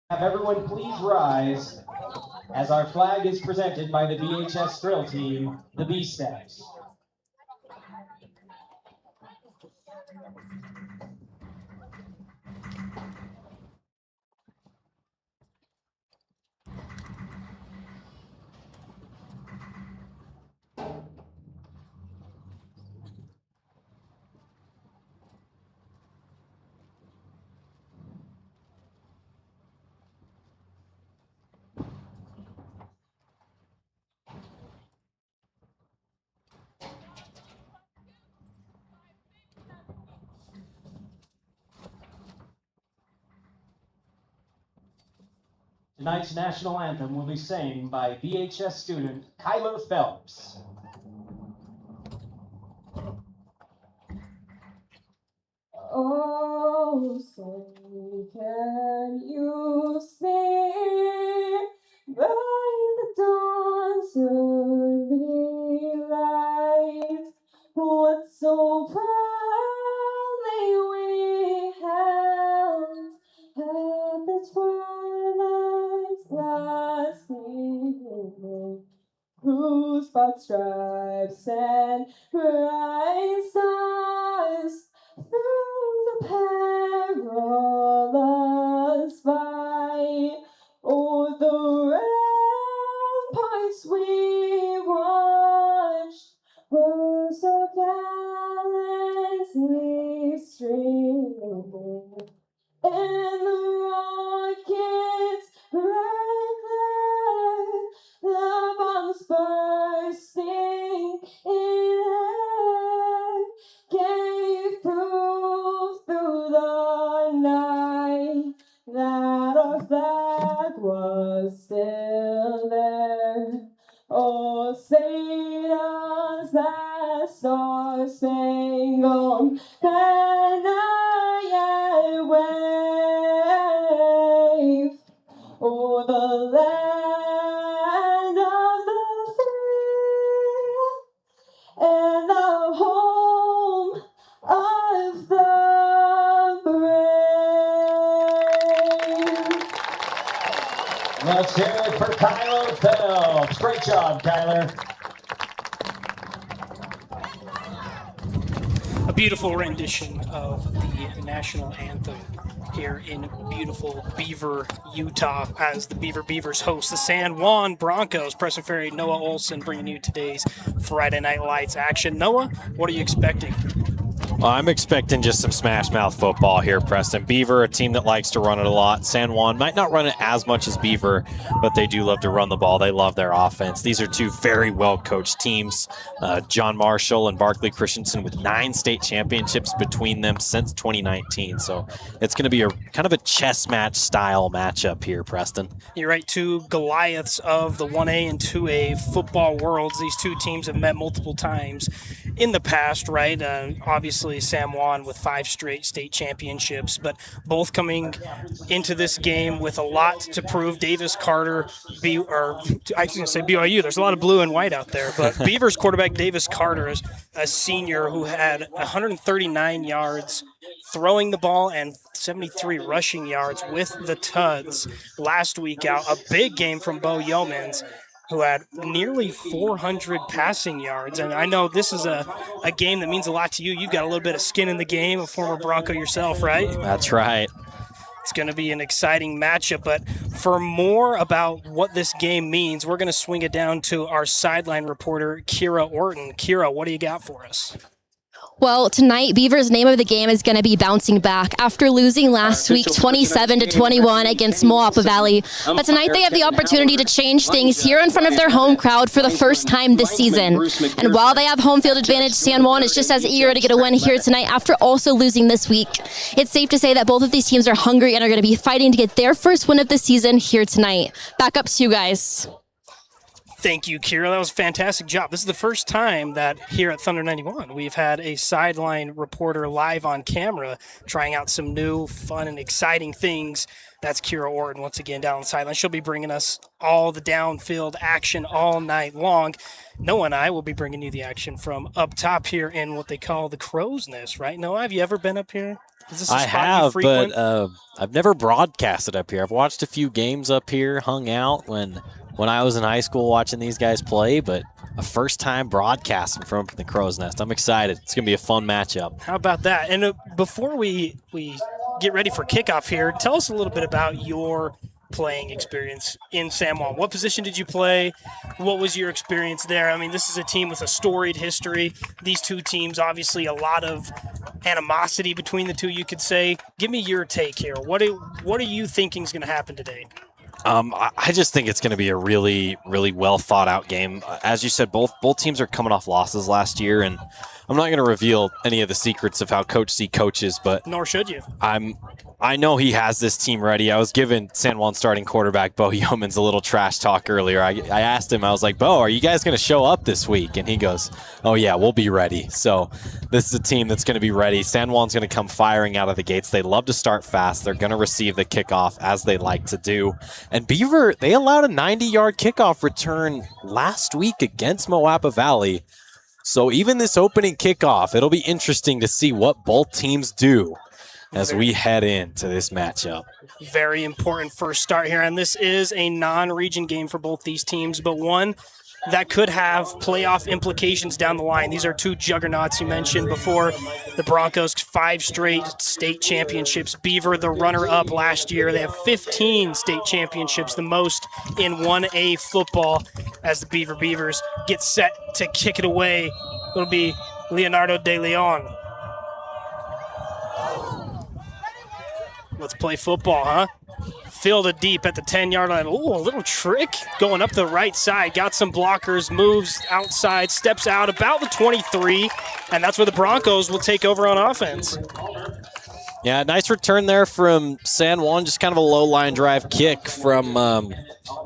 Have everyone please rise as our flag is presented by the BHS drill team, the B Steps. Tonight's national anthem will be sang by BHS student Kyler Phelps. Oh, say can you see by the dawn's early light what so proudly we held at the twilight's last evening? Whose broad stripes and bright stars through the perilous fight, o'er the ramparts we watched, were so gallantly streaming, and the rockets' bright glare, the bombs bursting in air, gave proof through the night that our flag was still there. Oh, say does that star-spangled banner yet wave o'er the land of the free and the home of the brave? Let's hear it for Kyler Phelps. Great job, Kyler. A beautiful rendition of the national anthem here in beautiful Beaver, Utah, as the Beavers host the San Juan Broncos. Preston Ferry, Noah Olson bringing you today's Friday Night Lights action. Noah, what are you expecting? Well, I'm expecting just some smash mouth football here, Preston. Beaver, a team that likes to run it a lot. San Juan might not run it as much as Beaver, but they do love to run the ball. They love their offense. These are two very well-coached teams. John Marshall and Barkley Christensen with 9 state championships between them since 2019. So it's going to be a kind of a chess match style matchup here, Preston. You're right, two Goliaths of the 1A and 2A football worlds. These two teams have met multiple times in the past, right? Obviously, San Juan with 5 straight state championships, but both coming into this game with a lot to prove. Davis Carter, I was going to say BYU. There's a lot of blue and white out there, but Beavers quarterback Davis Carter is a senior who had 139 yards throwing the ball and 73 rushing yards with the Tuds last week out. A big game from Bo Yeomans, who had nearly 400 passing yards. And I know this is a game that means a lot to you. You've got a little bit of skin in the game, a former Bronco yourself, right? That's right. It's going to be an exciting matchup. But for more about what this game means, we're going to swing it down to our sideline reporter, Kira Orton. Kira, what do you got for us? Well, tonight, Beavers' name of the game is going to be bouncing back after losing last week 27-21 against Moapa Valley. But tonight they have the opportunity to change things here in front of their home crowd for the first time this season. And while they have home field advantage, San Juan is just as eager to get a win here tonight after also losing this week. It's safe to say that both of these teams are hungry and are going to be fighting to get their first win of the season here tonight. Back up to you guys. Thank you, Kira. That was a fantastic job. This is the first time that here at Thunder 91 we've had a sideline reporter live on camera trying out some new, fun, and exciting things. That's Kira Orton once again down on the sideline. She'll be bringing us all the downfield action all night long. Noah and I will be bringing you the action from up top here in what they call the Crow's Nest, right? Noah, have you ever been up here? Is this a I spot you have, frequent? but I've never broadcasted up here. I've watched a few games up here, hung out when I was in high school watching these guys play, but a first time broadcasting from the Crow's Nest. I'm excited. It's going to be a fun matchup. How about that? And before we get ready for kickoff here, tell us a little bit about your playing experience in San Juan. What position did you play? What was your experience there? I mean, this is a team with a storied history. These two teams, obviously a lot of animosity between the two, you could say. Give me your take here. What are you thinking is going to happen today? I just think it's going to be a really, really well thought out game. As you said, both teams are coming off losses last year, and I'm not going to reveal any of the secrets of how Coach C coaches, but nor should you. I know he has this team ready. I was giving San Juan starting quarterback Bo Yeomans a little trash talk earlier. I asked him, I was like, Bo, are you guys going to show up this week? And he goes, oh yeah, we'll be ready. So this is a team that's going to be ready. San Juan's going to come firing out of the gates. They love to start fast. They're going to receive the kickoff as they like to do. And Beaver, they allowed a 90-yard kickoff return last week against Moapa Valley. So even this opening kickoff, it'll be interesting to see what both teams do as we head into this matchup. Very important first start here, and this is a non-region game for both these teams, but one that could have playoff implications down the line. These are two juggernauts you mentioned before. The Broncos, 5 straight state championships. Beaver, the runner-up last year. They have 15 state championships, the most in 1A football, as the Beavers get set to kick it away. It'll be Leonardo De Leon. Let's play football, huh? Fielded deep at the 10-yard line. Ooh, a little trick going up the right side. Got some blockers, moves outside, steps out about the 23, and that's where the Broncos will take over on offense. Yeah, nice return there from San Juan. Just kind of a low line drive kick from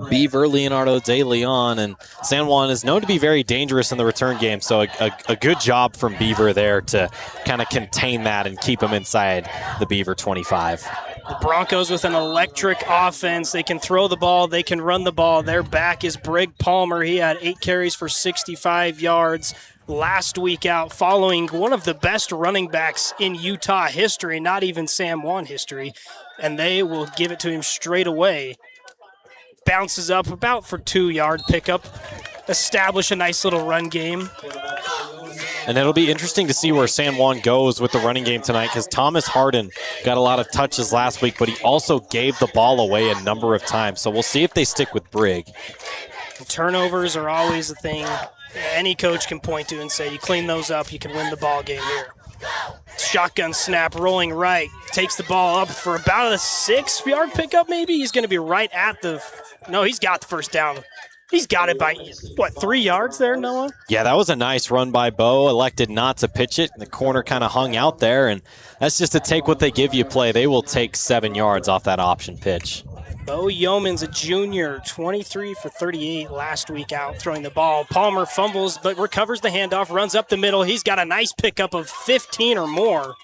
Beaver, Leonardo De Leon, and San Juan is known to be very dangerous in the return game, so a good job from Beaver there to kind of contain that and keep them inside the Beaver 25. The Broncos with an electric offense. They can throw the ball, they can run the ball. Their back is Brig Palmer. He had 8 carries for 65 yards last week out, following one of the best running backs in Utah history, not even San Juan history, and they will give it to him straight away. Bounces up about for 2-yard pickup, establish a nice little run game. And it'll be interesting to see where San Juan goes with the running game tonight, because Thomas Harden got a lot of touches last week, but he also gave the ball away a number of times. So we'll see if they stick with Brig. Turnovers are always a thing any coach can point to and say, you clean those up, you can win the ball game here. Shotgun snap, rolling right, takes the ball up for about a 6-yard pickup maybe. He's going to be right at the – no, he's got the first down. He's got it by, 3 yards there, Noah? Yeah, that was a nice run by Bo. Elected not to pitch it. The corner kind of hung out there, and that's just a take what they give you play. They will take 7 yards off that option pitch. Bo Yeomans, a junior, 23 for 38 last week out throwing the ball. Palmer fumbles but recovers the handoff, runs up the middle. He's got a nice pickup of 15 or more.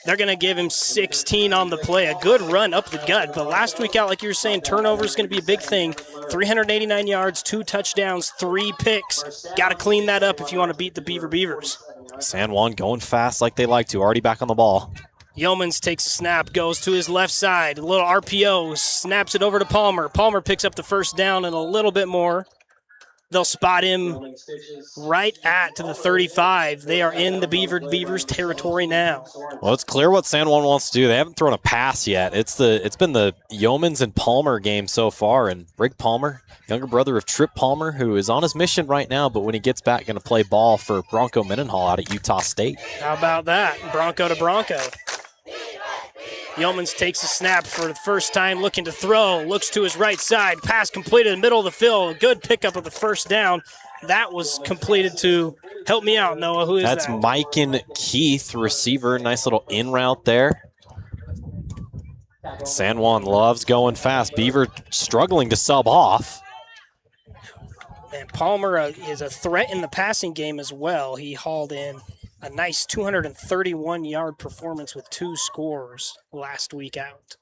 They're going to give him 16 on the play. A good run up the gut. But last week out, like you were saying, turnover is going to be a big thing. 389 yards, 2 touchdowns, 3 picks. Got to clean that up if you want to beat the Beavers. San Juan going fast like they like to. Already back on the ball. Yeomans takes a snap, goes to his left side. A little RPO, snaps it over to Palmer. Palmer picks up the first down and a little bit more. They'll spot him right at the 35. They are in the Beavers territory now. Well, it's clear what San Juan wants to do. They haven't thrown a pass yet. It's been the Yeomans and Palmer game so far, and Brig Palmer, younger brother of Trip Palmer, who is on his mission right now, but when he gets back, going to play ball for Bronco Mendenhall out at Utah State. How about that? Bronco to Bronco. Yeomans takes a snap for the first time, looking to throw, looks to his right side, pass completed in the middle of the field, good pickup of the first down. That was completed to, help me out, Noah, who is that? That's Mike and Keith, receiver, nice little in route there. San Juan loves going fast. Beaver struggling to sub off. And Palmer is a threat in the passing game as well. He hauled in a nice 231-yard performance with 2 scores last week out.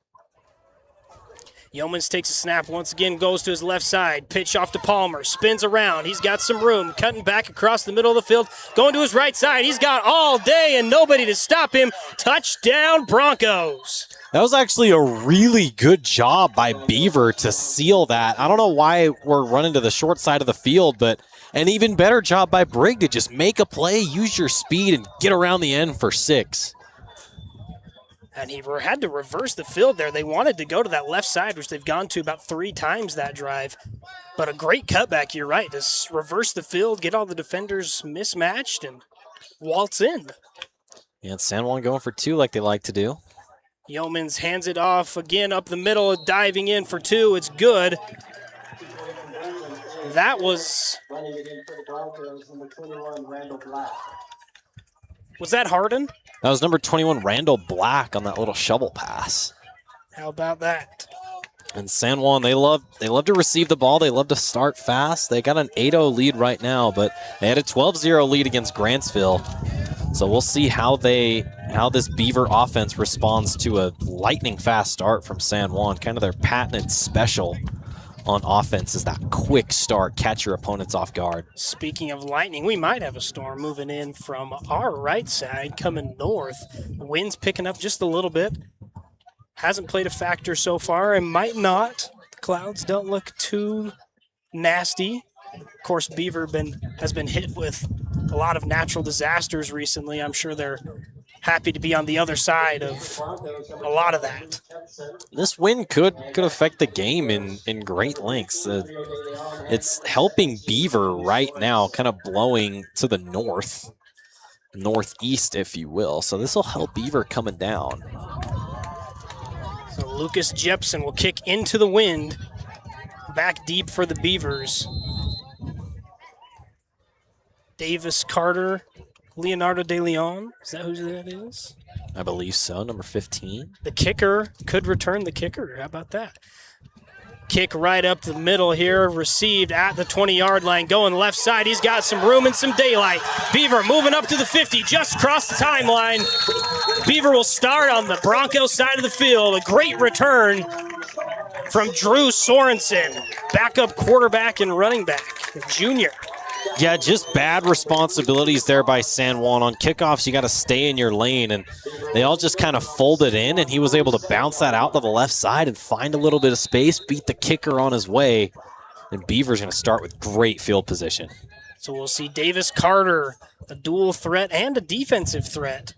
Yeomans takes a snap once again, goes to his left side. Pitch off to Palmer, spins around. He's got some room, cutting back across the middle of the field, going to his right side. He's got all day and nobody to stop him. Touchdown, Broncos. That was actually a really good job by Beaver to seal that. I don't know why we're running to the short side of the field, but an even better job by Brig to just make a play, use your speed, and get around the end for 6. And he had to reverse the field there. They wanted to go to that left side, which they've gone to about 3 times that drive. But a great cutback, you're right. Just reverse the field, get all the defenders mismatched, and waltz in. Yeah, it's San Juan going for 2 like they like to do. Yeomans hands it off again up the middle, diving in for 2. It's good. That was that Harden? That was number 21, Randall Black, on that little shovel pass. How about that? And San Juan, they love to receive the ball. They love to start fast. They got an 8-0 lead right now, but they had a 12-0 lead against Grantsville. So we'll see how this Beaver offense responds to a lightning fast start from San Juan. Kind of their patented special on offense is that quick start, catch your opponents off guard. Speaking of lightning, we might have a storm moving in from our right side coming north. The wind's picking up just a little bit. Hasn't played a factor so far and might not. The clouds don't look too nasty. Of course, Beaver has been hit with a lot of natural disasters recently. I'm sure they're happy to be on the other side of a lot of that. This wind could affect the game in great lengths. It's helping Beaver right now, kind of blowing to the northeast, if you will. So this will help Beaver coming down. So Lucas Jepson will kick into the wind, back deep for the Beavers. Davis Carter, Leonardo De Leon, is that who that is? I believe so, number 15. The kicker could return the kicker. How about that? Kick right up the middle here, received at the 20-yard line, going left side. He's got some room and some daylight. Beaver moving up to the 50, just across the timeline. Beaver will start on the Broncos side of the field. A great return from Drew Sorensen, backup quarterback and running back, junior. Yeah, just bad responsibilities there by San Juan. On kickoffs, you got to stay in your lane, and they all just kind of folded in, and he was able to bounce that out to the left side and find a little bit of space, beat the kicker on his way, and Beaver's going to start with great field position. So we'll see Davis Carter, a dual threat and a defensive threat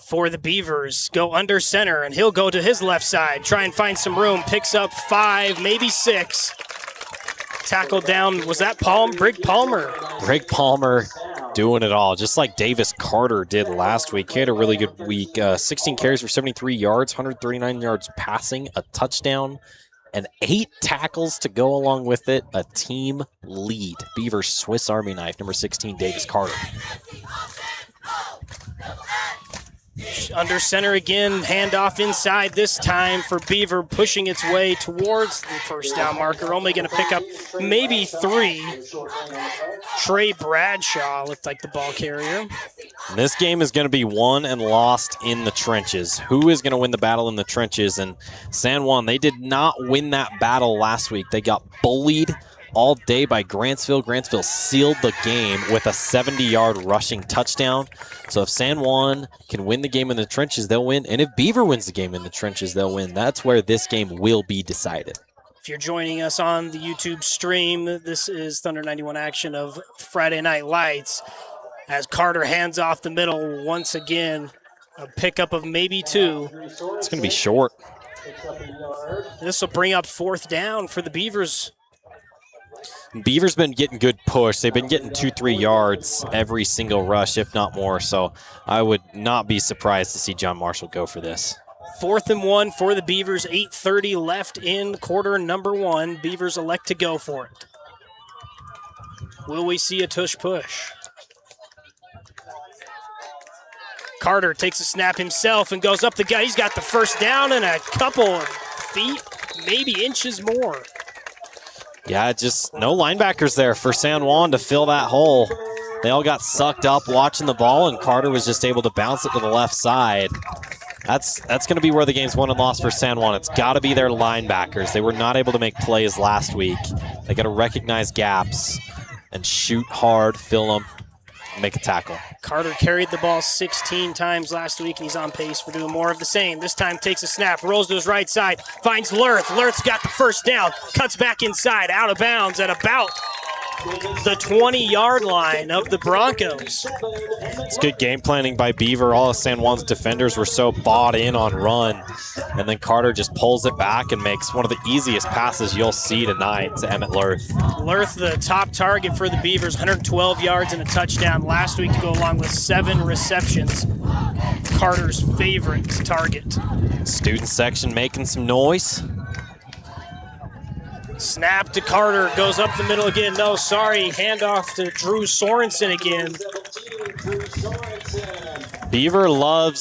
for the Beavers, go under center, and he'll go to his left side, try and find some room, picks up 5, maybe 6. Tackled down, was that Brig Palmer? Brig Palmer doing it all, just like Davis Carter did last week. He had a really good week. 16 carries for 73 yards, 139 yards passing, a touchdown, and 8 tackles to go along with it. A team lead. Beaver's Swiss Army knife, number 16, Davis Carter. Under center again, handoff inside this time for Beaver, pushing its way towards the first down marker. Only going to pick up maybe 3. Trey Bradshaw looked like the ball carrier. This game is going to be won and lost in the trenches. Who is going to win the battle in the trenches? And San Juan, they did not win that battle last week. They got bullied all day by Grantsville. Grantsville sealed the game with a 70-yard rushing touchdown. So if San Juan can win the game in the trenches, they'll win. And if Beaver wins the game in the trenches, they'll win. That's where this game will be decided. If you're joining us on the YouTube stream, this is Thunder 91 action of Friday Night Lights. As Carter hands off the middle once again, a pickup of maybe 2. It's going to be short. This will bring up 4th down for the Beavers. Beaver's been getting good push. They've been getting 2-3 yards every single rush, if not more. So I would not be surprised to see John Marshall go for this. 4th and 1 for the Beavers. 8:30 left in quarter number 1. Beavers elect to go for it. Will we see a tush push? Carter takes a snap himself and goes up the gut. He's got the first down and a couple of feet, maybe inches more. Yeah, just no linebackers there for San Juan to fill that hole. They all got sucked up watching the ball, and Carter was just able to bounce it to the left side. That's going to be where the game's won and lost for San Juan. It's got to be their linebackers. They were not able to make plays last week. They got to recognize gaps and shoot hard, fill them, make a tackle. Carter carried the ball 16 times last week, and he's on pace for doing more of the same. This time takes a snap, rolls to his right side, finds Lurth. Lurth's got the first down, cuts back inside, out of bounds at about the 20-yard line of the Broncos. It's good game planning by Beaver. All of San Juan's defenders were so bought in on run, and then Carter just pulls it back and makes one of the easiest passes you'll see tonight to Emmett Lurth. Lurth, the top target for the Beavers, 112 yards and a touchdown last week to go along with 7 receptions. Carter's favorite target. Student section making some noise. Snap to Carter, goes up the middle again. No, sorry, handoff to Drew Sorensen again. Beaver love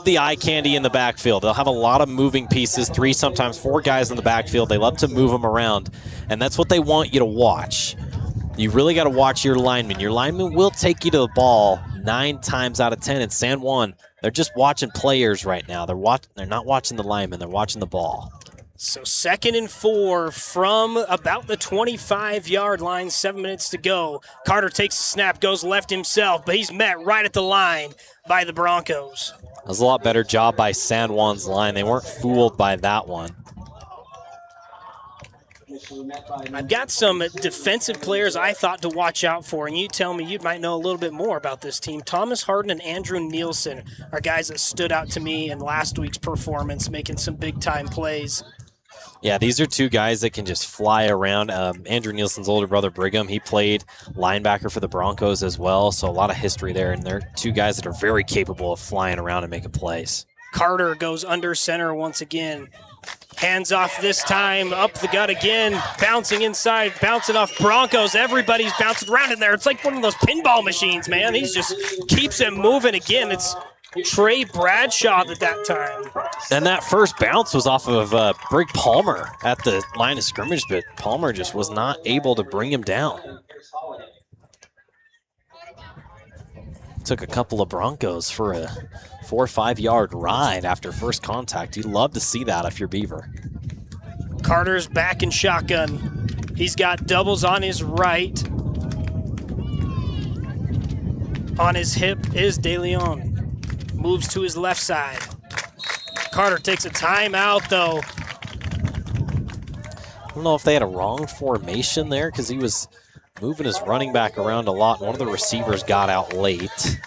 the eye candy in the backfield. They'll have a lot of moving pieces, 3, sometimes 4 guys in the backfield. They love to move them around, and that's what they want you to watch. You really got to watch your linemen. Your linemen will take you to the ball 9 times out of 10. In San Juan, they're just watching players right now. They're not watching the linemen. They're watching the ball. So 2nd and 4 from about the 25-yard line, 7 minutes to go. Carter takes a snap, goes left himself, but he's met right at the line by the Broncos. That was a lot better job by San Juan's line. They weren't fooled by that one. I've got some defensive players I thought to watch out for, and you tell me you might know a little bit more about this team. Thomas Harden and Andrew Nielsen are guys that stood out to me in last week's performance, making some big-time plays. Yeah, these are 2 guys that can just fly around. Andrew Nielsen's older brother, Brigham, he played linebacker for the Broncos as well, so a lot of history there, and they're 2 guys that are very capable of flying around and making plays. Carter goes under center once again. Hands off this time, up the gut again, bouncing inside, bouncing off Broncos. Everybody's bouncing around in there. It's like one of those pinball machines, man. He just keeps it moving again. It's Trey Bradshaw at that time. And that first bounce was off of Brig Palmer at the line of scrimmage, but Palmer just was not able to bring him down. Took a couple of Broncos for a 4 or 5 yard ride after first contact. You'd love to see that if you're Beaver. Carter's back in shotgun. He's got doubles on his right. On his hip is De Leon. Moves to his left side. Carter takes a timeout, though. I don't know if they had a wrong formation there because he was moving his running back around a lot, and one of the receivers got out late.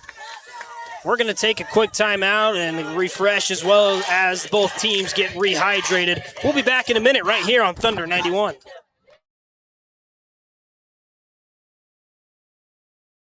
We're going to take a quick timeout and refresh as well as both teams get rehydrated. We'll be back in a minute right here on Thunder 91.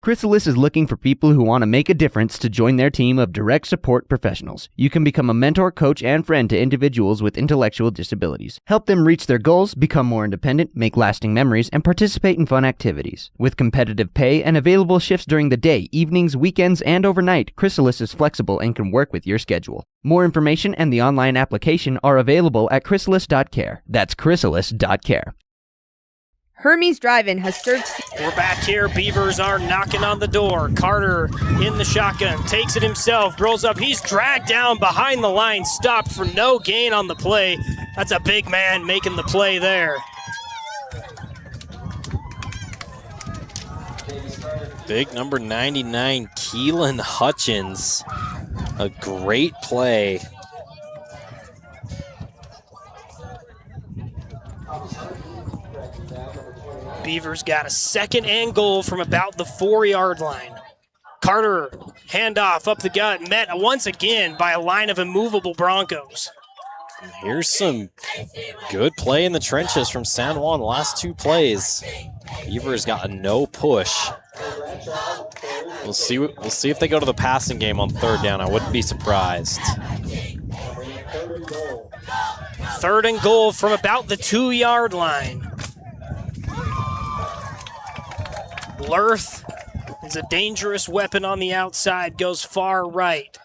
Chrysalis is looking for people who want to make a difference to join their team of direct support professionals. You can become a mentor, coach, and friend to individuals with intellectual disabilities. Help them reach their goals, become more independent, make lasting memories, and participate in fun activities. With competitive pay and available shifts during the day, evenings, weekends, and overnight, Chrysalis is flexible and can work with your schedule. More information and the online application are available at chrysalis.care. That's chrysalis.care. Hermes Drive-In has searched... We're back here. Beavers are knocking on the door. Carter in the shotgun, takes it himself, rolls up. He's dragged down behind the line, stopped for no gain on the play. That's a big man making the play there. Big number 99, Keelan Hutchins. A great play. Beavers got a 2nd and goal from about the 4-yard line. Carter, handoff up the gut, met once again by a line of immovable Broncos. Here's some good play in the trenches from San Juan. The last 2 plays, Beavers got a no push. We'll see if they go to the passing game on 3rd down. I wouldn't be surprised. 3rd and goal from about the 2-yard line. Lurth is a dangerous weapon on the outside, goes far right.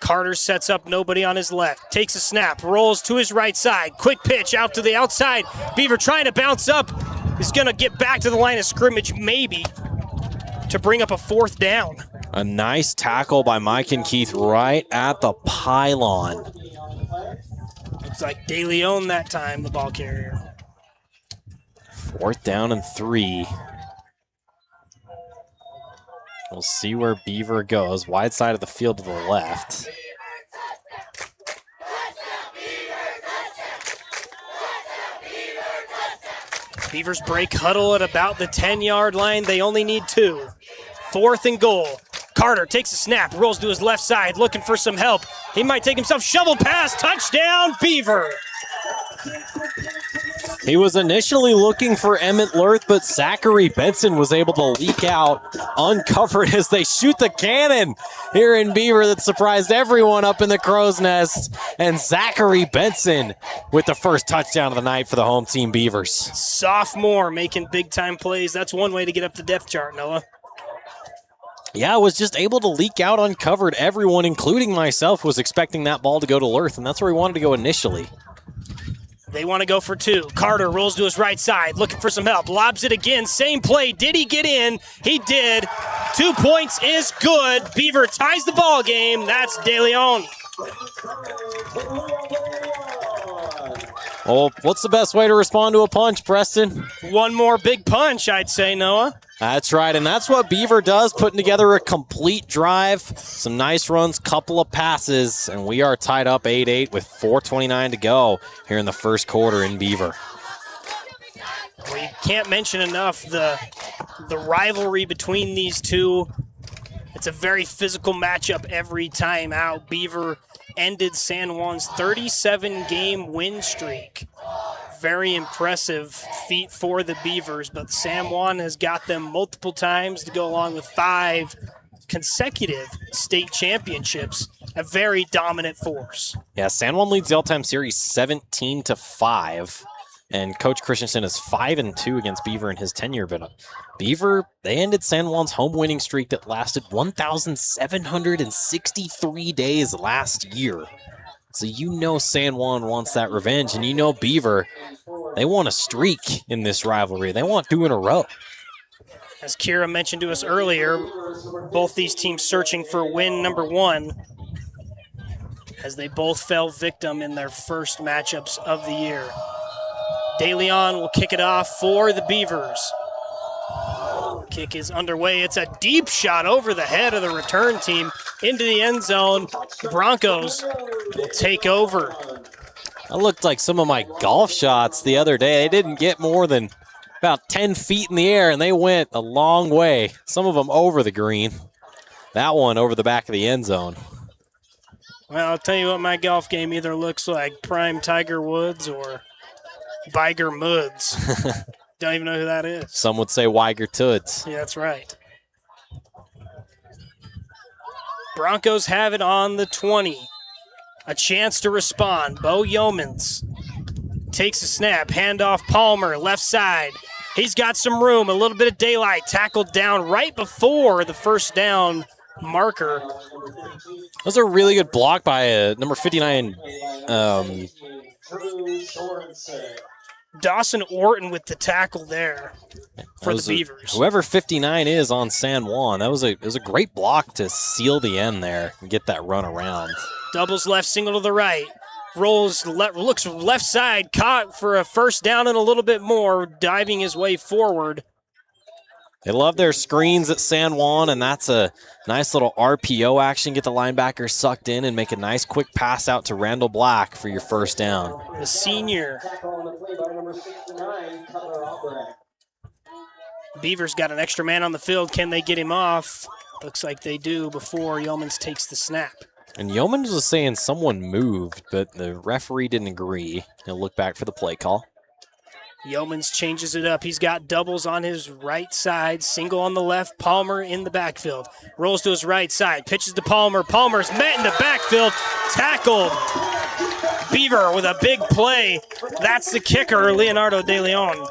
Carter sets up nobody on his left. Takes a snap, rolls to his right side. Quick pitch out to the outside. Beaver trying to bounce up. He's going to get back to the line of scrimmage, maybe, to bring up a 4th down. A nice tackle by Mike and Keith right at the pylon. Looks like De Leon that time, the ball carrier. 4th down and 3. We'll see where Beaver goes. Wide side of the field to the left. Beavers break huddle at about the 10-yard line. They only need 2. 4th and goal. Carter takes a snap, rolls to his left side, looking for some help. He might take himself, shovel pass, touchdown, Beaver. He was initially looking for Emmett Lurth, but Zachary Benson was able to leak out uncovered as they shoot the cannon here in Beaver that surprised everyone up in the crow's nest. And Zachary Benson with the first touchdown of the night for the home team Beavers. Sophomore making big-time plays. That's one way to get up the depth chart, Noah. Yeah, was just able to leak out uncovered. Everyone, including myself, was expecting that ball to go to Lurth, and that's where he wanted to go initially. They want to go for 2. Carter rolls to his right side, looking for some help. Lobs it again. Same play. Did he get in? He did. 2 points is good. Beaver ties the ball game. That's De Leon. Well, what's the best way to respond to a punch, Preston? One more big punch, I'd say, Noah. That's right, and that's what Beaver does, putting together a complete drive, some nice runs, couple of passes, and we are tied up 8-8 with 4:29 to go here in the first quarter in Beaver. We can't mention enough the rivalry between these two. It's a very physical matchup every time out. Beaver ended San Juan's 37-game win streak. Very impressive feat for the Beavers, but San Juan has got them multiple times to go along with 5 consecutive state championships. A very dominant force. Yeah, San Juan leads the all-time series 17-5, and Coach Christensen is 5-2 against Beaver in his tenure. But Beaver, they ended San Juan's home winning streak that lasted 1,763 days last year. So you know San Juan wants that revenge, and you know Beaver, they want a streak in this rivalry. They want 2 in a row. As Kira mentioned to us earlier, both these teams searching for win number 1 as they both fell victim in their first matchups of the year. De Leon will kick it off for the Beavers. Kick is underway. It's a deep shot over the head of the return team into the end zone. The Broncos will take over. That looked like some of my golf shots the other day. They didn't get more than about 10 feet in the air, and they went a long way. Some of them over the green. That one over the back of the end zone. Well, I'll tell you what, my golf game either looks like prime Tiger Woods or Biger Moods. Don't even know who that is. Some would say Weiger Toods. Yeah, that's right. Broncos have it on the 20. A chance to respond. Bo Yeomans takes a snap. Handoff Palmer, left side. He's got some room, a little bit of daylight. Tackled down right before the first down marker. That was a really good block by number 59. Dawson Orton with the tackle there for the Beavers. Whoever 59 is on San Juan, it was a great block to seal the end there and get that run around. Doubles left, single to the right. Rolls, looks left side, caught for a first down and a little bit more, diving his way forward. They love their screens at San Juan, and that's a nice little RPO action. Get the linebacker sucked in and make a nice quick pass out to Randall Black for your first down. The senior. Beavers got an extra man on the field. Can they get him off? Looks like they do before Yeomans takes the snap. And Yeomans was saying someone moved, but the referee didn't agree. He'll look back for the play call. Yeomans changes it up. He's got doubles on his right side, single on the left, Palmer in the backfield. Rolls to his right side, pitches to Palmer. Palmer's met in the backfield, tackled. Beaver with a big play. That's the kicker, Leonardo De Leon.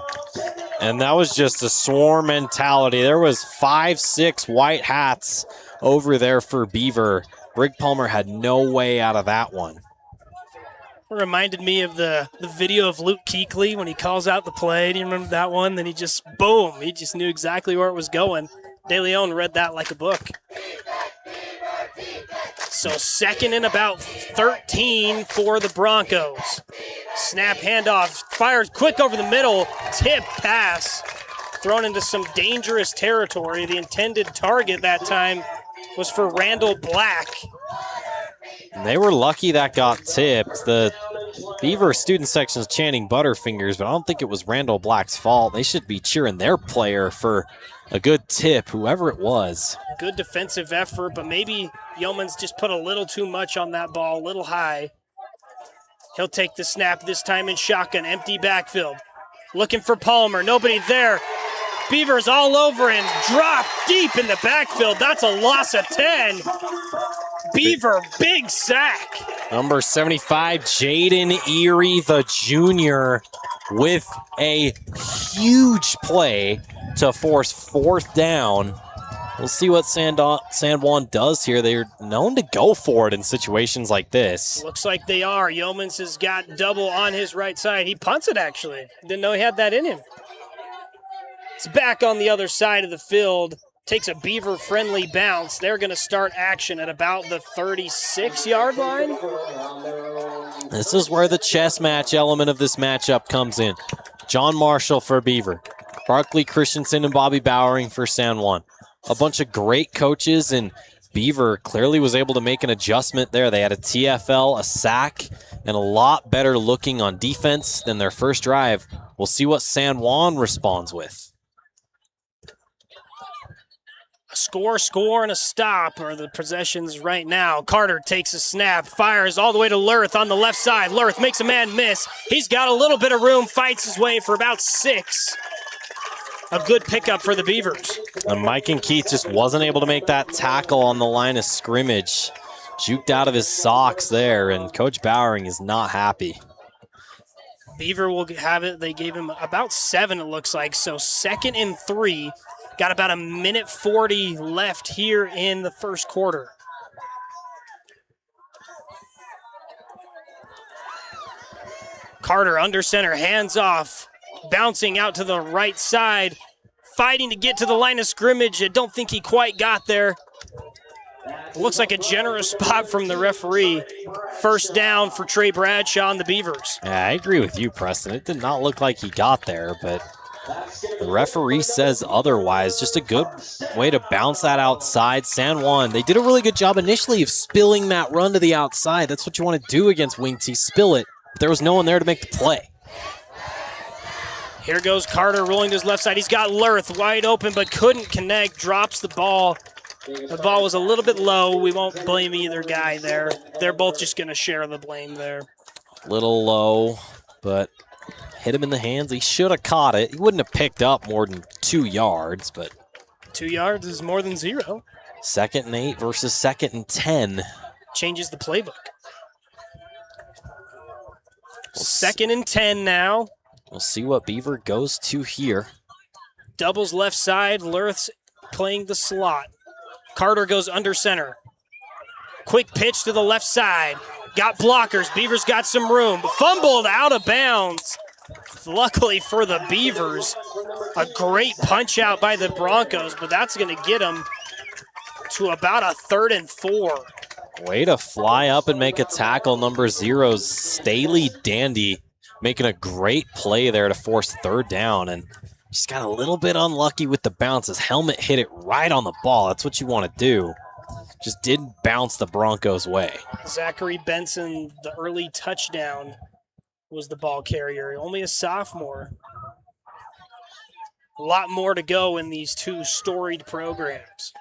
And that was just a swarm mentality. There was 5-6 white hats over there for Beaver. Brig Palmer had no way out of that one. It reminded me of the video of Luke Kuechly when he calls out the play. Do you remember that one? Then he just, boom, he just knew exactly where it was going. De Leon read that like a book. So second and about 13 for the Broncos. Snap handoff, fires quick over the middle, tip pass, thrown into some dangerous territory. The intended target that time was for Randall Black. They were lucky that got tipped. The Beaver student section is chanting Butterfingers, but I don't think it was Randall Black's fault. They should be cheering their player for a good tip, whoever it was. Good defensive effort, but maybe Yeoman's just put a little too much on that ball, a little high. He'll take the snap this time in shotgun, empty backfield. Looking for Palmer, nobody there. Beavers all over him, drop deep in the backfield. That's a loss of 10. Beaver, big sack. Number 75, Jaden Erie, the junior, with a huge play to force fourth down. We'll see what San Juan does here. They're known to go for it in situations like this. Looks like they are. Yeomans has got double on his right side. He punts it, actually. Didn't know he had that in him. It's back on the other side of the field. Takes a Beaver-friendly bounce. They're going to start action at about the 36-yard line. This is where the chess match element of this matchup comes in. John Marshall for Beaver. Barkley Christensen and Bobby Bowering for San Juan. A bunch of great coaches, and Beaver clearly was able to make an adjustment there. They had a TFL, a sack, and a lot better looking on defense than their first drive. We'll see what San Juan responds with. A score, and a stop are the possessions right now. Carter takes a snap, fires all the way to Lurth on the left side. Lurth makes a man miss. He's got a little bit of room, fights his way for about 6. A good pickup for the Beavers. And Mike and Keith just wasn't able to make that tackle on the line of scrimmage. Juked out of his socks there, and Coach Bowering is not happy. Beaver will have it. They gave him about 7, it looks like. So 2nd and 3. Got about a minute 40 left here in the first quarter. Carter under center, hands off. Bouncing out to the right side, fighting to get to the line of scrimmage. I don't think he quite got there. Looks like a generous spot from the referee. First down for Trey Bradshaw and the Beavers. Yeah, I agree with you, Preston. It did not look like he got there, but the referee says otherwise. Just a good way to bounce that outside. San Juan, they did a really good job initially of spilling that run to the outside. That's what you want to do against wing T, spill it. But there was no one there to make the play. Here goes Carter rolling to his left side. He's got Lurth wide open but couldn't connect, drops the ball. The ball was a little bit low. We won't blame either guy there. They're both just going to share the blame there. Little low, but hit him in the hands. He should have caught it. He wouldn't have picked up more than 2 yards, but 2 yards is more than 0. 2nd and 8 versus 2nd and 10. Changes the playbook. 2nd and 10 now. We'll see what Beaver goes to here. Doubles left side. Lurth's playing the slot. Carter goes under center. Quick pitch to the left side. Got blockers. Beavers got some room. Fumbled out of bounds. Luckily for the Beavers, a great punch out by the Broncos, but that's going to get them to about a 3rd and 4. Way to fly up and make a tackle. Number 0, Staley Dandy, making a great play there to force 3rd down, and just got a little bit unlucky with the bounce. His helmet hit it right on the ball. That's what you want to do. Just didn't bounce the Broncos' way. Zachary Benson, the early touchdown, was the ball carrier. Only a sophomore. A lot more to go in these 2 storied programs.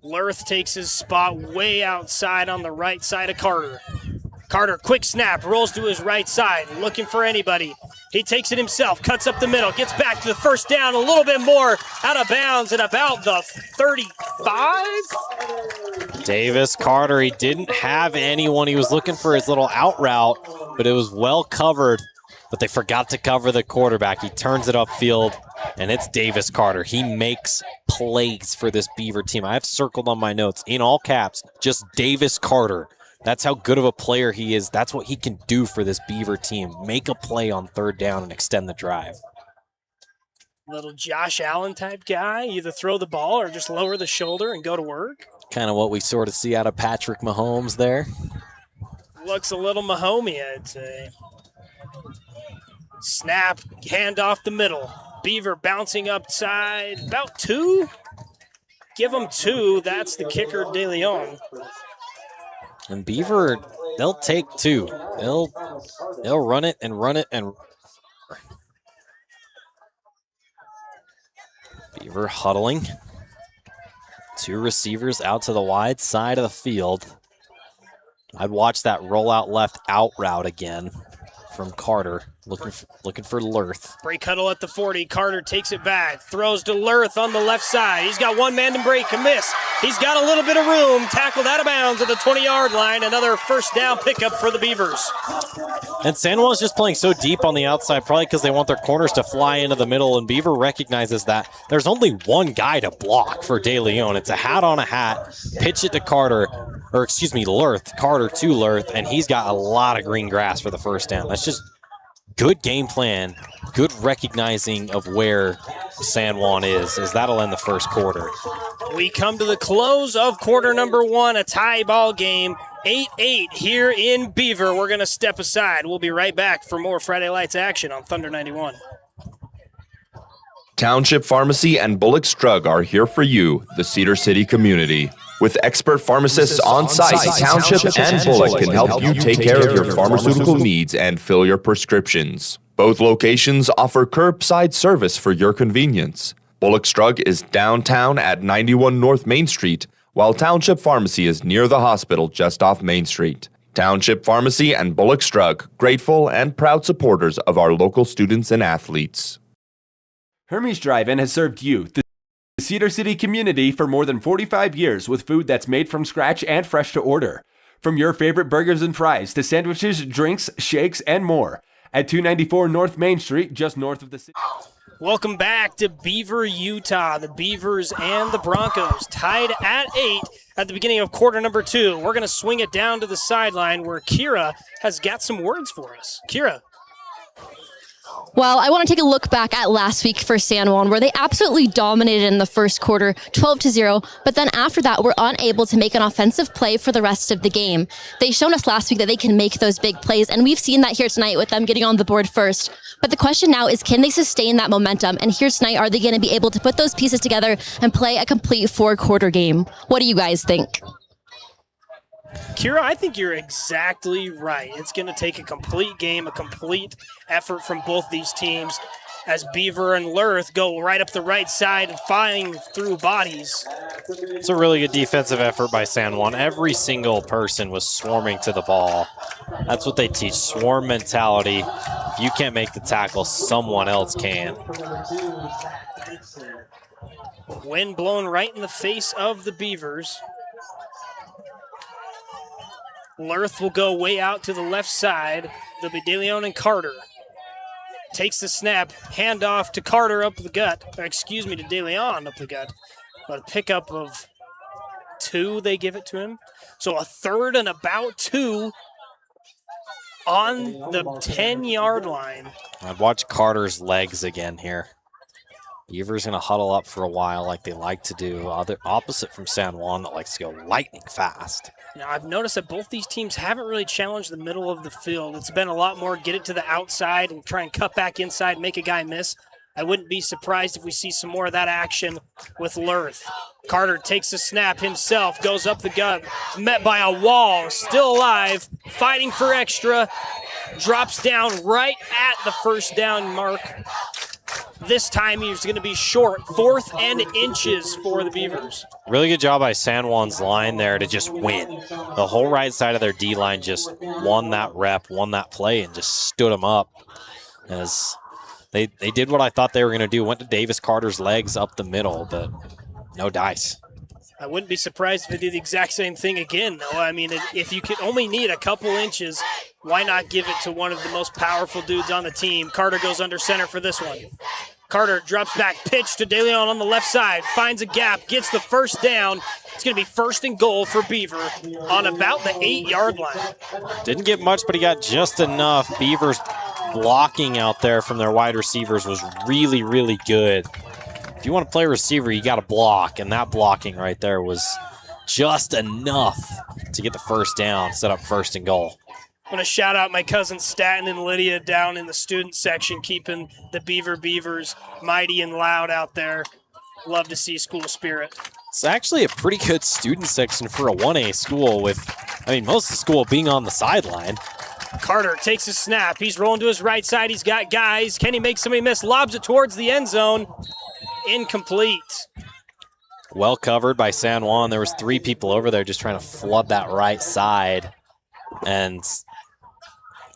Lurth takes his spot way outside on the right side of Carter. Carter, quick snap, rolls to his right side, looking for anybody. He takes it himself, cuts up the middle, gets back to the first down, a little bit more out of bounds at about the 35? Davis Carter, he didn't have anyone. He was looking for his little out route, but it was well covered, but they forgot to cover the quarterback. He turns it upfield, And it's Davis Carter. He makes plays for this Beaver team. I have circled on my notes, in all caps, just Davis Carter. That's how good of a player he is. That's what he can do for this Beaver team. Make a play on third down and extend the drive. Little Josh Allen type guy, either throw the ball or just lower the shoulder and go to work. Kind of what we sort of see out of Patrick Mahomes there. Looks a little Mahomey, I'd say. Snap, hand off the middle. Beaver bouncing upside, about 2. Give them 2. That's the kicker, De Leon. And Beaver, they'll take 2. They'll run it and run it and. Beaver huddling. 2 receivers out to the wide side of the field. I'd watch that rollout left out route again from Carter, looking for Lurth. Break huddle at the 40. Carter takes it back, throws to Lurth on the left side. He's got one man to break, a miss. He's got a little bit of room, tackled out of bounds at the 20-yard line. Another first down pickup for the Beavers. And San Juan's just playing so deep on the outside, probably because they want their corners to fly into the middle, and Beaver recognizes that there's only one guy to block for De Leon. It's a hat on a hat, pitch it to Carter, or excuse me, Lurth, Carter to Lurth, and he's got a lot of green grass for the first down. That's just good game plan, good recognizing of where San Juan is, as that'll end the first quarter. We come to the close of quarter number 1, a tie ball game. 8-8 here in Beaver. We're going to step aside. We'll be right back for more Friday Lights action on Thunder 91. Township Pharmacy and Bullock's Drug are here for you, the Cedar City community. With expert pharmacists on site, Township and Bullock can help you take care of your pharmaceutical needs and fill your prescriptions. Both locations offer curbside service for your convenience. Bullock's Drug is downtown at 91 North Main Street, while Township Pharmacy is near the hospital just off Main Street. Township Pharmacy and Bullock's Drug, grateful and proud supporters of our local students and athletes. Hermes Drive-In has served you, the Cedar City community, for more than 45 years with food that's made from scratch and fresh to order. From your favorite burgers and fries to sandwiches, drinks, shakes, and more. At 294 North Main Street, just north of the city. Welcome back to Beaver, Utah. The Beavers and the Broncos tied at 8 at the beginning of quarter number 2. We're going to swing it down to the sideline where Kira has got some words for us. Kira. Well, I want to take a look back at last week for San Juan, where they absolutely dominated in the first quarter, 12-0, but then after that were unable to make an offensive play for the rest of the game. They showed us last week that they can make those big plays, and we've seen that here tonight with them getting on the board first. But the question now is, can they sustain that momentum? And here tonight, are they going to be able to put those pieces together and play a complete 4-quarter game? What do you guys think? Kira, I think you're exactly right. It's going to take a complete game, a complete effort from both these teams as Beaver and Lurth go right up the right side, flying through bodies. It's a really good defensive effort by San Juan. Every single person was swarming to the ball. That's what they teach, swarm mentality. If you can't make the tackle, someone else can. Wind blown right in the face of the Beavers. Lurth will go way out to the left side. There'll be De Leon and Carter. Takes the snap, handoff to Carter up the gut. Or excuse me, to De Leon up the gut. But a pickup of 2, they give it to him. So a third and about 2 on the 10-yard line. I'd watch Carter's legs again here. Beaver's going to huddle up for a while like they like to do. Opposite from San Juan that likes to go lightning fast. Now, I've noticed that both these teams haven't really challenged the middle of the field. It's been a lot more get it to the outside and try and cut back inside, make a guy miss. I wouldn't be surprised if we see some more of that action with Lurth. Carter takes the snap himself, goes up the gut, met by a wall, still alive, fighting for extra, drops down right at the first down mark. This time he's going to be short, 4th and inches for the Beavers. Really good job by San Juan's line there to just win. The whole right side of their D-line just won that rep, won that play, and just stood them up. As they did what I thought they were going to do, went to Davis Carter's legs up the middle, but no dice. I wouldn't be surprised if they do the exact same thing again, though. I mean, if you could only need a couple inches, why not give it to one of the most powerful dudes on the team? Carter goes under center for this one. Carter drops back, pitch to De Leon on the left side, finds a gap, gets the first down. It's going to be 1st and goal for Beaver on about the 8-yard line. Didn't get much, but he got just enough. Beavers blocking out there from their wide receivers was really, really good. If you want to play receiver, you got to block, and that blocking right there was just enough to get the first down, set up 1st and goal. I'm going to shout out my cousins Staten and Lydia down in the student section, keeping the Beavers mighty and loud out there. Love to see school spirit. It's actually a pretty good student section for a 1A school with, most of the school being on the sideline. Carter takes a snap. He's rolling to his right side. He's got guys. Can he make somebody miss? Lobs it towards the end zone. Incomplete. Well covered by San Juan. There was 3 people over there just trying to flood that right side. And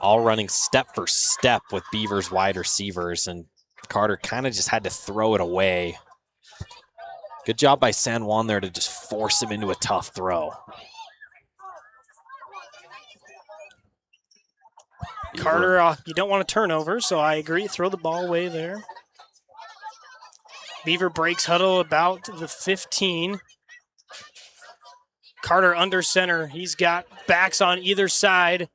all running step for step with Beavers wide receivers, and Carter kind of just had to throw it away. Good job by San Juan there to just force him into a tough throw. Carter, you don't want a turnover, so I agree. Throw the ball away there. Beaver breaks huddle about the 15. Carter under center. He's got backs on either side.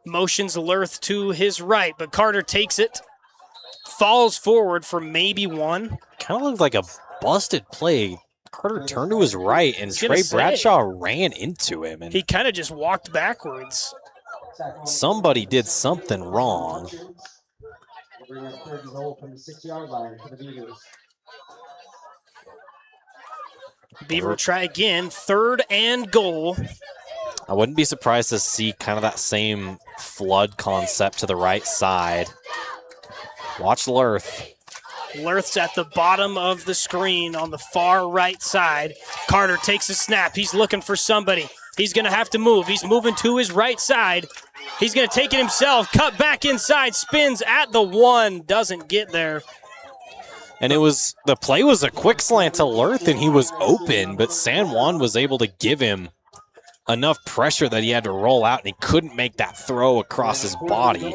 Motions Lurth to his right, but Carter takes it. Falls forward for maybe 1. Kind of looked like a busted play. Carter turned to his right, and Trey Bradshaw ran into him. And he kind of just walked backwards. Somebody did something wrong. Beaver try again, 3rd and goal. I wouldn't be surprised to see kind of that same flood concept to the right side. Watch Lurth. Lurth's at the bottom of the screen on the far right side. Carter takes a snap. He's looking for somebody. He's going to have to move. He's moving to his right side. He's going to take it himself. Cut back inside. Spins at the 1. Doesn't get there. And the play was a quick slant to Lurth, and he was open, but San Juan was able to give him enough pressure that he had to roll out, and he couldn't make that throw across his body.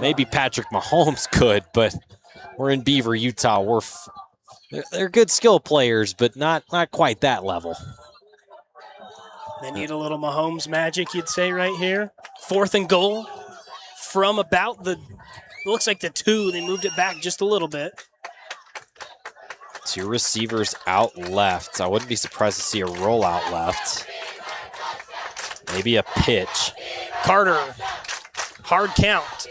Maybe Patrick Mahomes could, but we're in Beaver, Utah. They're good skill players, but not quite that level. They need a little Mahomes magic, you'd say, right here. 4th and goal from about the, looks like the 2. They moved it back just a little bit. 2 receivers out left. I wouldn't be surprised to see a rollout left. Maybe a pitch. Carter, hard count.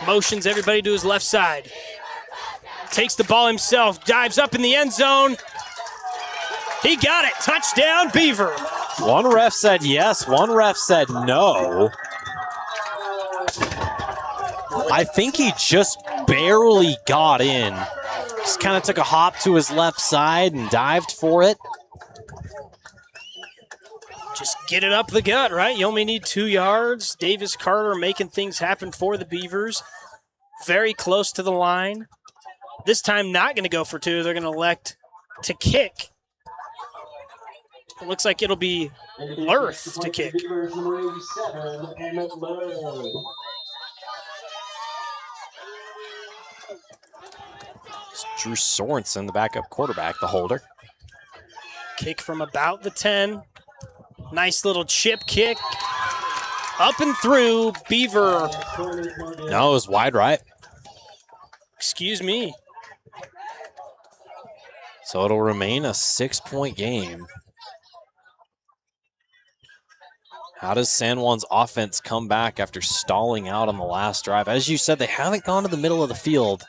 Motions everybody to his left side. Takes the ball himself, dives up in the end zone. He got it, touchdown Beaver. One ref said yes, one ref said no. I think he just barely got in. Just kind of took a hop to his left side and dived for it. Just get it up the gut, right? You only need 2 yards. Davis Carter making things happen for the Beavers. Very close to the line. This time not going to go for 2. They're going to elect to kick. It looks like it'll be Lurth to kick. It's Drew Sorensen, the backup quarterback, the holder. Kick from about the 10. Nice little chip kick. Up and through, Beaver. No, it was wide right. Excuse me. So it'll remain a 6-point game. How does San Juan's offense come back after stalling out on the last drive? As you said, they haven't gone to the middle of the field.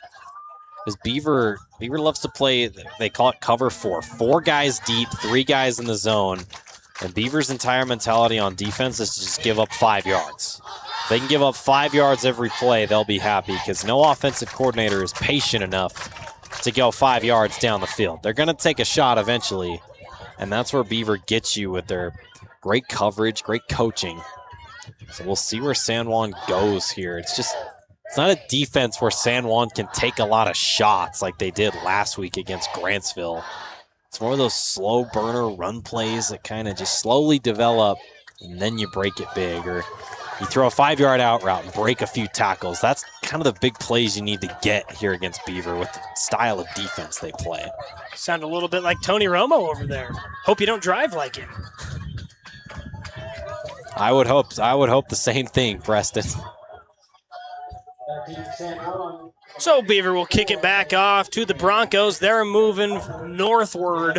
Because Beaver loves to play, they call it cover 4. 4 guys deep, 3 guys in the zone. And Beaver's entire mentality on defense is to just give up 5 yards. If they can give up 5 yards every play, they'll be happy because no offensive coordinator is patient enough to go 5 yards down the field. They're going to take a shot eventually, and that's where Beaver gets you with their great coverage, great coaching. So we'll see where San Juan goes here. It's not a defense where San Juan can take a lot of shots like they did last week against Grantsville. It's more of those slow burner run plays that kind of just slowly develop, and then you break it big. Or you throw a 5-yard out route and break a few tackles. That's kind of the big plays you need to get here against Beaver with the style of defense they play. Sound a little bit like Tony Romo over there. Hope you don't drive like him. I would hope the same thing, Preston. So Beaver will kick it back off to the Broncos. They're moving northward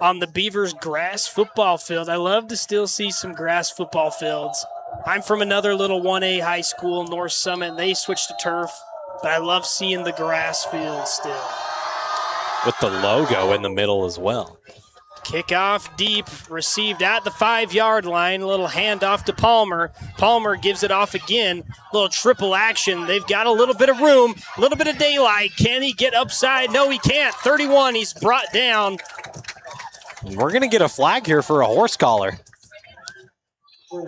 on the Beavers grass football field. I love to still see some grass football fields. I'm from another little 1A high school, North Summit, and they switched to turf, but I love seeing the grass field still. With the logo in the middle as well. Kickoff deep, received at the 5-yard line. A little handoff to Palmer. Palmer gives it off again. Little triple action. They've got a little bit of room, a little bit of daylight. Can he get upside? No, he can't. 31, he's brought down. We're going to get a flag here for a horse collar.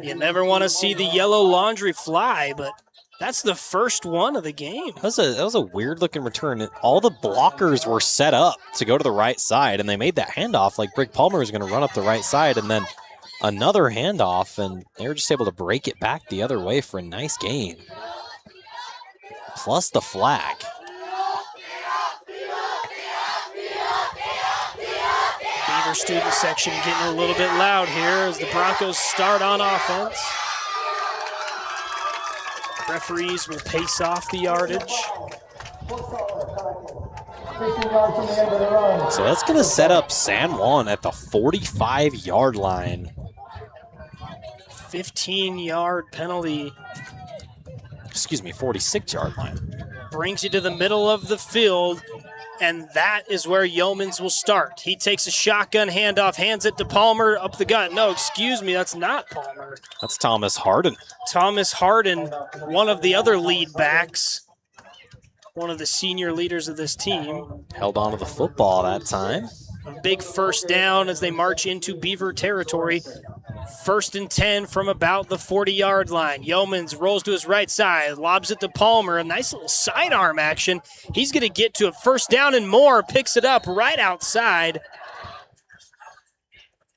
You never want to see the yellow laundry fly, but that's the first one of the game. That was a weird-looking return. All the blockers were set up to go to the right side, and they made that handoff like Brig Palmer was going to run up the right side, and then another handoff, and they were just able to break it back the other way for a nice gain. Plus the flag. Beaver student section getting a little bit loud here as the Broncos start on offense. Referees will pace off the yardage. So that's going to set up San Juan at the 45-yard line. 15-yard penalty. Excuse me, 46-yard line. Brings you to the middle of the field, and that is where Yeomans will start. He takes a shotgun handoff, hands it to Palmer up the gut. No, excuse me, that's not Palmer. That's Thomas Harden. Thomas Harden, one of the other lead backs, one of the senior leaders of this team. Held on to the football that time. A big first down as they march into Beaver territory. 1st and 10 from about the 40-yard line. Yeomans rolls to his right side, lobs it to Palmer. A nice little sidearm action. He's going to get to a first down and more, picks it up right outside.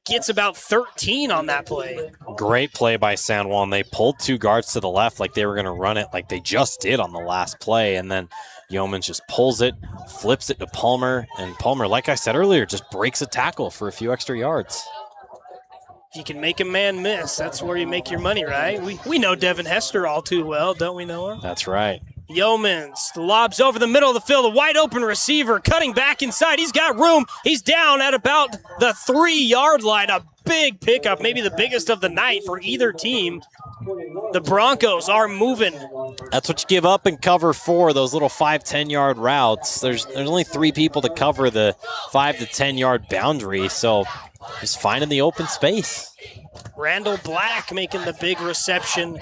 Gets about 13 on that play. Great play by San Juan. They pulled 2 guards to the left like they were going to run it like they just did on the last play, and then Yeomans just pulls it, flips it to Palmer, and Palmer, like I said earlier, just breaks a tackle for a few extra yards. If you can make a man miss, that's where you make your money, right? We know Devin Hester all too well, don't we know him? That's right. Yeomans, the lob's over the middle of the field, a wide open receiver cutting back inside. He's got room. He's down at about the 3-yard line. A big pickup, maybe the biggest of the night for either team. The Broncos are moving. That's what you give up in cover 4, those little 5-10-yard routes. There's only 3 people to cover the 5 to 10-yard boundary, so just finding the open space. Randall Black making the big reception.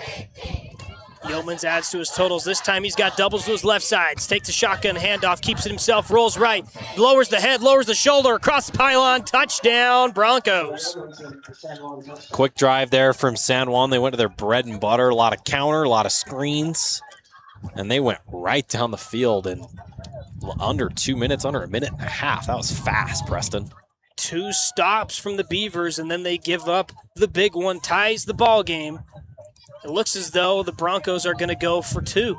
Yeomans adds to his totals. This time he's got doubles to his left side. Takes a shotgun handoff, keeps it himself, rolls right, lowers the head, lowers the shoulder, across the pylon, touchdown, Broncos. Quick drive there from San Juan. They went to their bread and butter, a lot of counter, a lot of screens, and they went right down the field in under 2 minutes, under a minute and a half. That was fast, Preston. 2 stops from the Beavers, and then they give up the big one, ties the ball game. It looks as though the Broncos are going to go for 2.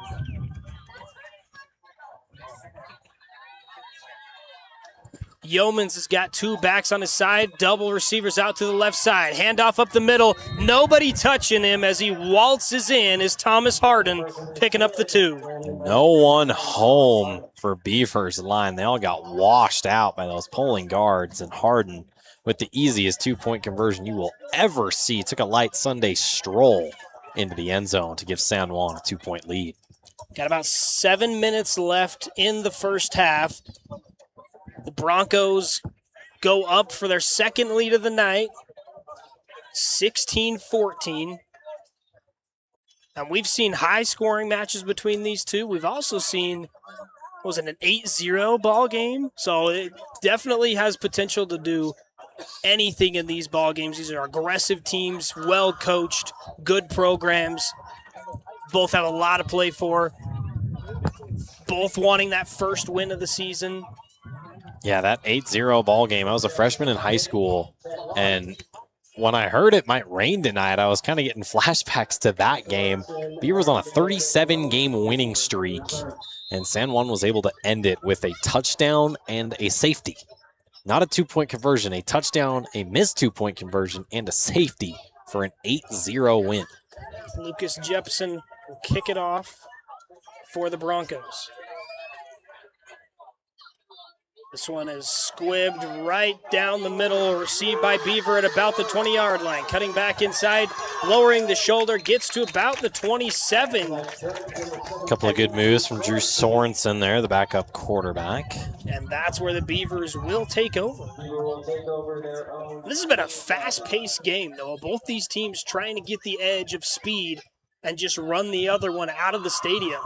Yeomans has got 2 backs on his side, double receivers out to the left side. Handoff up the middle, nobody touching him as he waltzes in is Thomas Harden picking up the 2. No one home for Beavers line. They all got washed out by those pulling guards, and Harden with the easiest 2-point conversion you will ever see. Took a light Sunday stroll into the end zone to give San Juan a 2-point lead. Got about 7 minutes left in the first half. The Broncos go up for their second lead of the night, 16-14. And we've seen high-scoring matches between these two. We've also seen, was it an 8-0 ball game? So it definitely has potential to do anything in these ball games. These are aggressive teams, well coached, good programs. Both have a lot to play for. Both wanting that first win of the season. Yeah, that 8-0 ball game. I was a freshman in high school, and when I heard it might rain tonight, I was kind of getting flashbacks to that game. Beavers on a 37-game winning streak, and San Juan was able to end it with a touchdown and a safety. Not a 2-point conversion, a touchdown, a missed 2-point conversion, and a safety for an 8-0 win. Lucas Jepson will kick it off for the Broncos. This one is squibbed right down the middle, received by Beaver at about the 20-yard line. Cutting back inside, lowering the shoulder, gets to about the 27. A couple of good moves from Drew Sorensen there, the backup quarterback. And that's where the Beavers will take over. This has been a fast-paced game, though. Both these teams trying to get the edge of speed and just run the other one out of the stadium.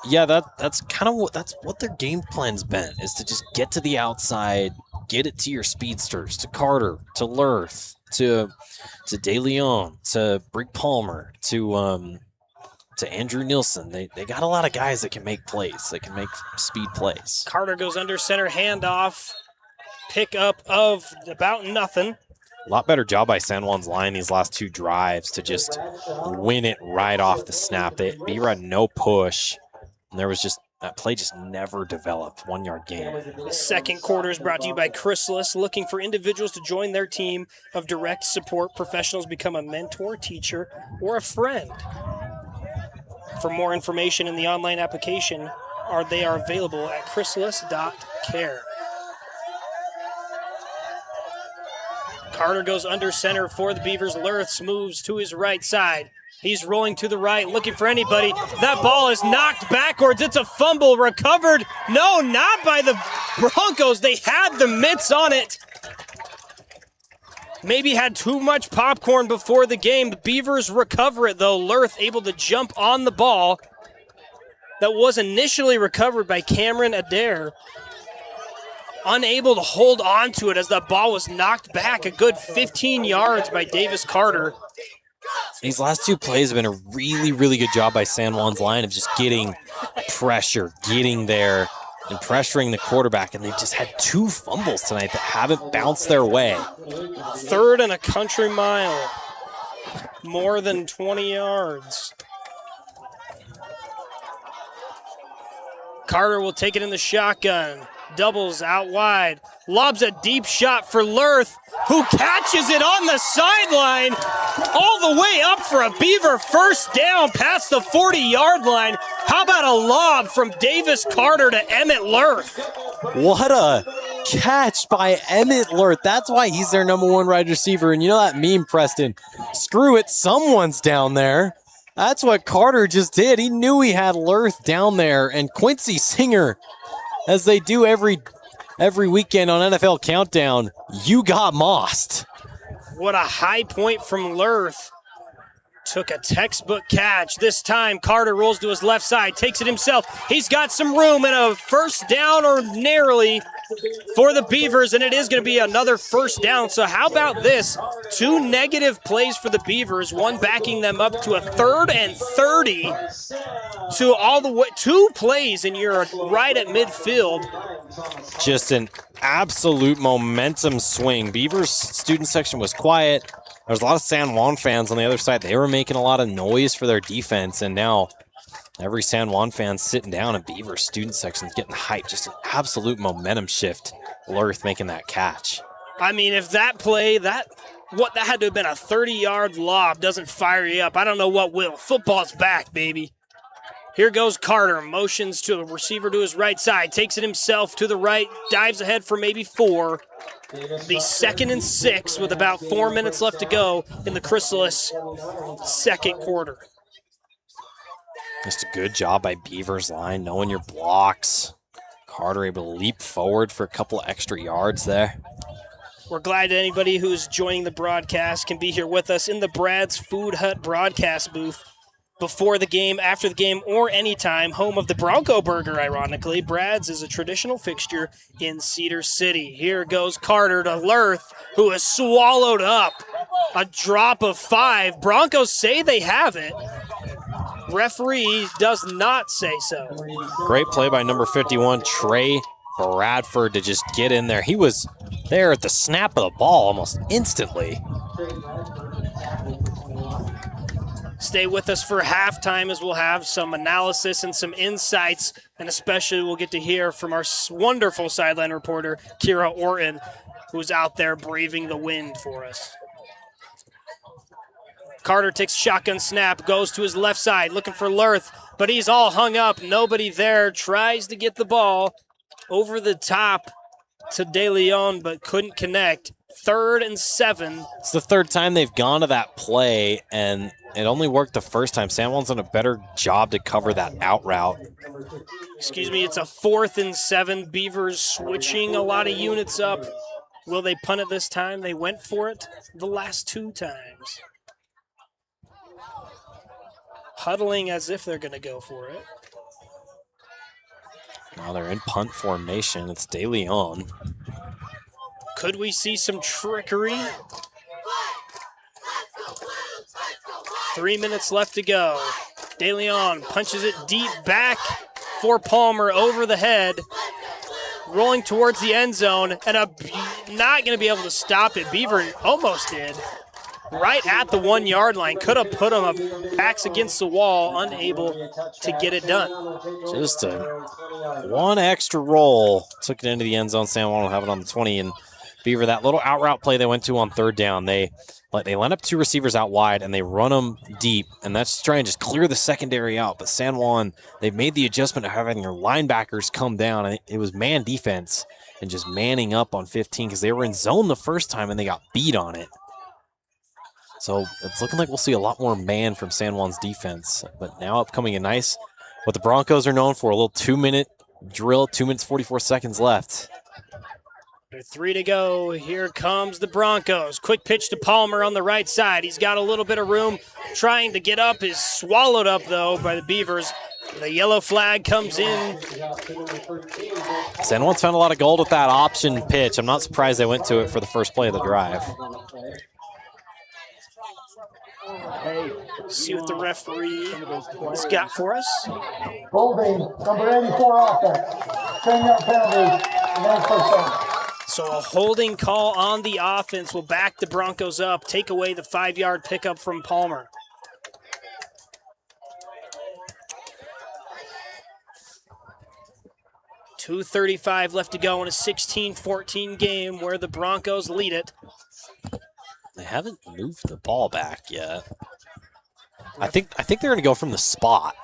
Yeah, that's kind of what their game plan's been, is to just get to the outside, get it to your speedsters, to Carter, to Lurth, to De Leon, to Brig Palmer, to Andrew Nilsson. They got a lot of guys that can make plays, that can make speed plays. Carter goes under center, handoff, pick up of about nothing. A lot better job by San Juan's line these last two drives to just win it right off the snap. Beaver had no push, and there was just, that play just never developed. 1-yard gain. The second quarter is brought to you by Chrysalis, looking for individuals to join their team of direct support professionals, become a mentor, teacher, or a friend. For more information in the online application, they are available at chrysalis.care. Carter goes under center for the Beavers. Lurth moves to his right side. He's rolling to the right, looking for anybody. That ball is knocked backwards. It's a fumble recovered. No, not by the Broncos. They had the mitts on it. Maybe had too much popcorn before the game. The Beavers recover it, though. Lurth able to jump on the ball. That was initially recovered by Cameron Adair. Unable to hold on to it as the ball was knocked back a good 15 yards by Davis Carter. These last two plays have been a really, really good job by San Juan's line of just getting pressure, getting there, and pressuring the quarterback, and they've just had 2 fumbles tonight that haven't bounced their way. 3rd and a country mile. More than 20 yards. Carter will take it in the shotgun. Doubles out wide. Lobs a deep shot for Lurth, who catches it on the sideline all the way up for a Beaver first down past the 40-yard line. How about a lob from Davis Carter to Emmett Lurth? What a catch by Emmett Lurth. That's why he's their number 1 wide receiver. And you know that meme, Preston? Screw it, someone's down there. That's what Carter just did. He knew he had Lurth down there. And Quincy Singer, as they do every weekend on NFL Countdown, you got mossed. What a high point from Lurth. Took a textbook catch. This time, Carter rolls to his left side, takes it himself. He's got some room and a first down or narrowly for the Beavers, and it is going to be another first down. So how about this? 2 negative plays for the Beavers, one backing them up to a 3rd and 30 to all the way 2 plays, and you're right at midfield. Just an absolute momentum swing. Beavers student section was quiet. There's a lot of San Juan fans on the other side. They were making a lot of noise for their defense, and now every San Juan fan sitting down, and Beaver student section's getting hyped. Just an absolute momentum shift. Lurth making that catch. I mean, if that play, that had to have been a 30-yard lob, doesn't fire you up, I don't know what will. Football's back, baby. Here goes Carter, motions to a receiver to his right side, takes it himself to the right, dives ahead for maybe 4. The 2nd and 6 with about 4 minutes left to go in the Chrysalis second quarter. Just a good job by Beavers line, knowing your blocks. Carter able to leap forward for a couple of extra yards there. We're glad that anybody who's joining the broadcast can be here with us in the Brad's Food Hut broadcast booth before the game, after the game, or anytime. Home of the Bronco Burger, ironically. Brad's is a traditional fixture in Cedar City. Here goes Carter to Lurth, who has swallowed up a drop of 5. Broncos say they have it. Referee does not say so. Great play by number 51, Trey Bradford to just get in there. He was there at the snap of the ball almost instantly. Stay with us for halftime as we'll have some analysis and some insights, and especially we'll get to hear from our wonderful sideline reporter, Kira Orton, who's out there braving the wind for us. Carter takes a shotgun snap, goes to his left side, looking for Lurth, but he's all hung up. Nobody there. Tries to get the ball over the top to De Leon, but couldn't connect. 3rd and 7. It's the 3rd time they've gone to that play, and it only worked the first time. San Juan's done a better job to cover that out route. Excuse me, it's a 4th and 7. Beavers switching a lot of units up. Will they punt it this time? They went for it the last 2 times. Huddling as if they're going to go for it. Now they're in punt formation. It's De Leon. Could we see some trickery? 3 minutes left to go. De Leon punches it deep back for Palmer over the head. Rolling towards the end zone, and not going to be able to stop it. Beaver almost did. Right at the 1 yard line. Could have put them backs against the wall, unable to get it done. Just one extra roll. Took it into the end zone. San Juan will have it on the 20. And Beaver, that little out route play they went to on 3rd down, they line up 2 receivers out wide, and they run them deep. And that's to try and just clear the secondary out. But San Juan, they've made the adjustment of having their linebackers come down. And it was man defense and just manning up on 15 because they were in zone the first time, and they got beat on it. So it's looking like we'll see a lot more man from San Juan's defense. But now upcoming a nice, what the Broncos are known for, a little 2-minute drill, 2 minutes, 44 seconds left. 3 to go. Here comes the Broncos. Quick pitch to Palmer on the right side. He's got a little bit of room trying to get up. Is swallowed up, though, by the Beavers. The yellow flag comes in. San Juan's found a lot of gold with that option pitch. I'm not surprised they went to it for the first play of the drive. See what the referee has got for us. Holding, number 84 offense. 10-yard penalty, and then first down. So a holding call on the offense will back the Broncos up, take away the 5-yard pickup from Palmer. .235 left to go in a 16-14 game where the Broncos lead it. They haven't moved the ball back yet. I think they're going to go from the spot.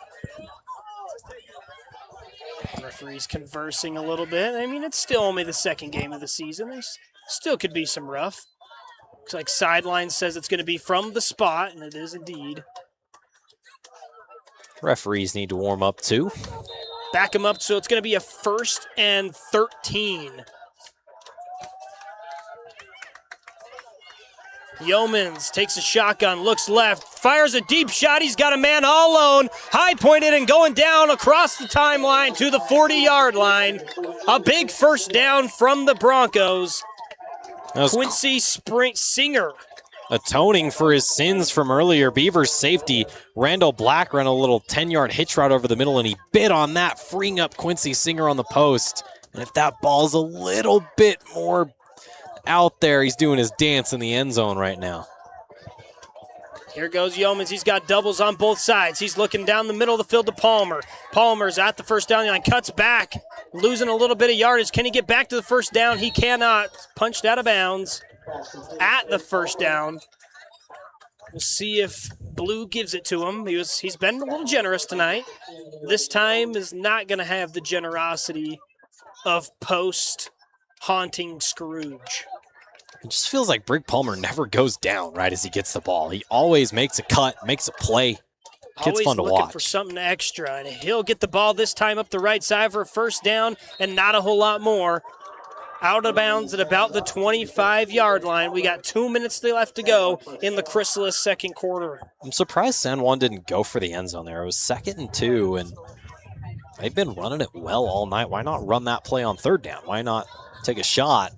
Referees conversing a little bit. I mean, it's still only the 2nd game of the season. There's still could be some rough. Looks like sideline says it's going to be from the spot, and it is indeed. Referees need to warm up too. Back them up, so it's going to be a 1st and 13. Yeomans takes a shotgun, looks left, fires a deep shot. He's got a man all alone, high pointed and going down across the timeline to the 40-yard line. A big first down from the Broncos. Quincy Singer. Atoning for his sins from earlier. Beavers safety, Randall Black, ran a little 10-yard hitch route over the middle, and he bit on that, freeing up Quincy Singer on the post. And if that ball's a little bit more out there, he's doing his dance in the end zone right now. Here goes Yeomans. He's got doubles on both sides. He's looking down the middle of the field to Palmer. Palmer's at the first down line, cuts back, losing a little bit of yardage. Can he get back to the first down? He cannot. Punched out of bounds at the first down. We'll see if Blue gives it to him. He's been a little generous tonight. This time is not going to have the generosity of post-haunting Scrooge. It just feels like Brig Palmer never goes down right as he gets the ball. He always makes a cut, makes a play. Kid's fun to watch. Always looking for something extra, and he'll get the ball this time up the right side for a first down and not a whole lot more. Out of bounds at about the 25-yard line. We got 2 minutes left to go in the Chrysalis second quarter. I'm surprised San Juan didn't go for the end zone there. It was 2nd and 2, and they've been running it well all night. Why not run that play on 3rd down? Why not take a shot?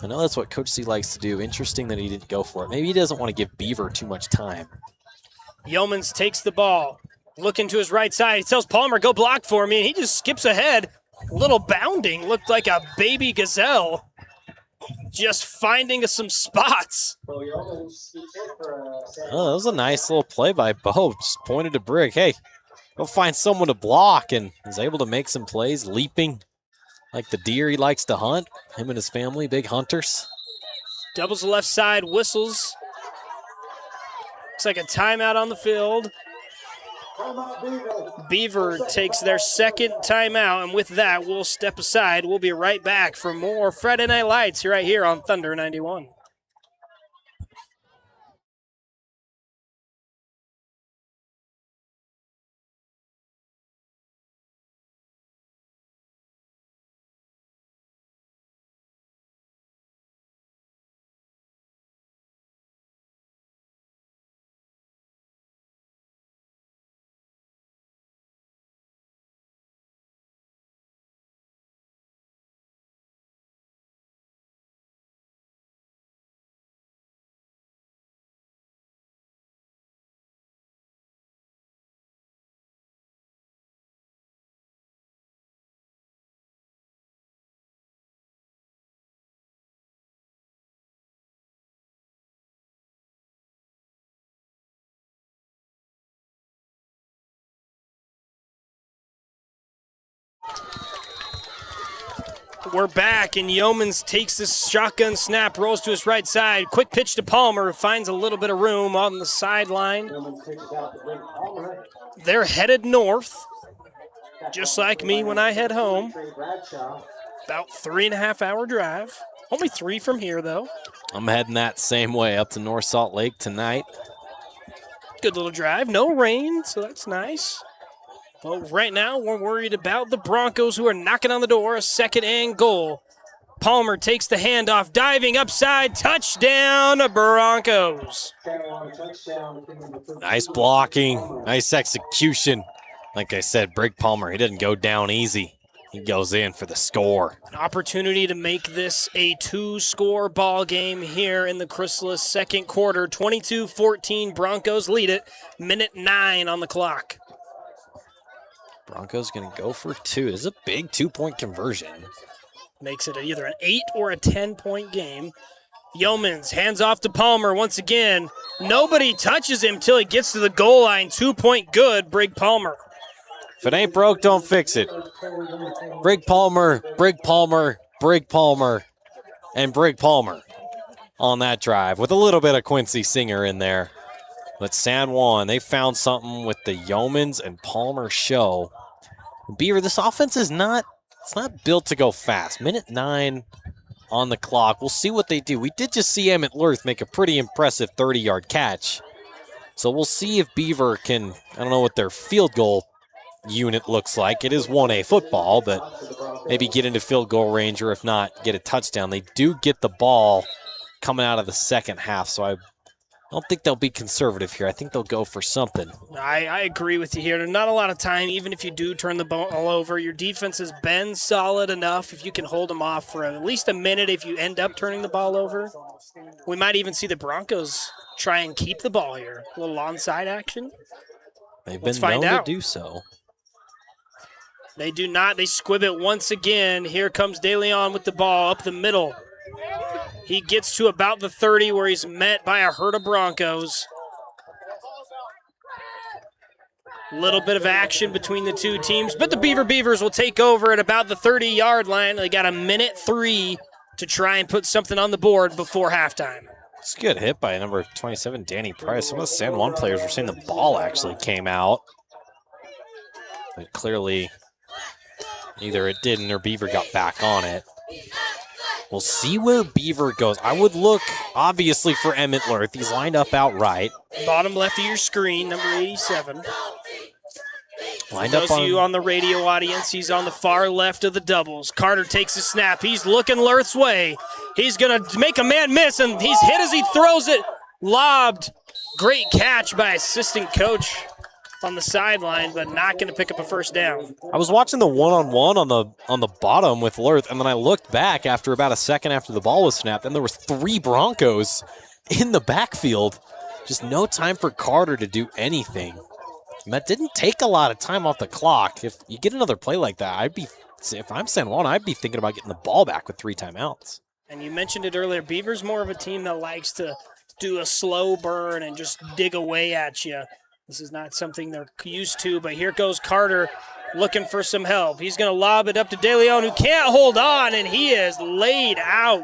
I know that's what Coach C likes to do. Interesting that he didn't go for it. Maybe he doesn't want to give Beaver too much time. Yeomans takes the ball, looking to his right side. He tells Palmer, go block for me, and he just skips ahead. Little bounding, looked like a baby gazelle. Just finding some spots. Oh, that was a nice little play by Bo. Just pointed to Brig. Hey, go find someone to block, and is able to make some plays, leaping like the deer he likes to hunt. Him and his family, big hunters. Doubles the left side, whistles. Looks like a timeout on the field. Beaver takes their second timeout, and with that, we'll step aside. We'll be right back for more Friday Night Lights right here on Thunder 91. We're back, and Yeomans takes this shotgun snap, rolls to his right side. Quick pitch to Palmer, finds a little bit of room on the sideline. They're headed north, just like me when I head home. About 3.5 hour drive. Only 3 from here, though. I'm heading that same way up to North Salt Lake tonight. Good little drive. No rain, so that's nice. But right now, we're worried about the Broncos, who are knocking on the door. A 2nd and goal. Palmer takes the handoff, diving upside. Touchdown, Broncos. Nice blocking, nice execution. Like I said, Brig Palmer, he didn't go down easy. He goes in for the score. An opportunity to make this a 2-score ball game here in the Chrysalis second quarter. 22-14, Broncos lead it. Minute 9 on the clock. Broncos going to go for 2. This is a big 2-point conversion. Makes it either an 8 or a 10-point game. Yeomans hands off to Palmer once again. Nobody touches him till he gets to the goal line. 2-point good, Brig Palmer. If it ain't broke, don't fix it. Brig Palmer, Brig Palmer, Brig Palmer, and Brig Palmer on that drive with a little bit of Quincy Singer in there. But San Juan, they found something with the Yeomans and Palmer show. Beaver, this offense is not built to go fast. Minute 9 on the clock. We'll see what they do. We did just see Emmett Lurth make a pretty impressive 30-yard catch. So we'll see if Beaver can, I don't know what their field goal unit looks like. It is 1A football, but maybe get into field goal range, or if not, get a touchdown. They do get the ball coming out of the second half, so I don't think they'll be conservative here. I think they'll go for something. I agree with you here. There's not a lot of time, even if you do turn the ball over. Your defense has been solid enough. If you can hold them off for at least a minute, if you end up turning the ball over, we might even see the Broncos try and keep the ball here. A little onside action. They've been known to do so. They do not. They squib it once again. Here comes DeLeon with the ball up the middle. He gets to about the 30 where he's met by a herd of Broncos. Little bit of action between the two teams, but the Beavers will take over at about the 30-yard line. They got a minute 3 to try and put something on the board before halftime. It's a good hit by number 27, Danny Price. Some of the San Juan players were saying the ball actually came out. But clearly, either it didn't or Beaver got back on it. We'll see where Beaver goes. I would look, obviously, for Emmett Lurth. He's lined up outright. Bottom left of your screen, number 87. Lined For up those on of you on the radio audience, he's on the far left of the doubles. Carter takes a snap. He's looking Lurth's way. He's going to make a man miss, and he's hit as he throws it. Lobbed. Great catch by assistant coach on the sideline, but not going to pick up a first down. I was watching the one-on-one on the bottom with Lurth, and then I looked back after about a second after the ball was snapped, and there was 3 Broncos in the backfield. Just no time for Carter to do anything. And that didn't take a lot of time off the clock. If you get another play like that, I'd be if I'm San Juan, I'd be thinking about getting the ball back with 3 timeouts. And you mentioned it earlier, Beavers more of a team that likes to do a slow burn and just dig away at you. This is not something they're used to, but here goes Carter looking for some help. He's going to lob it up to De Leon, who can't hold on, and he is laid out.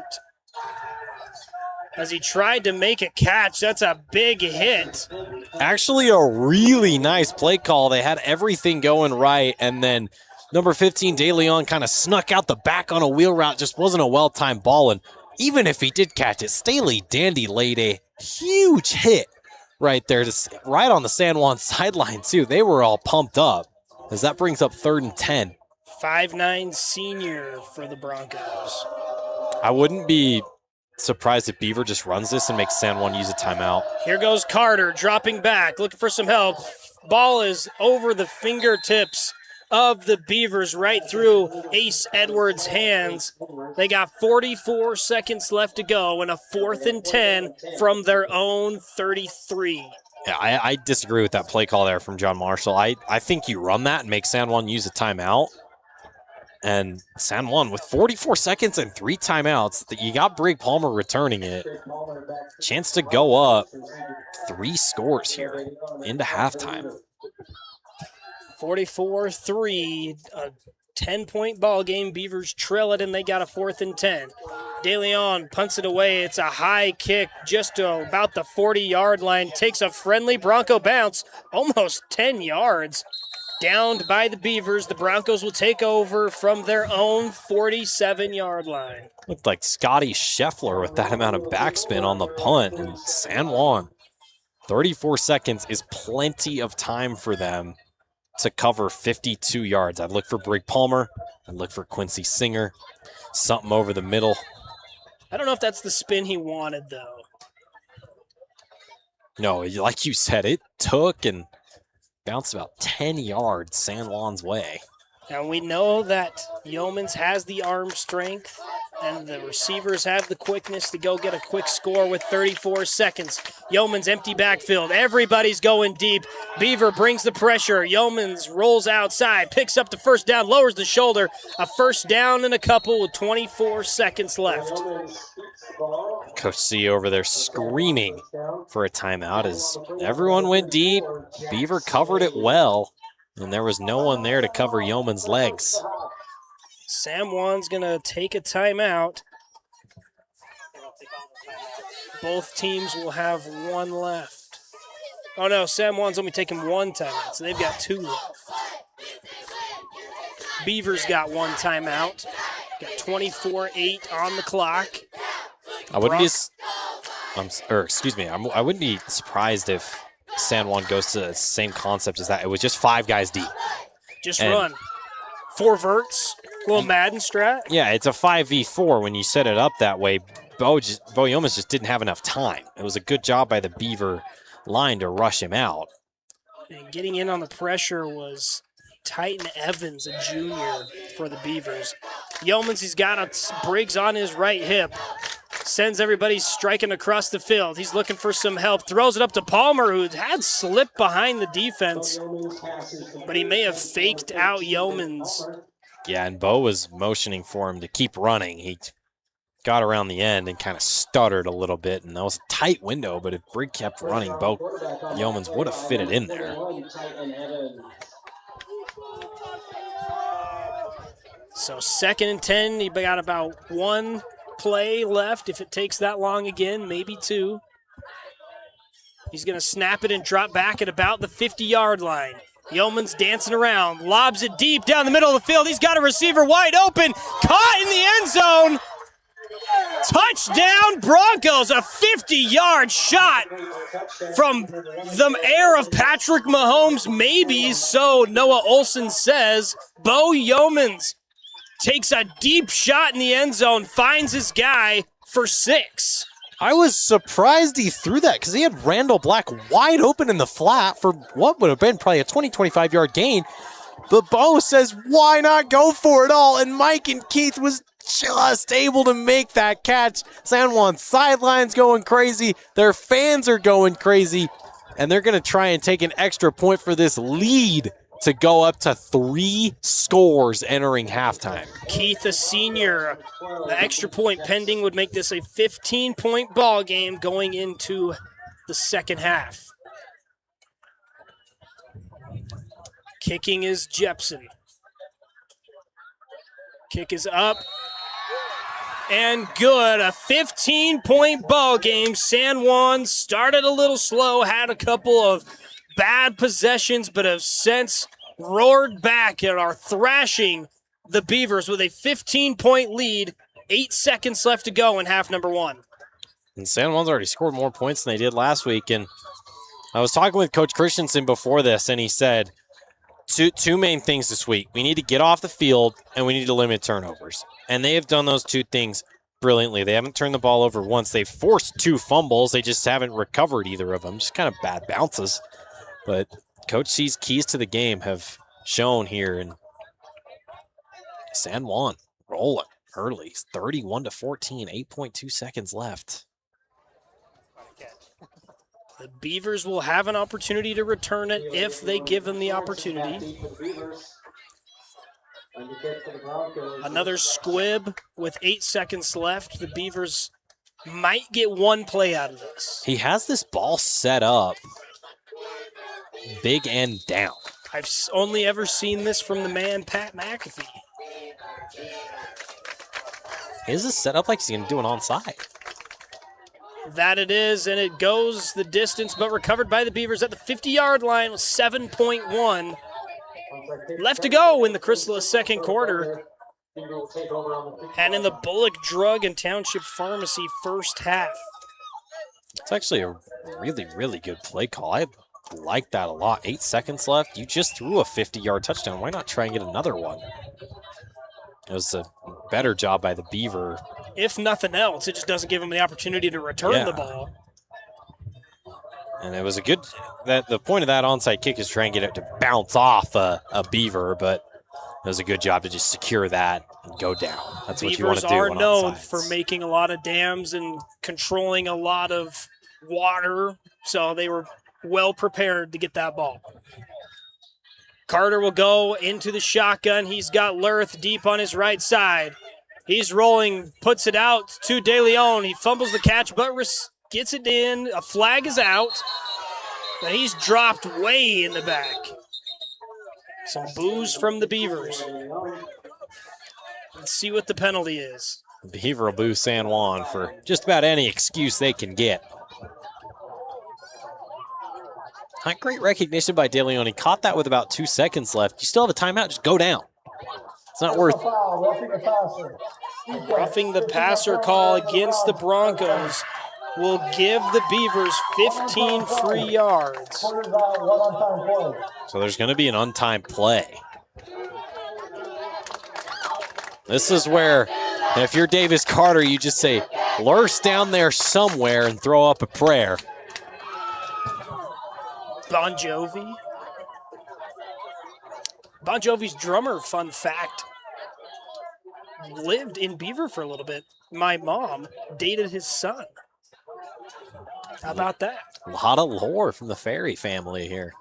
As he tried to make a catch, that's a big hit. Actually, a really nice play call. They had everything going right, and then number 15, De Leon, kind of snuck out the back on a wheel route. Just wasn't a well-timed ball, and even if he did catch it, Staley Dandy laid a huge hit right there, just right on the San Juan sideline, too. They were all pumped up, as that brings up 3rd and 10. 5'9" senior for the Broncos. I wouldn't be surprised if Beaver just runs this and makes San Juan use a timeout. Here goes Carter, dropping back, looking for some help. Ball is over the fingertips of the Beavers, right through Ace Edwards' hands. They got 44 seconds left to go and a 4th and 10 from their own 33. Yeah, I disagree with that play call there from John Marshall. I think you run that and make San Juan use a timeout. And San Juan, with 44 seconds and 3 timeouts, you got Brig Palmer returning it. Chance to go up 3 scores here into halftime. 44-3, a 10-point ball game. Beavers trail it, and they got a 4th and 10. De Leon punts it away. It's a high kick just to about the 40-yard line. Takes a friendly Bronco bounce, almost 10 yards. Downed by the Beavers. The Broncos will take over from their own 47-yard line. Looked like Scotty Scheffler with that amount of backspin on the punt. And San Juan, 34 seconds is plenty of time for them to cover 52 yards. I'd look for Brig Palmer. I'd look for Quincy Singer. Something over the middle. I don't know if that's the spin he wanted, though. No, like you said, it took and bounced about 10 yards San Juan's way. And we know that Yeomans has the arm strength and the receivers have the quickness to go get a quick score with 34 seconds. Yeomans empty backfield. Everybody's going deep. Beaver brings the pressure. Yeomans rolls outside, picks up the first down, lowers the shoulder. A first down and a couple with 24 seconds left. Coach C over there screaming for a timeout as everyone went deep. Beaver covered it well, and there was no one there to cover Yeoman's legs. San Juan's going to take a timeout. Both teams will have 1 left. Oh, no, San Juan's only taking 1 timeout, so they've got 2 left. Beavers got 1 timeout. Got 24-8 on the clock. I wouldn't I wouldn't be surprised if San Juan goes to the same concept as that. It was just 5 guys deep. Just run. 4 verts. Little Madden strat. Yeah, it's a 5v4 when you set it up that way. Bo Yeomans just didn't have enough time. It was a good job by the Beaver line to rush him out. And getting in on the pressure was Titan Evans, a junior for the Beavers. Yeomans, he's got a Briggs on his right hip. Sends everybody striking across the field. He's looking for some help. Throws it up to Palmer, who had slipped behind the defense. But he may have faked out Yeomans. Yeah, and Bo was motioning for him to keep running. He got around the end and kind of stuttered a little bit, and that was a tight window, but if Brig kept running, Bo Yeomans would have fit it in there. So 2nd and 10, he got about 1 play left. If it takes that long again, maybe 2. He's going to snap it and drop back at about the 50-yard line. Yeomans dancing around, lobs it deep down the middle of the field. He's got a receiver wide open, caught in the end zone. Touchdown Broncos, a 50-yard shot from the heir of Patrick Mahomes, maybe, so Noah Olsen says. Bo Yeomans takes a deep shot in the end zone, finds his guy for 6. I was surprised he threw that because he had Randall Black wide open in the flat for what would have been probably a 20-25-yard gain. But Bo says, why not go for it all? And Mike and Keith was just able to make that catch. San Juan sidelines going crazy. Their fans are going crazy. And they're going to try and take an extra point for this lead to go up to 3 scores entering halftime. Keith, a senior, the extra point pending would make this a 15-point ball game going into the second half. Kicking is Jepson. Kick is up and good. A 15-point ball game. San Juan started a little slow, had a couple of bad possessions, but have since roared back and are thrashing the Beavers with a 15-point lead. 8 seconds left to go in half number 1. And San Juan's already scored more points than they did last week. And I was talking with Coach Christensen before this, and he said two main things this week. We need to get off the field, and we need to limit turnovers. And they have done those 2 things brilliantly. They haven't turned the ball over once. They've forced 2 fumbles. They just haven't recovered either of them. Just kind of bad bounces. But Coach C's keys to the game have shown here, and San Juan rolling early, 31-14, 8.2 seconds left. The Beavers will have an opportunity to return it if they give them the opportunity. Another squib with 8 seconds left. The Beavers might get 1 play out of this. He has this ball set up big end down. I've only ever seen this from the man, Pat McAfee. Is this set up like he's going to do an onside? That it is, and it goes the distance, but recovered by the Beavers at the 50-yard line with 7.1 left to go in the Chrysalis second quarter. And in the Bullock Drug and Township Pharmacy first half. It's actually a really, really good play call. I like that a lot. 8 seconds left. You just threw a 50-yard touchdown. Why not try and get another one? It was a better job by the Beaver. If nothing else, it just doesn't give him the opportunity to return the ball. And it was a good, the point of that onside kick is trying to get it to bounce off a Beaver, but it was a good job to just secure that and go down. That's what you want to do. Beavers are known for making a lot of dams and controlling a lot of water, so they were well prepared to get that ball. Carter will go into the shotgun. He's got Lurth deep on his right side. He's rolling, puts it out to De Leon. He fumbles the catch, but gets it in. A flag is out, but he's dropped way in the back. Some boos from the Beavers. Let's see what the penalty is. Beaver will boo San Juan for just about any excuse they can get. Not great recognition by De Leon. He caught that with about 2 seconds left. You still have a timeout, just go down. It's not worth it. Roughing the passer call against the Broncos will give the Beavers 15 free yards. So there's going to be an untimed play. This is where, if you're Davis Carter, you just say, lurse down there somewhere and throw up a prayer. Bon Jovi. Bon Jovi's drummer, fun fact, lived in Beaver for a little bit. My mom dated his son. How about that? A lot of lore from the Ferry family here.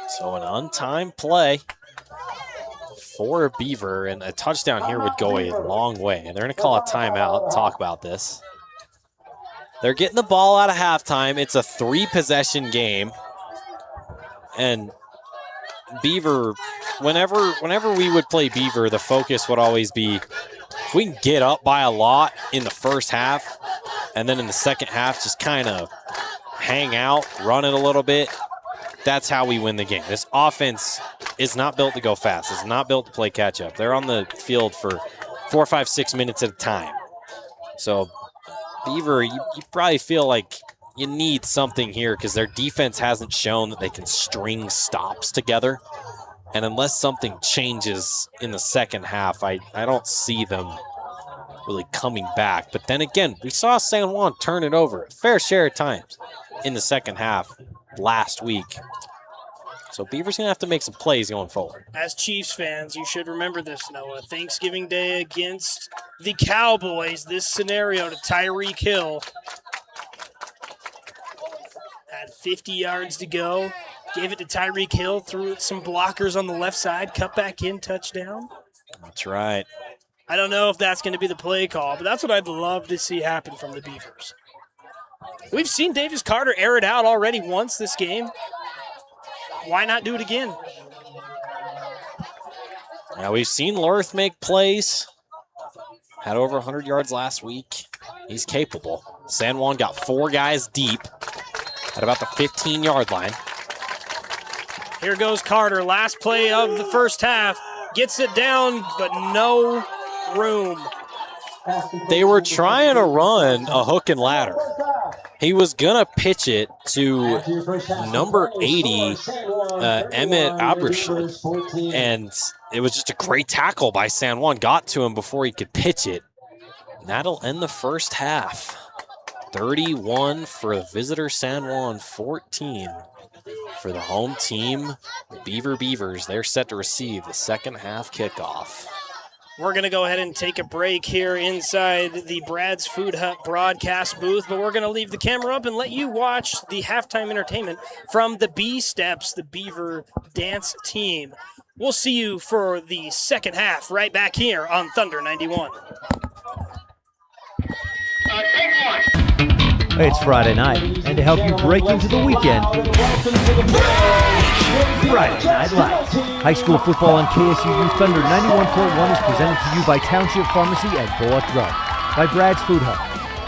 So an untimed play for Beaver, and a touchdown here would go a long way. And they're going to call a timeout and talk about this. They're getting the ball out of halftime. It's a 3-possession game. And Beaver, whenever we would play Beaver, the focus would always be, if we can get up by a lot in the first half, and then in the second half just kind of hang out, run it a little bit, that's how we win the game. This offense is not built to go fast. It's not built to play catch-up. They're on the field for 4, 5, 6 minutes at a time. So Beaver, you probably feel like you need something here because their defense hasn't shown that they can string stops together. And unless something changes in the second half, I don't see them really coming back. But then again, we saw San Juan turn it over a fair share of times in the second half last week. So Beavers going to have to make some plays going forward. As Chiefs fans, you should remember this, Noah. Thanksgiving Day against the Cowboys, this scenario to Tyreek Hill. Had 50 yards to go. Gave it to Tyreek Hill, threw some blockers on the left side, cut back in, touchdown. That's right. I don't know if that's going to be the play call, but that's what I'd love to see happen from the Beavers. We've seen Davis Carter air it out already once this game. Why not do it again? Now we've seen Lurth make plays. Had over 100 yards last week. He's capable. San Juan got 4 guys deep at about the 15-yard line. Here goes Carter, last play of the first half. Gets it down, but no room. They were trying to run a hook and ladder. He was going to pitch it to number 80, Emmett Abershon, and it was just a great tackle by San Juan. Got to him before he could pitch it. And that'll end the first half. 31 for the visitor San Juan, 14 for the home team. Beavers, they're set to receive the second half kickoff. We're going to go ahead and take a break here inside the Brad's Food Hut broadcast booth, but we're going to leave the camera up and let you watch the halftime entertainment from the B-Steps, the Beaver dance team. We'll see you for the second half right back here on Thunder 91. It's Friday night, and to help you break into the weekend, Friday Night Lights. High school football on KSU Youth Thunder 91.1 is presented to you by Township Pharmacy and Bullock Drug, by Brad's Food Hut,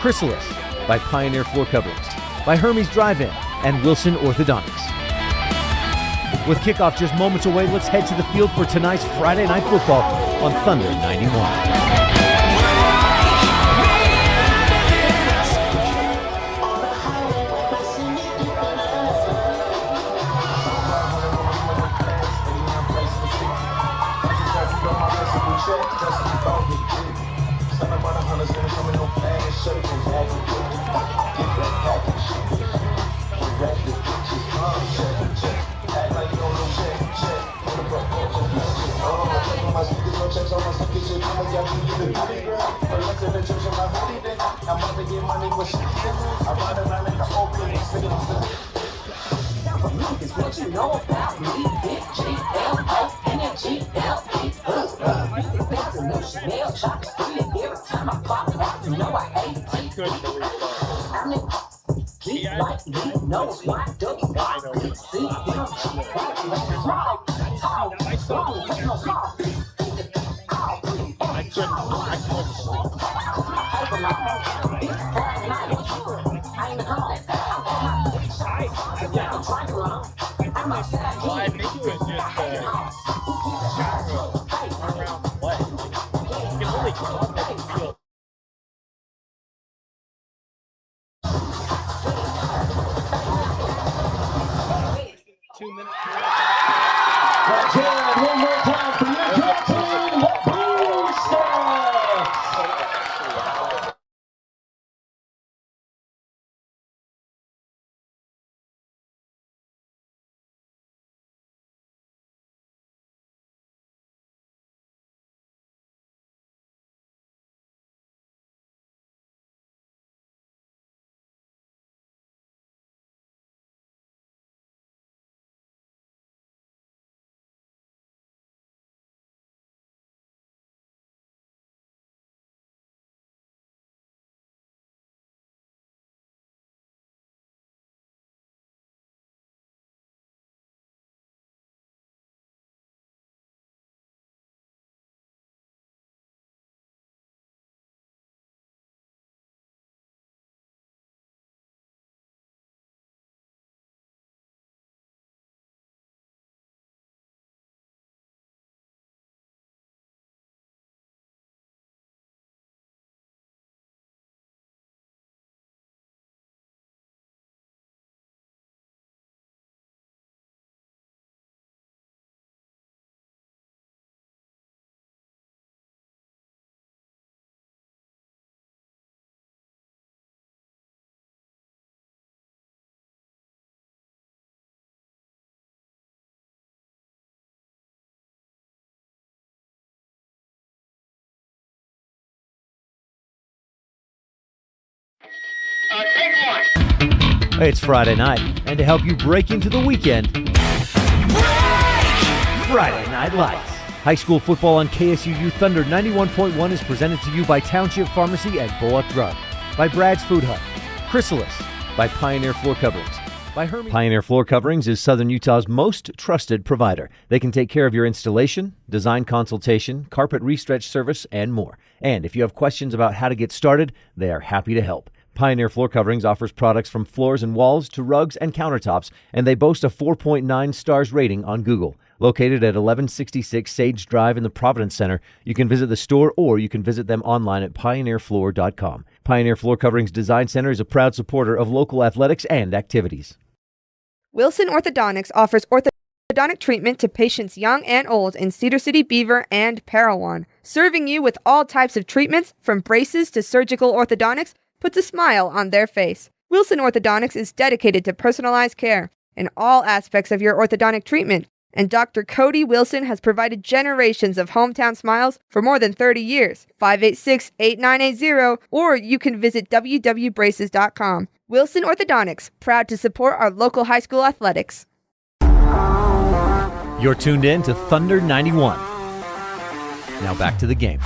Chrysalis, by Pioneer Floor Coverings, by Hermes Drive-In, and Wilson Orthodontics. With kickoff just moments away, let's head to the field for tonight's Friday Night Football on Thunder 91. One more time for It's Friday night, and to help you break into the weekend, Friday Night Lights. High school football on KSUU Thunder 91.1 is presented to you by Township Pharmacy and Bullock Drug, by Brad's Food Hut, Chrysalis, by Pioneer Floor Coverings, by Hermes. Pioneer Floor Coverings is Southern Utah's most trusted provider. They can take care of your installation, design consultation, carpet restretch service, and more. And if you have questions about how to get started, they are happy to help. Pioneer Floor Coverings offers products from floors and walls to rugs and countertops, and they boast a 4.9 stars rating on Google. Located at 1166 Sage Drive in the Providence Center, you can visit the store or you can visit them online at pioneerfloor.com. Pioneer Floor Coverings Design Center is a proud supporter of local athletics and activities. Wilson Orthodontics offers orthodontic treatment to patients young and old in Cedar City, Beaver, and Parowan. Serving you with all types of treatments, from braces to surgical orthodontics, puts a smile on their face. Wilson Orthodontics is dedicated to personalized care in all aspects of your orthodontic treatment, and Dr. Cody Wilson has provided generations of hometown smiles for more than 30 years. 586-8980, or you can visit www.braces.com. Wilson Orthodontics, proud to support our local high school athletics. You're tuned in to Thunder 91. Now back to the game.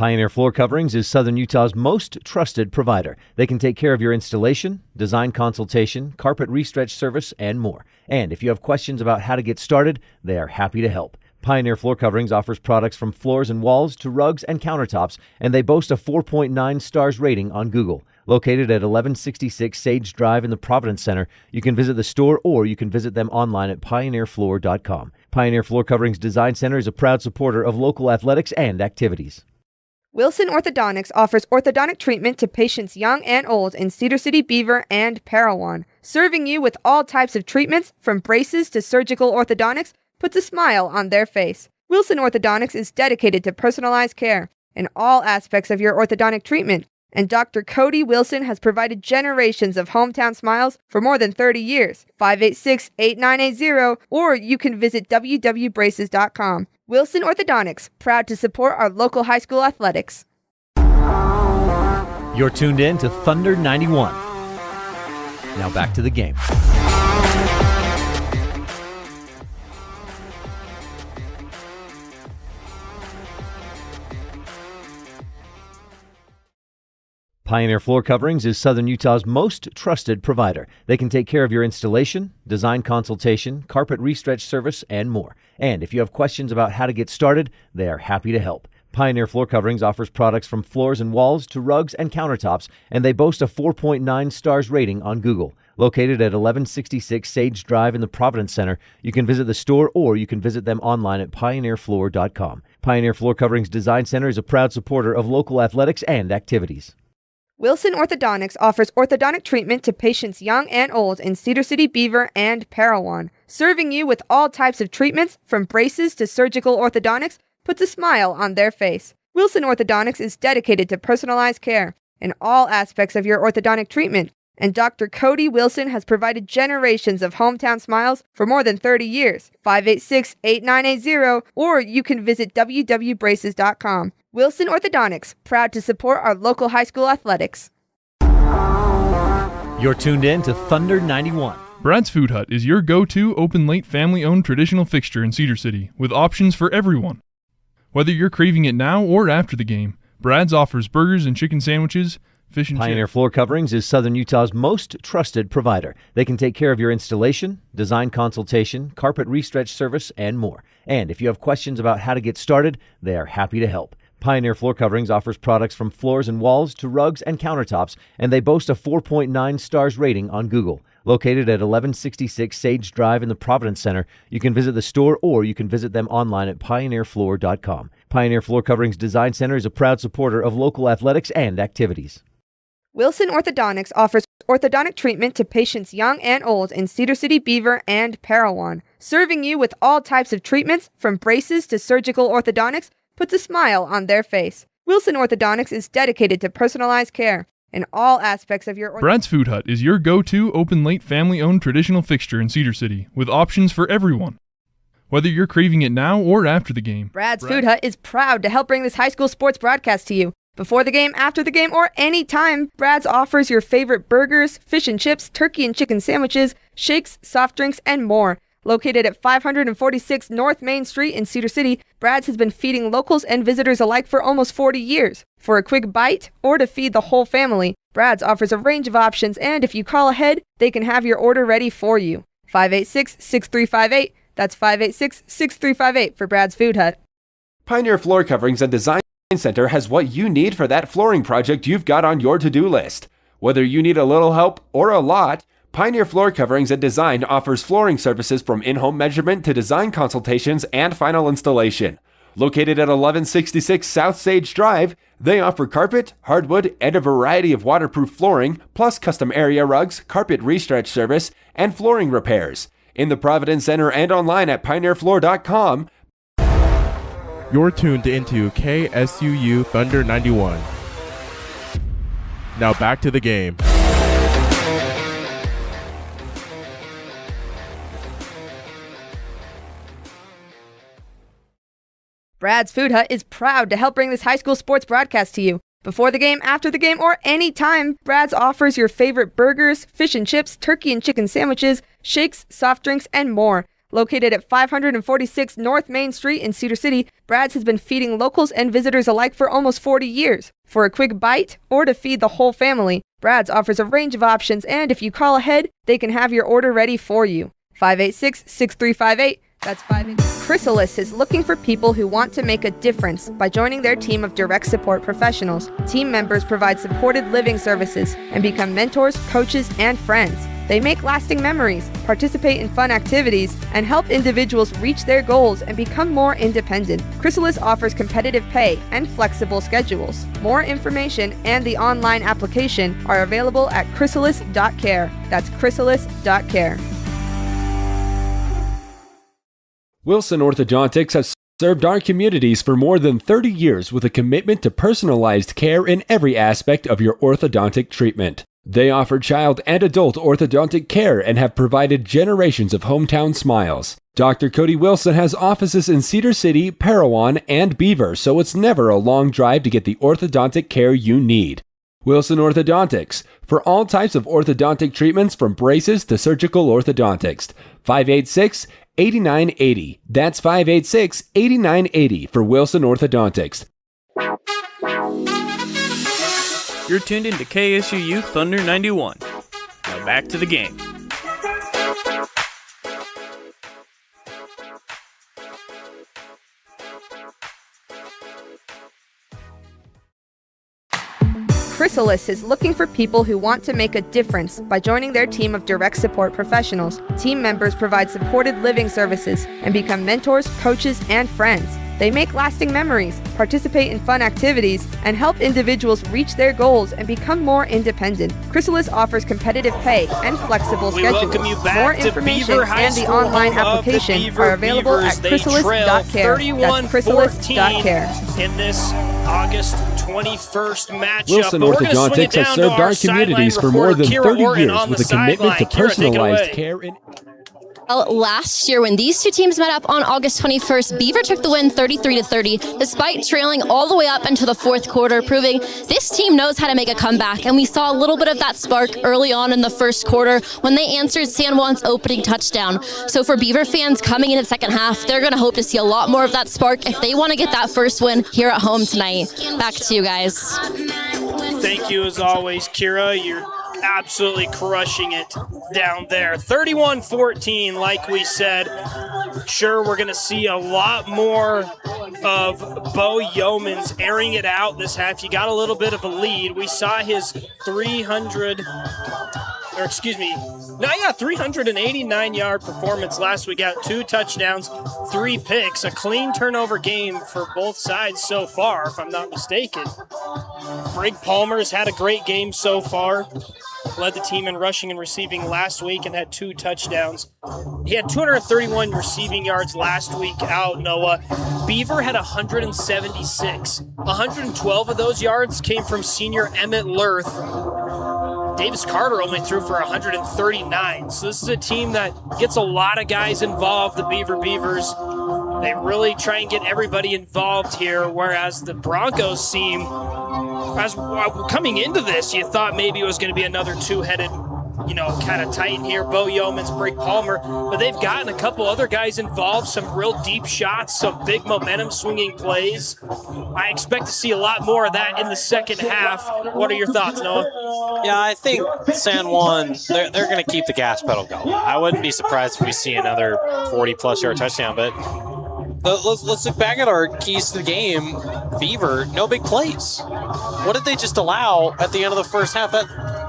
Pioneer Floor Coverings is Southern Utah's most trusted provider. They can take care of your installation, design consultation, carpet restretch service, and more. And if you have questions about how to get started, they are happy to help. Pioneer Floor Coverings offers products from floors and walls to rugs and countertops, and they boast a 4.9 stars rating on Google. Located at 1166 Sage Drive in the Providence Center, you can visit the store or you can visit them online at pioneerfloor.com. Pioneer Floor Coverings Design Center is a proud supporter of local athletics and activities. Wilson Orthodontics offers orthodontic treatment to patients young and old in Cedar City, Beaver, and Parowan. Serving you with all types of treatments, from braces to surgical orthodontics, puts a smile on their face. Wilson Orthodontics is dedicated to personalized care in all aspects of your orthodontic treatment, and Dr. Cody Wilson has provided generations of hometown smiles for more than 30 years. 586-8980, or you can visit www.braces.com. Wilson Orthodontics, proud to support our local high school athletics. You're tuned in to Thunder 91. Now back to the game. Pioneer Floor Coverings is Southern Utah's most trusted provider. They can take care of your installation, design consultation, carpet restretch service, and more. And if you have questions about how to get started, they are happy to help. Pioneer Floor Coverings offers products from floors and walls to rugs and countertops, and they boast a 4.9 stars rating on Google. Located at 1166 Sage Drive in the Providence Center, you can visit the store or you can visit them online at pioneerfloor.com. Pioneer Floor Coverings Design Center is a proud supporter of local athletics and activities. Wilson Orthodontics offers orthodontic treatment to patients young and old in Cedar City, Beaver, and Parowan. Serving you with all types of treatments, from braces to surgical orthodontics, puts a smile on their face. Wilson Orthodontics is dedicated to personalized care in all aspects of your orthodontic treatment, and Dr. Cody Wilson has provided generations of hometown smiles for more than 30 years. 586-8980, or you can visit www.braces.com. Wilson Orthodontics, proud to support our local high school athletics. You're tuned in to Thunder 91. Brad's Food Hut is your go-to open-late family-owned traditional fixture in Cedar City, with options for everyone. Whether you're craving it now or after the game, Brad's offers burgers and chicken sandwiches, fish and Pioneer chips. Floor Coverings is Southern Utah's most trusted provider. They can take care of your installation, design consultation, carpet restretch service, and more. And if you have questions about how to get started, they are happy to help. Pioneer Floor Coverings offers products from floors and walls to rugs and countertops, and they boast a 4.9 stars rating on Google. Located at 1166 Sage Drive in the Providence Center, you can visit the store or you can visit them online at pioneerfloor.com. Pioneer Floor Coverings Design Center is a proud supporter of local athletics and activities. Wilson Orthodontics offers orthodontic treatment to patients young and old in Cedar City, Beaver, and Parowan. Serving you with all types of treatments, from braces to surgical orthodontics, puts a smile on their face. Wilson Orthodontics is dedicated to personalized care in all aspects of your Brad's Food Hut is your go-to open late family-owned traditional fixture in Cedar City, with options for everyone. Whether you're craving it now or after the game. Brad's Food Hut is proud to help bring this high school sports broadcast to you. Before the game, after the game, or any time, Brad's offers your favorite burgers, fish and chips, turkey and chicken sandwiches, shakes, soft drinks, and more. Located at 546 North Main Street in Cedar City, Brad's has been feeding locals and visitors alike for almost 40 years. For a quick bite or to feed the whole family, Brad's offers a range of options, and if you call ahead, they can have your order ready for you. 586-6358. That's 586-6358 for Brad's Food Hut. Pioneer Floor Coverings and Design Center has what you need for that flooring project you've got on your to-do list. Whether you need a little help or a lot, Pioneer Floor Coverings and Design offers flooring services from in-home measurement to design consultations and final installation. Located at 1166 South Sage Drive, they offer carpet, hardwood, and a variety of waterproof flooring, plus custom area rugs, carpet restretch service, and flooring repairs. In the Providence Center and online at pioneerfloor.com. You're tuned into KSUU Thunder 91. Now back to the game. Brad's Food Hut is proud to help bring this high school sports broadcast to you. Before the game, after the game, or any time, Brad's offers your favorite burgers, fish and chips, turkey and chicken sandwiches, shakes, soft drinks, and more. Located at 546 North Main Street in Cedar City, Brad's has been feeding locals and visitors alike for almost 40 years. For a quick bite or to feed the whole family, Brad's offers a range of options, and if you call ahead, they can have your order ready for you. 586-6358. That's 586. Chrysalis is looking for people who want to make a difference by joining their team of direct support professionals. Team members provide supported living services and become mentors, coaches, and friends. They make lasting memories, participate in fun activities, and help individuals reach their goals and become more independent. Chrysalis offers competitive pay and flexible schedules. More information and the online application are available at chrysalis.care. That's chrysalis.care. Wilson Orthodontics has served our communities for more than 30 years with a commitment to personalized care in every aspect of your orthodontic treatment. They offer child and adult orthodontic care and have provided generations of hometown smiles. Dr. Cody Wilson has offices in Cedar City, Parowan, and Beaver, so it's never a long drive to get the orthodontic care you need. Wilson Orthodontics, for all types of orthodontic treatments from braces to surgical orthodontics. 586-8980. That's 586-8980 for Wilson Orthodontics. You're tuned into KSUU Thunder 91. Now back to the game. Chrysalis is looking for people who want to make a difference by joining their team of direct support professionals. Team members provide supported living services and become mentors, coaches, and friends. They make lasting memories, participate in fun activities, and help individuals reach their goals and become more independent. Chrysalis offers competitive pay and flexible schedules. Welcome you back More to information Beaver High and the School, online home of the application are available Beavers. at They chrysalis.care. trail That's chrysalis.care. in this August 21st matchup. Wilson But we're gonna swing it Orthodontics has down to served our sideline communities for reporter, more than Kira 30 Orton years on with the a commitment to sideline. Kira, take it personalized away. care in... Well, last year when these two teams met up on August 21st, Beaver took the win 33-30, despite trailing all the way up into the fourth quarter, proving this team knows how to make a comeback. And we saw a little bit of that spark early on in the first quarter when they answered San Juan's opening touchdown. So for Beaver fans coming in the second half, they're going to hope to see a lot more of that spark if they want to get that first win here at home tonight. Back to you guys. Thank you as always, Kira. You're absolutely crushing it down there. 31-14, like we said. Sure, we're going to see a lot more of Bo Yeomans airing it out this half. You got a little bit of a lead. We saw his 389-yard performance last week. Got 2 touchdowns, 3 picks, a clean turnover game for both sides so far, if I'm not mistaken. Brig Palmer's had a great game so far. led the team in rushing and receiving last week and had 2 touchdowns. He had 231 receiving yards last week out, Noah. Beaver had 176. 112 of those yards came from senior Emmett Lurth. Davis Carter only threw for 139. So this is a team that gets a lot of guys involved, the Beavers. They really try and get everybody involved here, whereas the Broncos seem, as coming into this, you thought maybe it was going to be another 2-headed, kind of titan here, Bo Yeomans, Brig Palmer, but they've gotten a couple other guys involved, some real deep shots, some big momentum swinging plays. I expect to see a lot more of that in the second half. What are your thoughts, Noah? Yeah, I think San Juan, they're going to keep the gas pedal going. I wouldn't be surprised if we see another 40-plus yard touchdown, but let's look back at our keys to the game. Beaver, no big plays. What did they just allow at the end of the first half?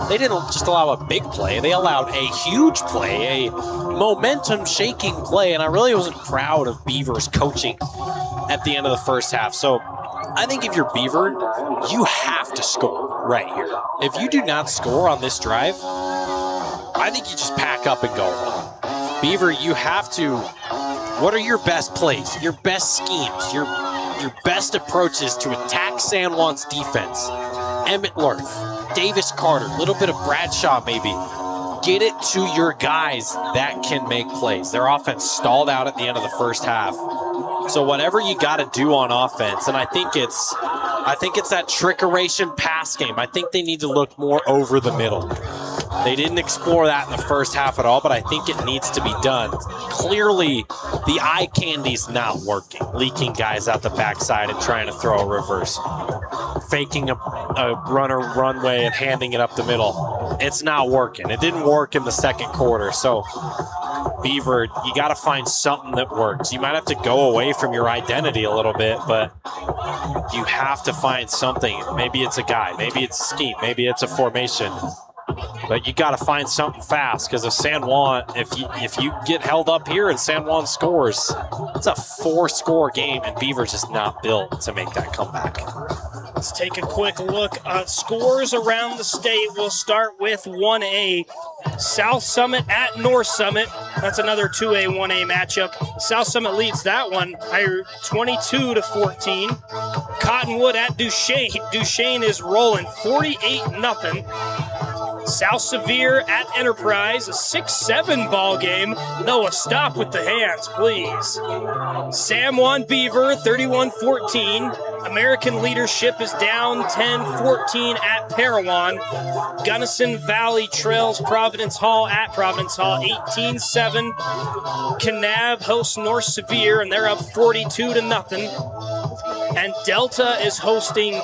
They didn't just allow a big play. They allowed a huge play, a momentum-shaking play, and I really wasn't proud of Beaver's coaching at the end of the first half. So I think if you're Beaver, you have to score right here. If you do not score on this drive, I think you just pack up and go home. Beaver, you have to. What are your best plays, your best schemes, your best approaches to attack San Juan's defense? Emmett Lurth, Davis Carter, a little bit of Bradshaw maybe. Get it to your guys that can make plays. Their offense stalled out at the end of the first half. So whatever you got to do on offense, and I think it's that trickeration pass game. I think they need to look more over the middle. They didn't explore that in the first half at all, but I think it needs to be done. Clearly, the eye candy's not working. Leaking guys out the backside and trying to throw a reverse. Faking a runway and handing it up the middle. It's not working. It didn't work in the second quarter. So, Beaver, you got to find something that works. You might have to go away from your identity a little bit, but you have to find something. Maybe it's a guy. Maybe it's a scheme. Maybe it's a formation. But you got to find something fast, because if San Juan, if you get held up here and San Juan scores, it's a 4-score game, and Beaver's just not built to make that comeback. Let's take a quick look at scores around the state. We'll start with 1A. South Summit at North Summit. That's another 2A, 1A matchup. South Summit leads that one 22-14. Cottonwood at Duchesne. Duchesne is rolling 48-0. South Sevier at Enterprise, a 6-7 ball game. Noah, stop with the hands, please. San Juan Beaver, 31-14. American Leadership is down 10-14 at Parowan. Gunnison Valley trails Providence Hall at Providence Hall, 18-7. Kanab hosts North Sevier, and they're up 42-0. And Delta is hosting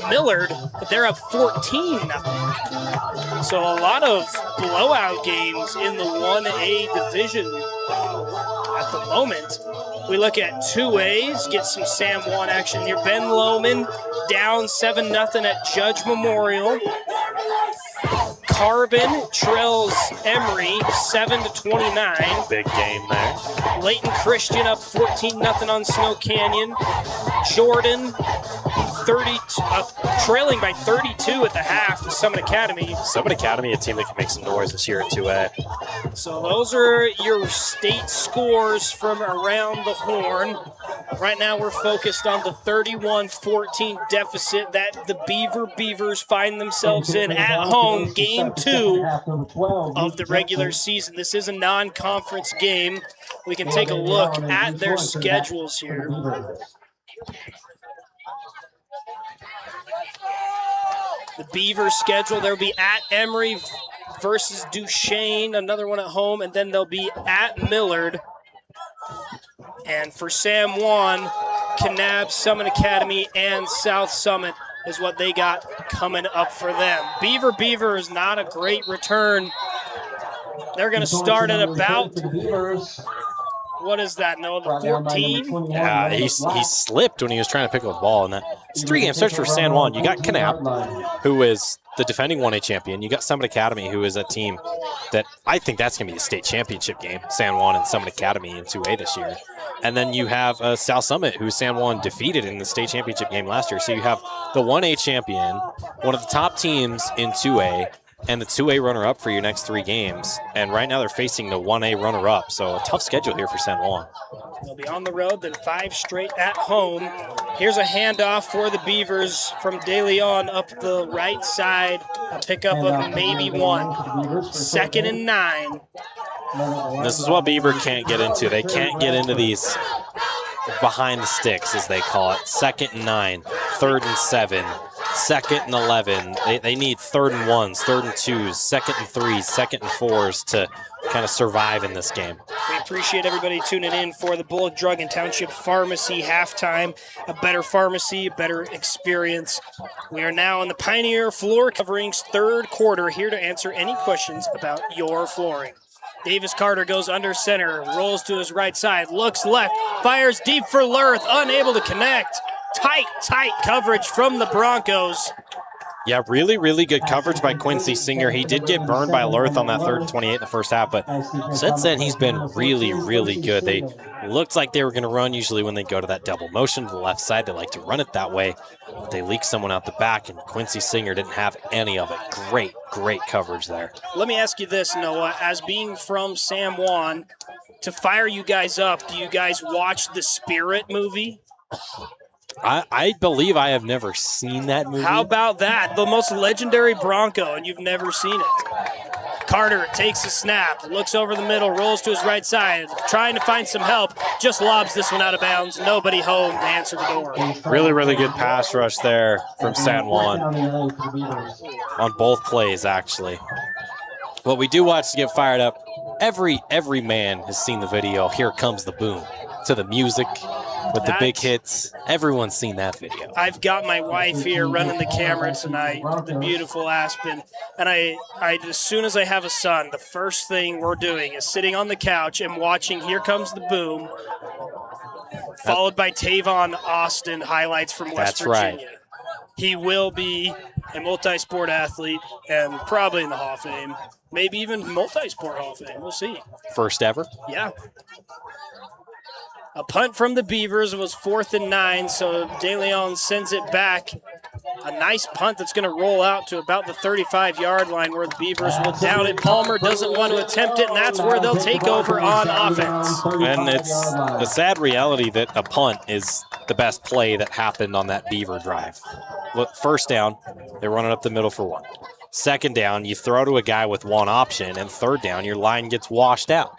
Millard, but they're up 14-0. So a lot of blowout games in the 1A division at the moment. We look at 2As, get some San Juan action here. Ben Lowman down 7-0 at Judge Memorial. Carbon trails Emory 7-29. Big game there. Layton Christian up 14-0 on Snow Canyon. Jordan trailing by 32 at the half to Summit Academy. Summit Academy, a team that can make some noise this year at 2A. So those are your state scores from around the horn. Right now we're focused on the 31-14 deficit that the Beavers find themselves in at home, game 2 of the regular season. This is a non-conference game. We can take a look at their schedules here. The Beavers schedule, they'll be at Emory versus Duchesne, another one at home, and then they'll be at Millard. And for San Juan, Kanab, Summit Academy, and South Summit is what they got coming up for them. Beaver is not a great return. They're going to start at about, what is that, Noah, the 14? Yeah, he slipped when he was trying to pick up the ball. And it's 3-game stretch for San Juan. You got Kanab, who is the defending 1A champion. You got Summit Academy, who is a team that I think that's going to be the state championship game, San Juan and Summit Academy in 2A this year. And then you have South Summit, who San Juan defeated in the state championship game last year. So you have the 1A champion, one of the top teams in 2A, and the 2A runner-up for your next 3 games. And right now they're facing the 1A runner-up, so a tough schedule here for San Juan. They'll be on the road, then 5 straight at home. Here's a handoff for the Beavers from De Leon up the right side. A pickup of maybe 1. 2nd and 9. This is what Beaver can't get into. They can't get into these behind the sticks, as they call it. 2nd and 9, 3rd and 7, 2nd and 11. They need 3rd and 1s, 3rd and 2s, 2nd and 3s, 2nd and 4s to kind of survive in this game. We appreciate everybody tuning in for the Bullock Drug and Township Pharmacy halftime. A better pharmacy, a better experience. We are now on the Pioneer Floor Coverings 3rd quarter, here to answer any questions about your flooring. Davis Carter goes under center, rolls to his right side, looks left, fires deep for Lurth, unable to connect. Tight coverage from the Broncos. Yeah, really, really good coverage by Quincy Singer. He did get burned by Lurth on that 3rd and 28 in the first half, but since then he's been really, really good. They looked like they were going to run. Usually when they go to that double motion to the left side, they like to run it that way. But they leak someone out the back, and Quincy Singer didn't have any of it. Great coverage there. Let me ask you this, Noah. As being from San Juan, to fire you guys up, do you guys watch the Spirit movie? I believe I have never seen that movie. How about that? The most legendary Bronco, and you've never seen it. Carter takes a snap, looks over the middle, rolls to his right side, trying to find some help, just lobs this one out of bounds. Nobody home to answer the door. Really, really good pass rush there from San Juan on both plays, actually. What we do watch to get fired up, every man has seen the video, Here Comes the Boom, to the music with the big hits. Everyone's seen that video. I've got my wife here running the camera tonight, the beautiful Aspen, and I as soon as I have a son, the first thing we're doing is sitting on the couch and watching Here Comes the Boom, followed by Tavon Austin highlights from West Virginia. Right. He will be a multi-sport athlete and probably in the Hall of Fame, maybe even multi-sport Hall of Fame. We'll see. First ever? Yeah. A punt from the Beavers was 4th and 9, so De Leon sends it back. A nice punt that's going to roll out to about the 35-yard line where the Beavers will down it. Palmer doesn't want to attempt it, and that's where they'll take over on offense. And it's a sad reality that a punt is the best play that happened on that Beaver drive. Look, 1st down, they run it up the middle for 1. 2nd down, you throw to a guy with 1 option, and 3rd down, your line gets washed out.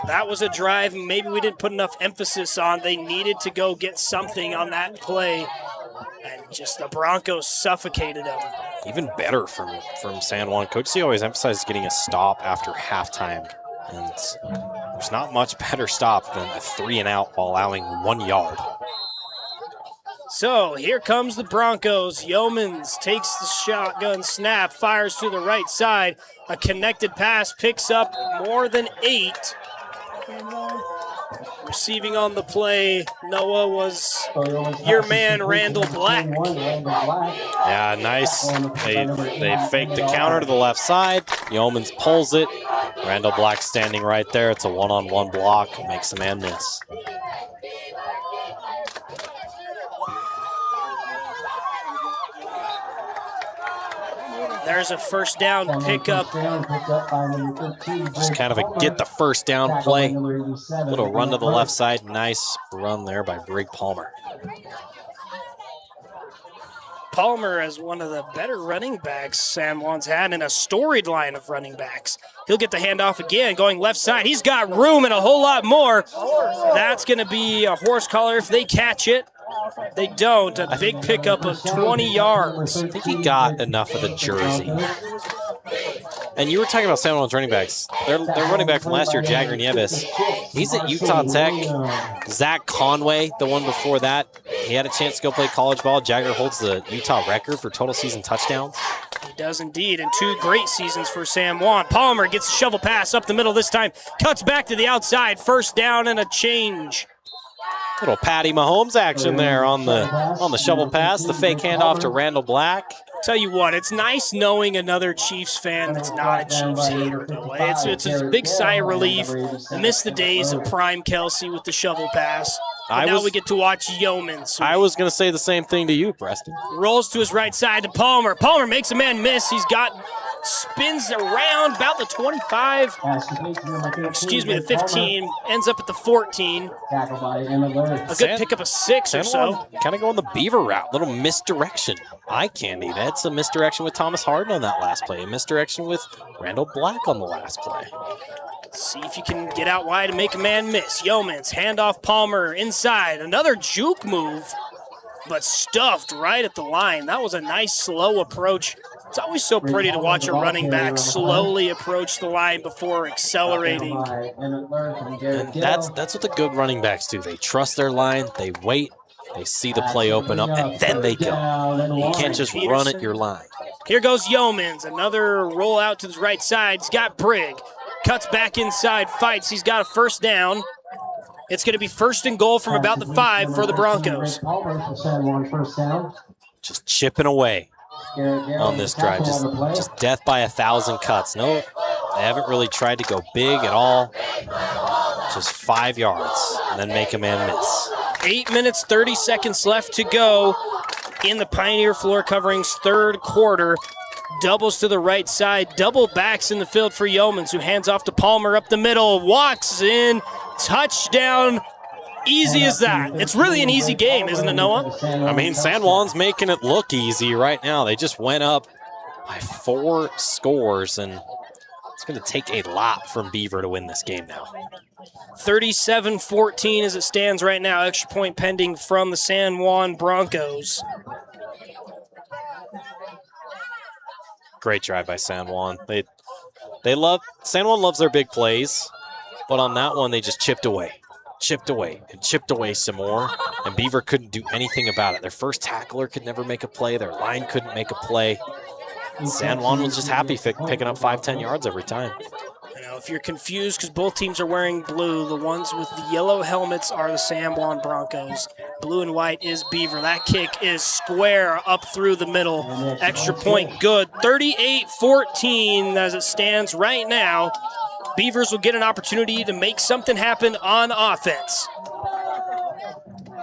That was a drive maybe we didn't put enough emphasis on. They needed to go get something on that play, and just the Broncos suffocated them. Even better from San Juan. Coach C always emphasizes getting a stop after halftime, and there's not much better stop than a 3-and-out while allowing 1 yard. So here comes the Broncos. Yeomans takes the shotgun snap, fires to the right side. A connected pass picks up more than 8. Receiving on the play, Noah, was your man, Randall Black. Yeah, nice. They faked the counter to the left side. Yeomans pulls it. Randall Black standing right there. It's a one-on-one block. Makes a man miss. There's a 1st down pickup. Just kind of a get the 1st down play. Little run to the left side. Nice run there by Brig Palmer. Palmer is one of the better running backs San Juan's had in a storied line of running backs. He'll get the handoff again, going left side. He's got room and a whole lot more. That's going to be a horse collar if they catch it. They don't. A big pickup of 20 yards. I think he got enough of the jersey. And you were talking about San Juan's running backs. Their running back from last year, Jagger Nieves, he's at Utah Tech. Zach Conway, the one before that, he had a chance to go play college ball. Jagger holds the Utah record for total season touchdowns. He does indeed, and 2 great seasons for San Juan. Palmer gets a shovel pass up the middle this time, cuts back to the outside, 1st down and a change. Little Patty Mahomes action there on the shovel pass, the fake handoff to Randall Black. Tell you what, it's nice knowing another Chiefs fan that's not a Chiefs hater. It's a big sigh of relief. I miss the days of Prime Kelsey with the shovel pass. Now we get to watch Yeomans. I was going to say the same thing to you, Preston. Rolls to his right side to Palmer. Palmer makes a man miss. He's got spins around about the 25. Excuse me, the 15. Ends up at the 14. A good pickup of 6 or so. Kind of going the Beaver route. Little misdirection. Eye candy. That's a misdirection with Thomas Harden on that last play. A misdirection with Randall Black on the last play. See if you can get out wide and make a man miss. Yeomans, handoff Palmer inside. Another juke move, but stuffed right at the line. That was a nice slow approach. It's always so pretty to watch a running back slowly approach the line before accelerating. And that's what the good running backs do. They trust their line, they wait, they see the play open up, and then they go. You can't just run at your line. Here goes Yeomans, another roll out to the right side. He's got Brig, cuts back inside, fights. He's got a first down. It's going to be 1st and goal from about the 5 for the Broncos. Just chipping away on this drive. Just death by 1,000 cuts. No, they haven't really tried to go big at all. Just 5 yards and then make a man miss. 8 minutes, 30 seconds left to go in the Pioneer Floor Coverings 3rd quarter. Doubles to the right side, double backs in the field for Yeomans, who hands off to Palmer up the middle, walks in, touchdown. Easy as that. It's really an easy game, isn't it, Noah? I mean, San Juan's making it look easy right now. They just went up by 4 scores, and it's going to take a lot from Beaver to win this game now. 37-14 as it stands right now. Extra point pending from the San Juan Broncos. Great drive by San Juan. San Juan loves their big plays, but on that one they just chipped away some more, and Beaver couldn't do anything about it. Their first tackler could never make a play. Their line couldn't make a play. And San Juan was just happy picking up 5-10 yards every time. If you're confused because both teams are wearing blue, the ones with the yellow helmets are the San Juan Broncos. Blue and white is Beaver. That kick is square up through the middle. Extra point good. 38-14 as it stands right now. Beavers will get an opportunity to make something happen on offense.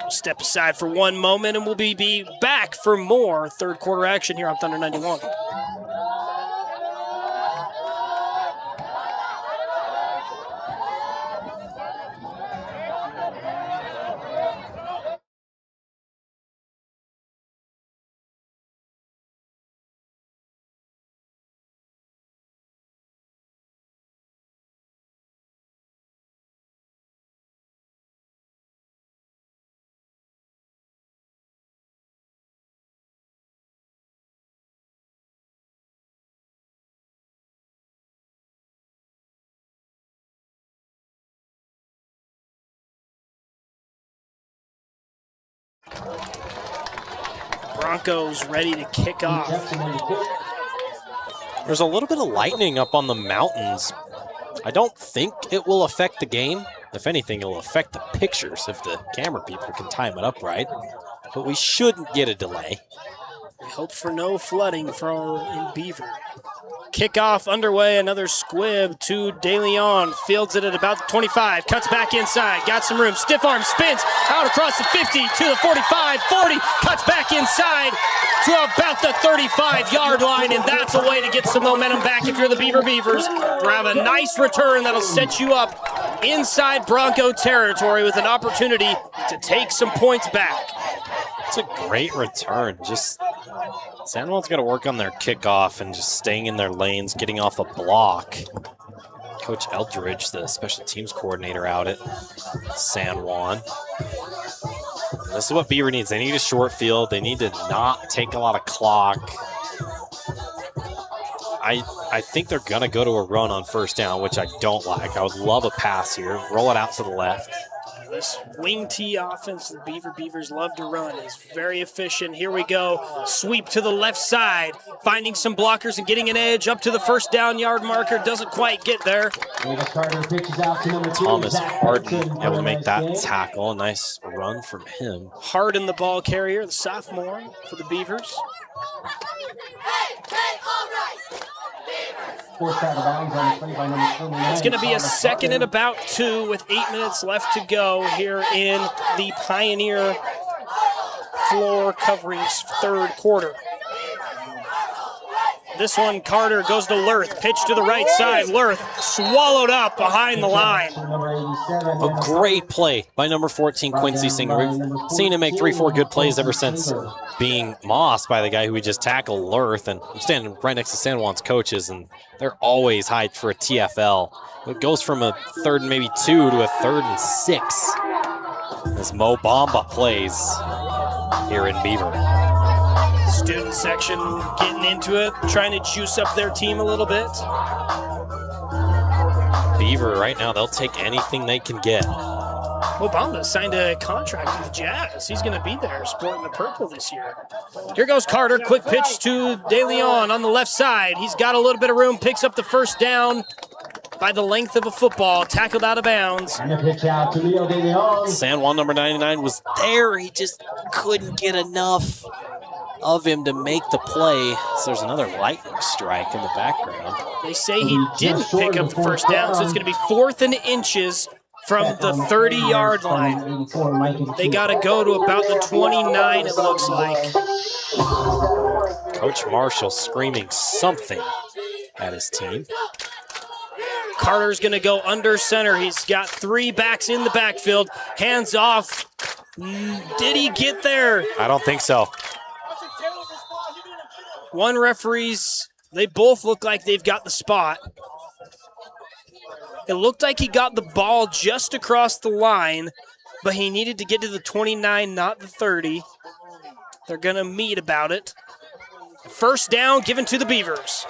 We'll step aside for one moment and we'll be back for more 3rd quarter action here on Thunder 91. Broncos ready to kick off. There's a little bit of lightning up on the mountains. I don't think it will affect the game. If anything, it will affect the pictures if the camera people can time it up right. But we shouldn't get a delay. We hope for no flooding in Beaver. Kickoff underway, another squib to DeLeon. Fields it at about the 25, cuts back inside, got some room, stiff arm, spins, out across the 50 to the 45, 40, cuts back inside to about the 35-yard line, and that's a way to get some momentum back if you're the Beavers. Grab a nice return that'll set you up inside Bronco territory with an opportunity to take some points back. It's a great return. Just San Juan's got to work on their kickoff and just staying in their lanes, getting off a block. Coach Eldridge, the special teams coordinator out at San Juan. This is what Beaver needs. They need a short field. They need to not take a lot of clock. I think they're going to go to a run on 1st down, which I don't like. I would love a pass here. Roll it out to the left. This wing T offense the Beavers love to run is very efficient. Here we go. Sweep to the left side. Finding some blockers and getting an edge up to the 1st down yard marker. Doesn't quite get there. Thomas Harden able to make that tackle. A nice run from him. Harden the ball carrier, the sophomore for the Beavers. It's going to be a 2nd and about 2 with 8 minutes left to go here in the Pioneer Floor Coverings 3rd quarter. This one, Carter goes to Lurth. Pitch to the right side. Lurth swallowed up behind the line. A great play by number 14, Quincy Singer. We've seen him make 3-4 good plays ever since being mossed by the guy who we just tackled, Lurth. And I'm standing right next to San Juan's coaches, and they're always hyped for a TFL. It goes from a 3rd and maybe 2 to a 3rd and 6. As Mo Bamba plays here in Beaver. Student section getting into it, trying to juice up their team a little bit. Beaver right now, they'll take anything they can get. Obama signed a contract with the Jazz. He's going to be there sporting the purple this year. Here goes Carter. Quick pitch to De Leon on the left side. He's got a little bit of room, picks up the first down by the length of a football, tackled out of bounds. And a pitch out to Leo De Leon. San Juan number 99 was there. He just couldn't get enough of him to make the play. So there's another lightning strike in the background. They say he didn't pick up the first down, so it's going to be 4th and inches from the 30-yard line. They got to go to about the 29, it looks like. Coach Marshall screaming something at his team. Carter's going to go under center. He's got 3 backs in the backfield. Hands off. Did he get there? I don't think so. One referee's, they both look like they've got the spot. It looked like he got the ball just across the line, but he needed to get to the 29, not the 30. They're going to meet about it. First down given to the Beavers.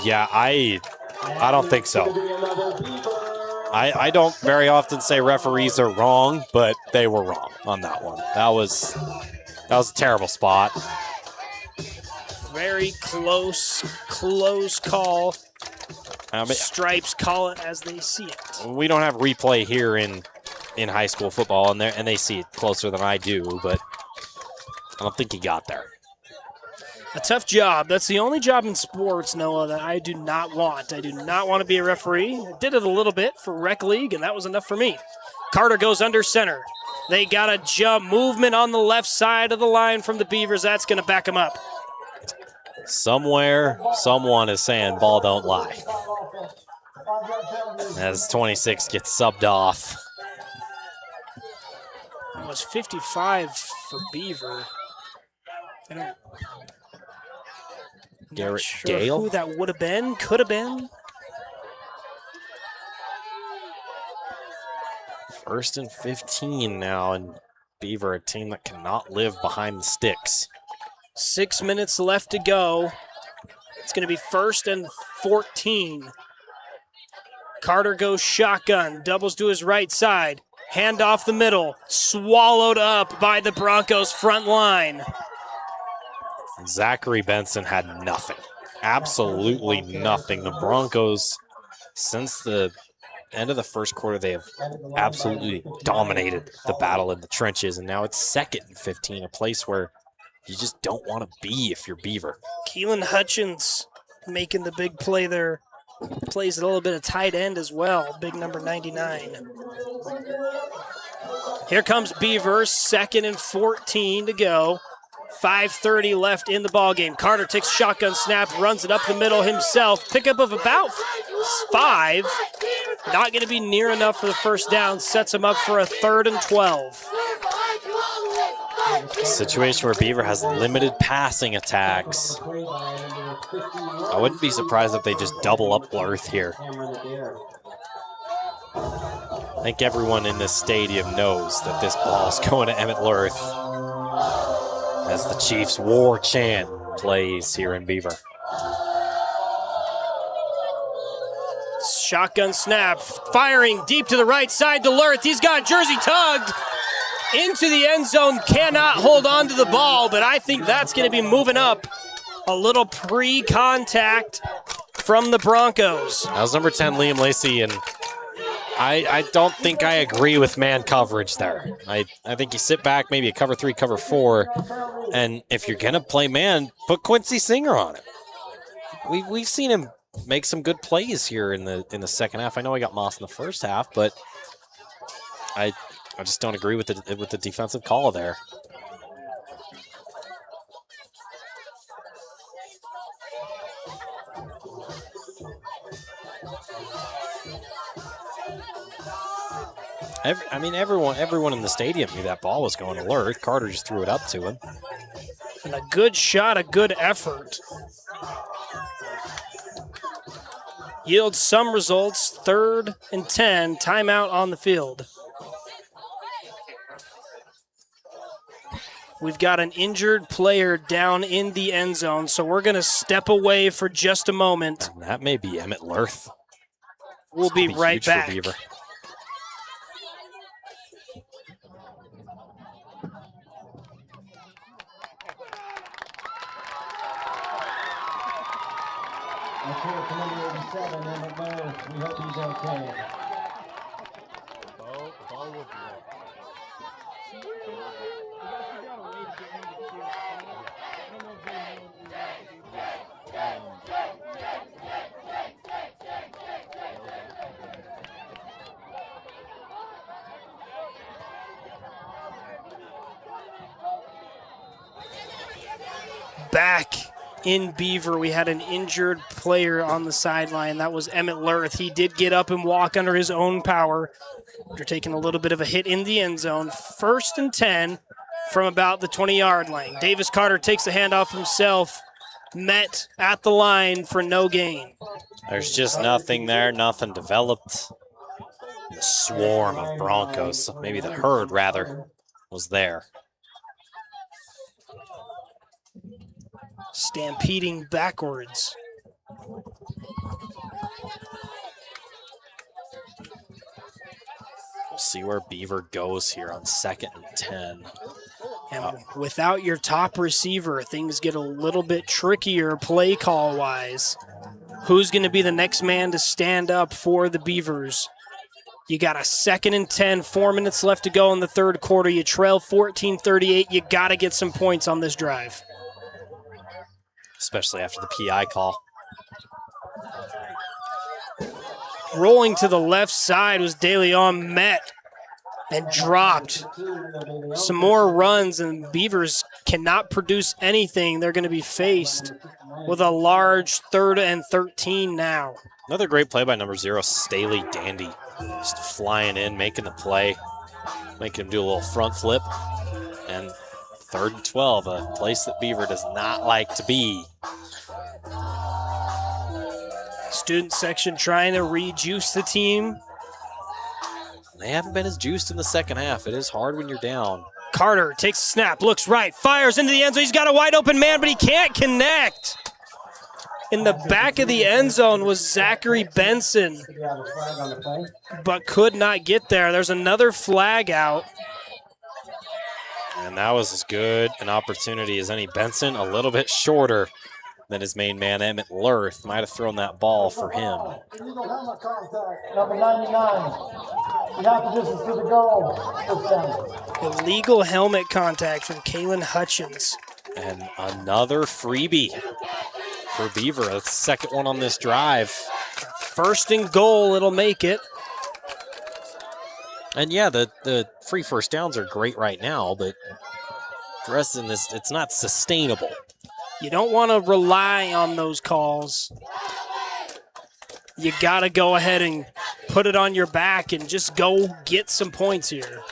Yeah, I don't think so. I don't very often say referees are wrong, but they were wrong on that one. That was a terrible spot. Very close call. Stripes call it as they see it. We don't have replay here in high school football, and they see it closer than I do, but I don't think he got there. A tough job. That's the only job in sports, Noah, that I do not want. I do not want to be a referee. I did it a little bit for rec league, and that was enough for me. Carter goes under center. They got a jump movement on the left side of the line from the Beavers. That's going to back them up. Somewhere, someone is saying ball don't lie. As 26 gets subbed off. It was 55 for Beaver. Garrett sure Gale? Who that would have been, could have been. 1st and 15 now, and Beaver, a team that cannot live behind the sticks. 6 minutes left to go. It's going to be 1st and 14. Carter goes shotgun, doubles to his right side. Hand off the middle, swallowed up by the Broncos front line. Zachary Benson had nothing. Absolutely nothing. The Broncos, since the end of the first quarter, they have absolutely dominated the battle in the trenches, and now it's 2nd and 15, a place where you just don't want to be if you're Beaver. Keelan Hutchins making the big play there. Plays a little bit of tight end as well, big number 99. Here comes Beavers, 2nd and 14 to go. 5:30 left in the ballgame. Carter takes shotgun snap, runs it up the middle himself. Pickup of about 5. Not going to be near enough for the first down. Sets him up for a 3rd and 12. A situation where Beaver has limited passing attacks. I wouldn't be surprised if they just double up Lurth here. I think everyone in this stadium knows that this ball's going to Emmett Lurth as the Chiefs' war chant plays here in Beaver. Shotgun snap, firing deep to the right side to Lurth. He's got jersey tugged into the end zone, cannot hold on to the ball, but I think that's going to be moving up. A little pre-contact from the Broncos. That was number 10, Liam Lacey, and I don't think I agree with man coverage there. I think you sit back, maybe a cover 3, cover 4, and if you're going to play man, put Quincy Singer on it. We've seen him make some good plays here in the second half. I know he got mossed in the first half, but I just don't agree with the defensive call there. Everyone in the stadium knew that ball was going to Lurth. Carter just threw it up to him. And a good shot, a good effort. Yields some results. 3rd and 10, timeout on the field. We've got an injured player down in the end zone, so we're going to step away for just a moment. And that may be Emmett Lurth. We'll be right back. Okay, for number 87, Emmett Lurth. We hope he's okay. Back in Beaver, we had an injured player on the sideline. That was Emmett Lurth. He did get up and walk under his own power after taking a little bit of a hit in the end zone. 1st and 10 from about the 20-yard line. Davis Carter takes the handoff himself. Met at the line for no gain. There's just nothing there, nothing developed. The swarm of Broncos, maybe the herd rather, was there. Stampeding backwards. We'll see where Beaver goes here on 2nd and 10. And without your top receiver, things get a little bit trickier play call-wise. Who's going to be the next man to stand up for the Beavers? You got a 2nd and 10, 4 minutes left to go in the 3rd quarter. You trail 14-38. You got to get some points on this drive. Especially after the PI call. Rolling to the left side was De Leon, met and dropped. Some more runs, and Beavers cannot produce anything. They're going to be faced with a large 3rd and 13 now. Another great play by number 0, Staley Dandy. Just flying in, making the play, making him do a little front flip. And 3rd and 12, a place that Beaver does not like to be. Student section trying to rejuice the team. They haven't been as juiced in the second half. It is hard when you're down. Carter takes a snap, looks right, fires into the end zone. He's got a wide open man, but he can't connect. In the back of the end zone was Zachary Benson, but could not get there. There's another flag out. And that was as good an opportunity as any. Benson, a little bit shorter than his main man, Emmett Lurth. Might have thrown that ball for him. Illegal helmet contact, number 99. You have to distance to the goal. Illegal helmet contact from Kalen Hutchins. And another freebie for Beaver. That's the second one on this drive. 1st and goal, it'll make it. And yeah, the free first downs are great right now, but the rest of this, it's not sustainable. You don't want to rely on those calls. You got to go ahead and put it on your back and just go get some points here.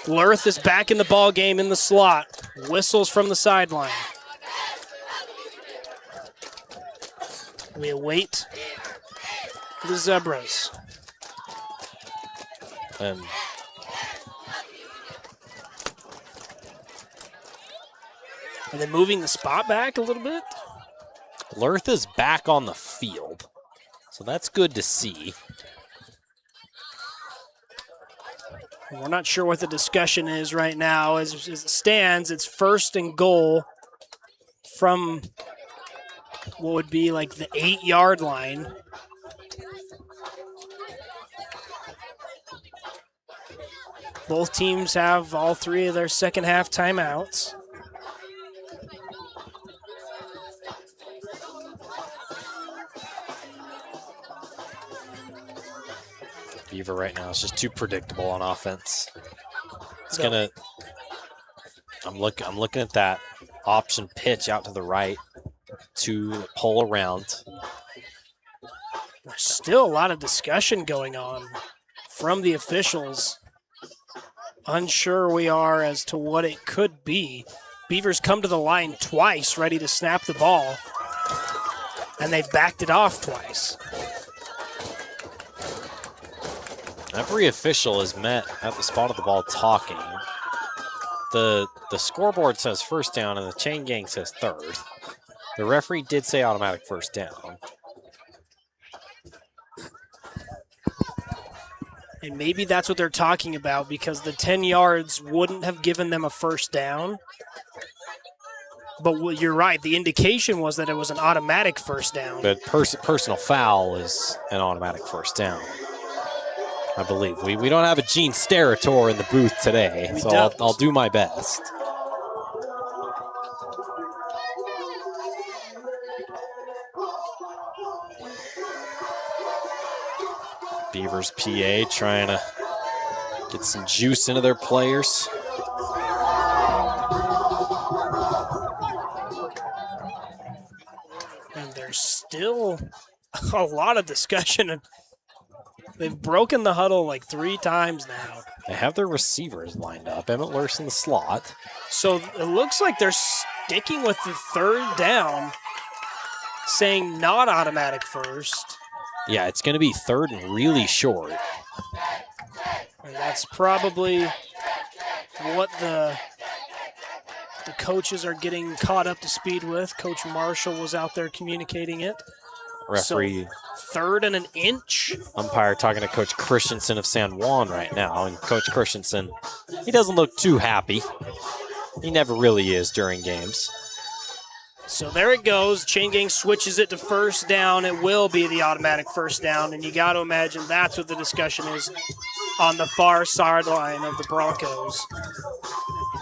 Lurth is back in the ball game in the slot. Whistles from the sideline. We await the Zebras. And are they moving the spot back a little bit? Lurth is back on the field, so that's good to see. We're not sure what the discussion is right now. As it stands, it's 1st and goal from what would be like the 8-yard line. Both teams have all 3 of their second half timeouts. Beaver right now is just too predictable on offense. It's I'm looking at that option pitch out to the right. to pull around. There's still a lot of discussion going on from the officials. Unsure we are as to what it could be. Beavers come to the line twice, ready to snap the ball, and they've backed it off twice. Every official is met at the spot of the ball talking. The scoreboard says first down and the chain gang says third. The referee did say automatic first down. And maybe that's what they're talking about, because the 10 yards wouldn't have given them a first down. But you're right, the indication was that it was an automatic first down. But personal foul is an automatic first down, I believe. We don't have a Gene Steratore in the booth today, so I'll do my best. Beavers PA trying to get some juice into their players. And there's still a lot of discussion. They've broken the huddle like 3 times now. They have their receivers lined up. Emmett Lurse in the slot. So it looks like they're sticking with the third down, saying not automatic first. Yeah, it's going to be third and really short. And that's probably what the coaches are getting caught up to speed with. Coach Marshall was out there communicating it. Referee. So, third and an inch. Umpire talking to Coach Christensen of San Juan right now. And Coach Christensen, he doesn't look too happy. He never really is during games. So there it goes. Chain gang switches it to first down. It will be the automatic first down. And you got to imagine that's what the discussion is on the far sideline of the Broncos.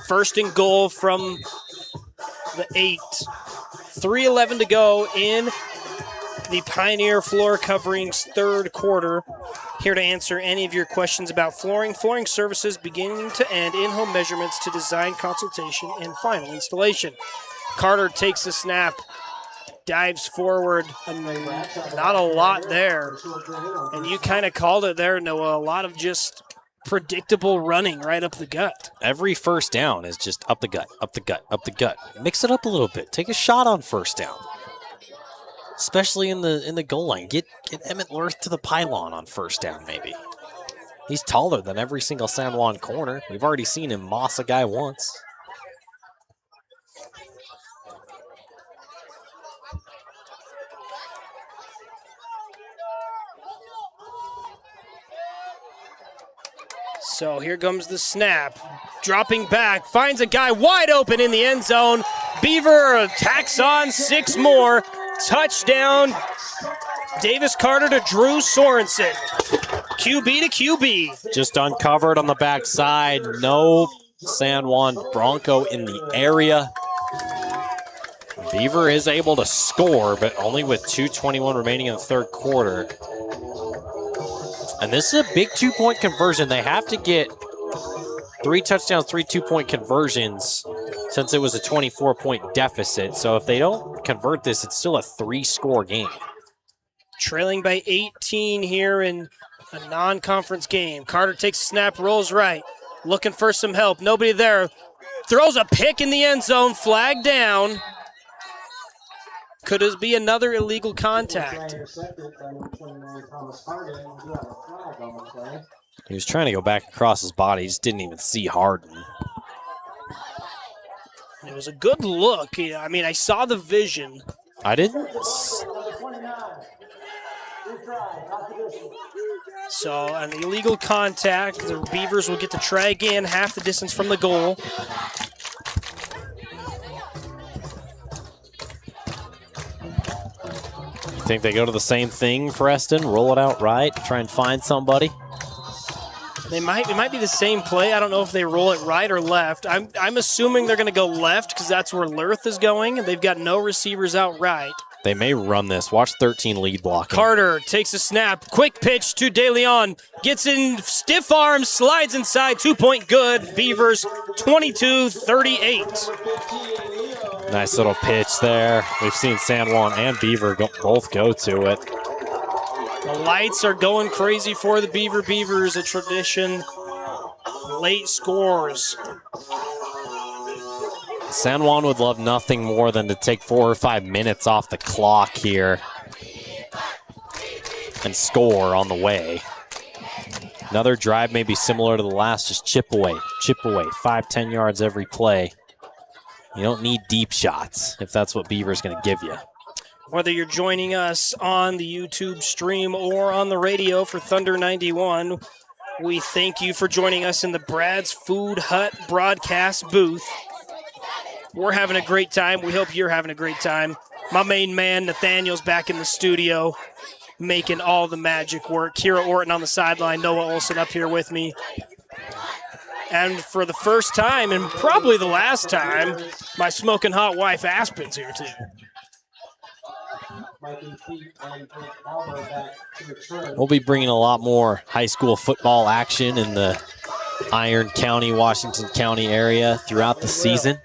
First and goal from the 8. 3:11 to go in the Pioneer Floor Coverings third quarter. Here to answer any of your questions about flooring services beginning to end, in-home measurements to design consultation and final installation. Carter takes the snap, dives forward, and not a lot there. And you kind of called it there, Noah, a lot of just predictable running right up the gut. Every first down is just up the gut, up the gut, up the gut. Mix it up a little bit. Take a shot on first down, especially in the goal line. Get Emmett Lurse to the pylon on first down, maybe. He's taller than every single San Juan corner. We've already seen him moss a guy once. So here comes the snap. Dropping back, finds a guy wide open in the end zone. Beaver tacks on 6 more. Touchdown, Davis Carter to Drew Sorensen. QB to QB. Just uncovered on the backside. No San Juan Bronco in the area. Beaver is able to score, but only with 2:21 remaining in the third quarter. And this is a big 2-point conversion. They have to get 3 touchdowns, 3 2-point conversions since it was a 24-point deficit. So if they don't convert this, it's still a 3-score game. Trailing by 18 here in a non-conference game. Carter takes a snap, rolls right. Looking for some help. Nobody there. Throws a pick in the end zone. Flag down. Could it be another illegal contact? He was trying to go back across his body. He just didn't even see Harden. It was a good look. I mean, I saw the vision. I didn't. So an illegal contact. The Beavers will get to try again, half the distance from the goal. You think they go to the same thing, Preston? Roll it out right, try and find somebody? It might be the same play. I don't know if they roll it right or left. I'm assuming they're going to go left because that's where Lurth is going, and they've got no receivers out right. They may run this. Watch 13 lead blocking. Carter takes a snap. Quick pitch to De Leon. Gets in stiff arm, slides inside. 2-point good. Beavers 22-38. Nice little pitch there. We've seen San Juan and Beaver both go to it. The lights are going crazy for the Beavers, a tradition. Late scores. San Juan would love nothing more than to take 4 or 5 minutes off the clock here and score on the way. Another drive maybe similar to the last, just chip away, 5-10 yards every play. You don't need deep shots if that's what Beaver's going to give you. Whether you're joining us on the YouTube stream or on the radio for Thunder 91, we thank you for joining us in the Brad's Food Hut broadcast booth. We're having a great time. We hope you're having a great time. My main man, Nathaniel's back in the studio, making all the magic work. Kira Orton on the sideline, Noah Olson up here with me. And for the first time, and probably the last time, my smoking hot wife Aspen's here too. We'll be bringing a lot more high school football action in the Iron County, Washington County area throughout the season.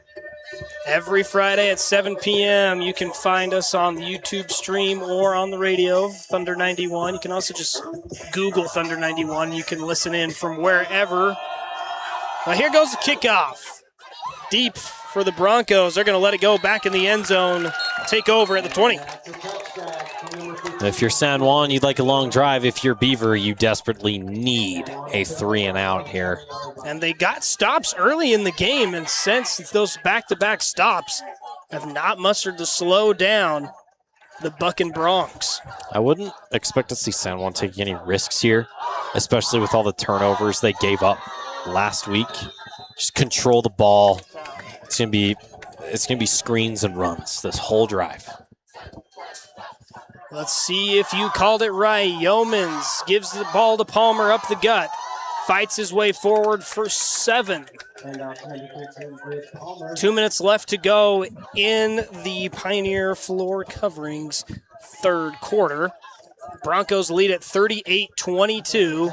Every Friday at 7 p.m. you can find us on the YouTube stream or on the radio, Thunder 91. You can also just Google Thunder 91. You can listen in from wherever. Well, here goes the kickoff. Deep for the Broncos. They're going to let it go back in the end zone. Take over at the 20. If you're San Juan, you'd like a long drive. If you're Beaver, you desperately need a 3-and-out here. And they got stops early in the game, and since those back-to-back stops have not mustered to slow down the Buckin' Broncs. I wouldn't expect to see San Juan taking any risks here, especially with all the turnovers they gave up last week. Just control the ball. It's gonna be screens and runs this whole drive. Let's see if you called it right. Yeomans gives the ball to Palmer up the gut. Fights his way forward for 7. 2 minutes left to go in the Pioneer Floor Coverings third quarter. Broncos lead at 38-22.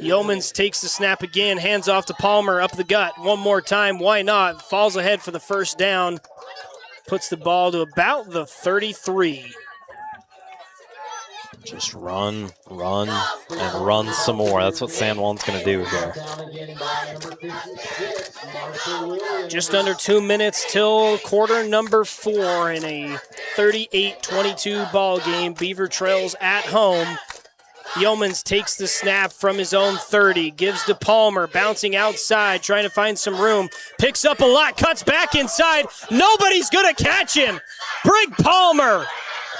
Yeomans takes the snap again, hands off to Palmer, up the gut. One more time, why not? Falls ahead for the first down. Puts the ball to about the 33. Just run, and run some more. That's what San Juan's going to do here. Just under 2 minutes till quarter number 4 in a 38-22 ball game. Beaver trails at home. Yeomans takes the snap from his own 30, gives to Palmer, bouncing outside, trying to find some room. Picks up a lot, cuts back inside. Nobody's going to catch him. Brig Palmer,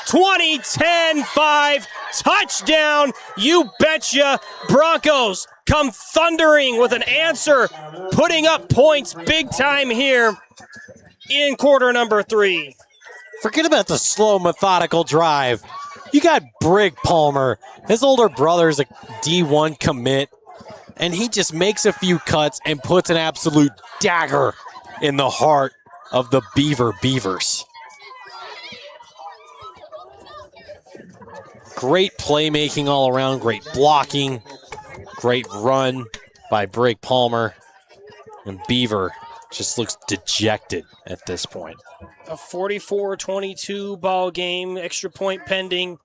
20-10-5, touchdown. You betcha. Broncos come thundering with an answer, putting up points big time here in quarter number 3. Forget about the slow, methodical drive. You got Brig Palmer. His older brother's a D1 commit, and he just makes a few cuts and puts an absolute dagger in the heart of the Beavers. Great playmaking all around, great blocking, great run by Brig Palmer, and Beaver just looks dejected at this point. A 44-22 ball game, extra point pending.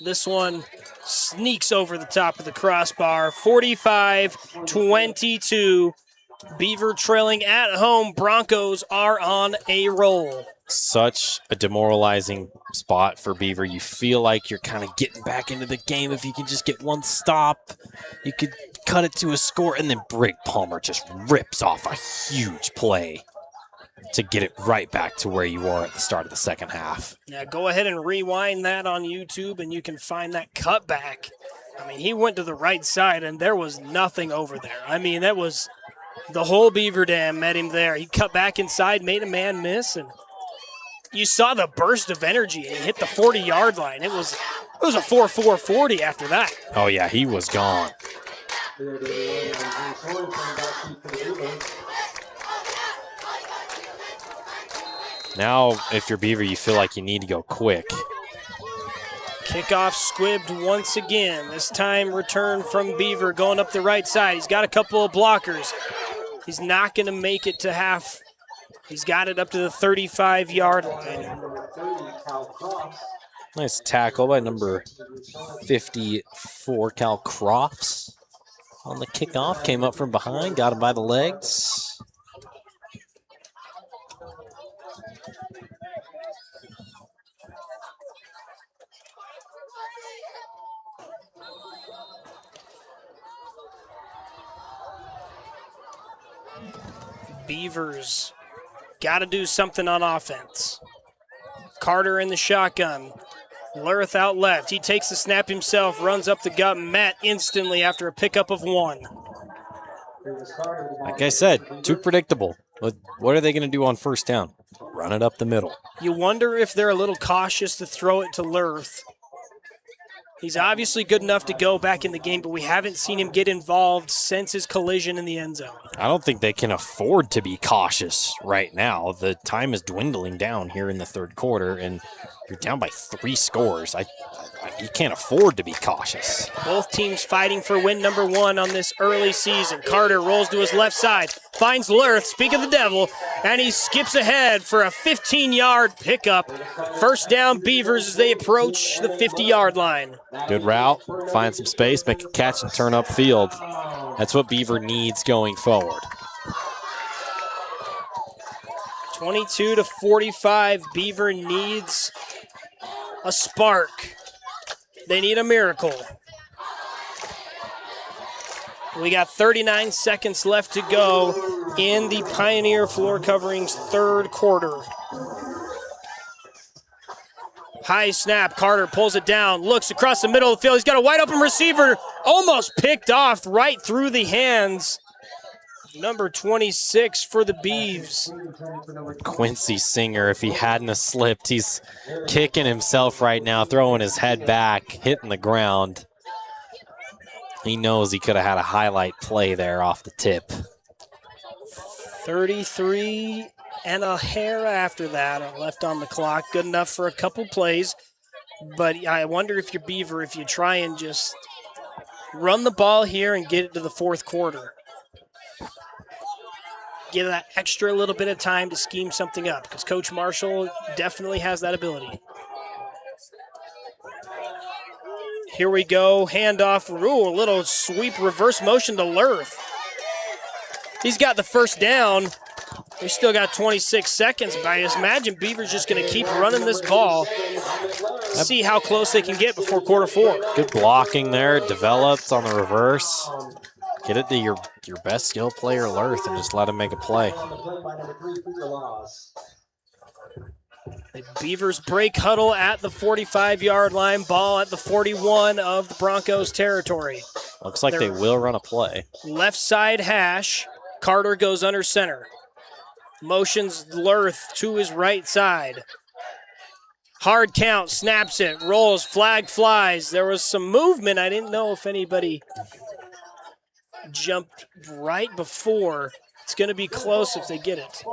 This one sneaks over the top of the crossbar. 45-22. Beaver trailing at home. Broncos are on a roll. Such a demoralizing spot for Beaver. You feel like you're kind of getting back into the game. If you can just get one stop, you could cut it to a score, and then Brig Palmer just rips off a huge play to get it right back to where you were at the start of the second half. Yeah, go ahead and rewind that on YouTube, and you can find that cutback. I mean, he went to the right side, and there was nothing over there. I mean, that was the whole Beaver Dam met him there. He cut back inside, made a man miss, and you saw the burst of energy. He hit the 40-yard line. It was a 4-4-40 after that. Oh, yeah, he was gone. Now, if you're Beaver, you feel like you need to go quick. Kickoff squibbed once again. This time return from Beaver going up the right side. He's got a couple of blockers. He's not going to make it to half He's got it up to the 35-yard line. Nice tackle by number 54, Cal Crofts. On the kickoff, came up from behind, got him by the legs. Beavers got to do something on offense. Carter in the shotgun. Lurth out left. He takes the snap himself, runs up the gut, met instantly after a pickup of 1. Like I said, too predictable. What are they going to do on first down? Run it up the middle. You wonder if they're a little cautious to throw it to Lurth. He's obviously good enough to go back in the game, but we haven't seen him get involved since his collision in the end zone. I don't think they can afford to be cautious right now. The time is dwindling down here in the third quarter, and you're down by 3 scores. You can't afford to be cautious. Both teams fighting for win number 1 on this early season. Carter rolls to his left side, finds Lurth, speak of the devil, and he skips ahead for a 15-yard pickup. First down, Beavers as they approach the 50-yard line. Good route, find some space, make a catch and turn upfield. That's what Beaver needs going forward. 22-45, Beaver needs a spark. They need a miracle. We got 39 seconds left to go in the Pioneer Floor Coverings third quarter. High snap, Carter pulls it down, looks across the middle of the field. He's got a wide open receiver, almost picked off right through the hands. Number 26 for the Beavs. Quincy Singer, if he hadn't have slipped, he's kicking himself right now, throwing his head back, hitting the ground. He knows he could have had a highlight play there off the tip. 33 and a hair after that left on the clock. Good enough for a couple plays. But I wonder if you're Beaver, if you try and just run the ball here and get it to the fourth quarter. Give that extra little bit of time to scheme something up, because Coach Marshall definitely has that ability. Here we go, handoff, a little sweep reverse motion to Lurth. He's got the first down. We still got 26 seconds, but I just imagine Beaver's just going to keep running this ball, see how close they can get before quarter 4. Good blocking there, developed on the reverse. Get it to your best skill player, Lurth, and just let him make a play. The Beavers break huddle at the 45-yard line, ball at the 41 of the Broncos territory. Looks like they will run a play. Left side hash, Carter goes under center. Motions Lurth to his right side. Hard count, snaps it, rolls, flag flies. There was some movement. I didn't know if anybody jumped right before. It's going to be close if they get it.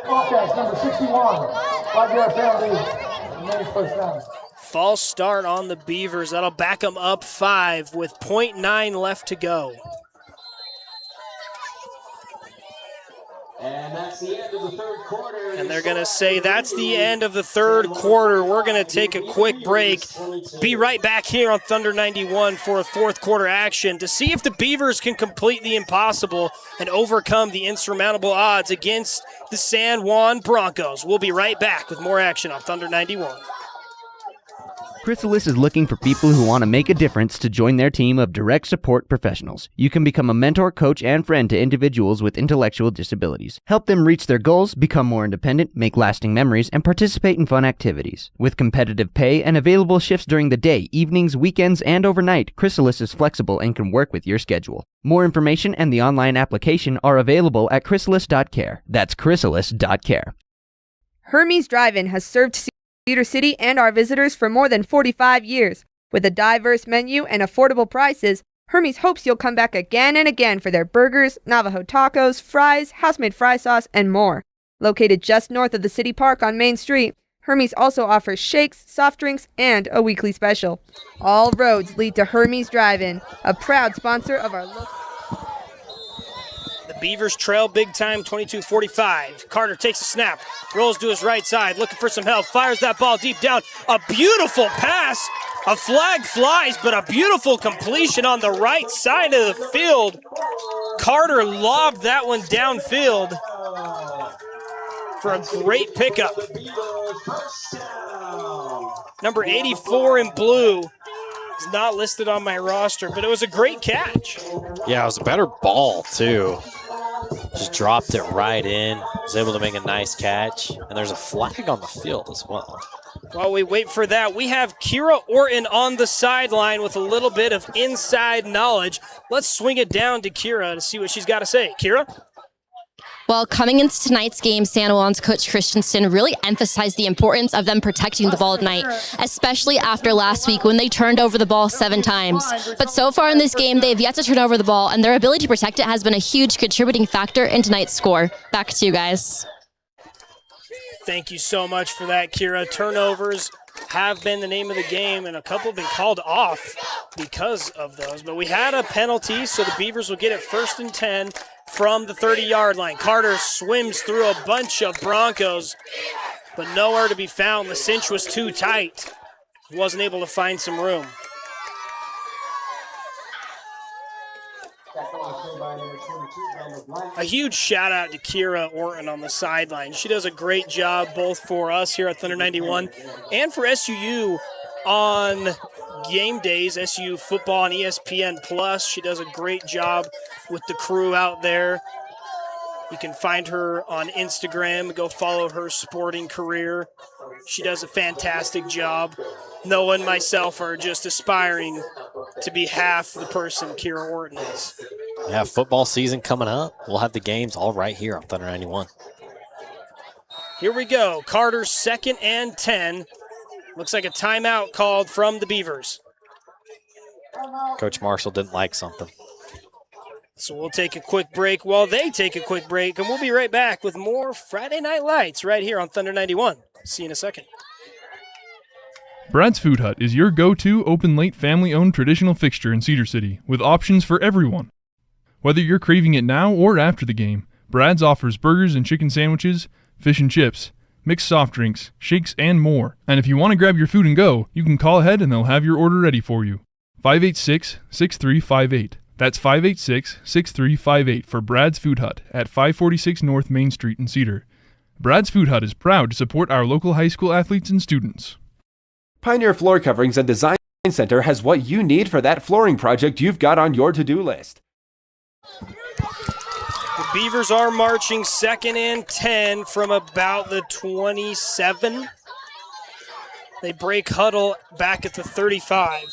Offense, number 61. 5-yard penalty. First down. False start on the Beavers. That'll back them up 5 with 0.9 left to go. And that's the end of the third quarter. And they're going to say that's the end of the third quarter. We're going to take a quick break. Be right back here on Thunder 91 for a fourth quarter action to see if the Beavers can complete the impossible and overcome the insurmountable odds against the San Juan Broncos. We'll be right back with more action on Thunder 91. Chrysalis is looking for people who want to make a difference to join their team of direct support professionals. You can become a mentor, coach, and friend to individuals with intellectual disabilities. Help them reach their goals, become more independent, make lasting memories, and participate in fun activities. With competitive pay and available shifts during the day, evenings, weekends, and overnight, Chrysalis is flexible and can work with your schedule. More information and the online application are available at chrysalis.care. That's chrysalis.care. Hermes Drive-In has served Cedar City and our visitors for more than 45 years. With a diverse menu and affordable prices, Hermes hopes you'll come back again and again for their burgers, Navajo tacos, fries, house-made fry sauce, and more. Located just north of the City Park on Main Street, Hermes also offers shakes, soft drinks, and a weekly special. All roads lead to Hermes Drive-In, a proud sponsor of our local. The Beavers trail big time, 22-45. Carter takes a snap, rolls to his right side, looking for some help, fires that ball deep down. A beautiful pass. A flag flies, but a beautiful completion on the right side of the field. Carter lobbed that one downfield for a great pickup. Number 84 in blue is not listed on my roster, but it was a great catch. Yeah, it was a better ball, too. Just dropped it right in. Was able to make a nice catch. And there's a flag on the field as well. While we wait for that, we have Kira Orton on the sideline with a little bit of inside knowledge. Let's swing it down to Kira to see what she's got to say. Kira? Well, coming into tonight's game, San Juan's coach Christensen really emphasized the importance of them protecting the ball tonight, especially after last week when they turned over the ball 7 times. But so far in this game, they've yet to turn over the ball, and their ability to protect it has been a huge contributing factor in tonight's score. Back to you guys. Thank you so much for that, Kira. Turnovers have been the name of the game, and a couple have been called off because of those. But we had a penalty, so the Beavers will get it 1st and 10 from the 30-yard line. Carter swims through a bunch of Broncos, but nowhere to be found. The cinch was too tight. Wasn't able to find some room. A huge shout out to Kira Orton on the sideline. She does a great job both for us here at Thunder 91 and for SUU on game days, SUU football on ESPN Plus. She does a great job with the crew out there. You can find her on Instagram. Go follow her sporting career. She does a fantastic job. Noah and myself are just aspiring to be half the person Kira Orton is. Yeah, football season coming up. We'll have the games all right here on Thunder 91. Here we go. Carter's 2nd and 10. Looks like a timeout called from the Beavers. Coach Marshall didn't like something. So we'll take a quick break while they take a quick break, and we'll be right back with more Friday Night Lights right here on Thunder 91. See you in a second. Brad's Food Hut is your go-to open-late family-owned traditional fixture in Cedar City, with options for everyone. Whether you're craving it now or after the game, Brad's offers burgers and chicken sandwiches, fish and chips, mixed soft drinks, shakes, and more. And if you want to grab your food and go, you can call ahead and they'll have your order ready for you. 586-6358. That's 586-6358 for Brad's Food Hut at 546 North Main Street in Cedar. Brad's Food Hut is proud to support our local high school athletes and students. Pioneer Floor Coverings and Design Center has what you need for that flooring project you've got on your to-do list. The Beavers are marching 2nd and 10 from about the 27. They break huddle back at the 35.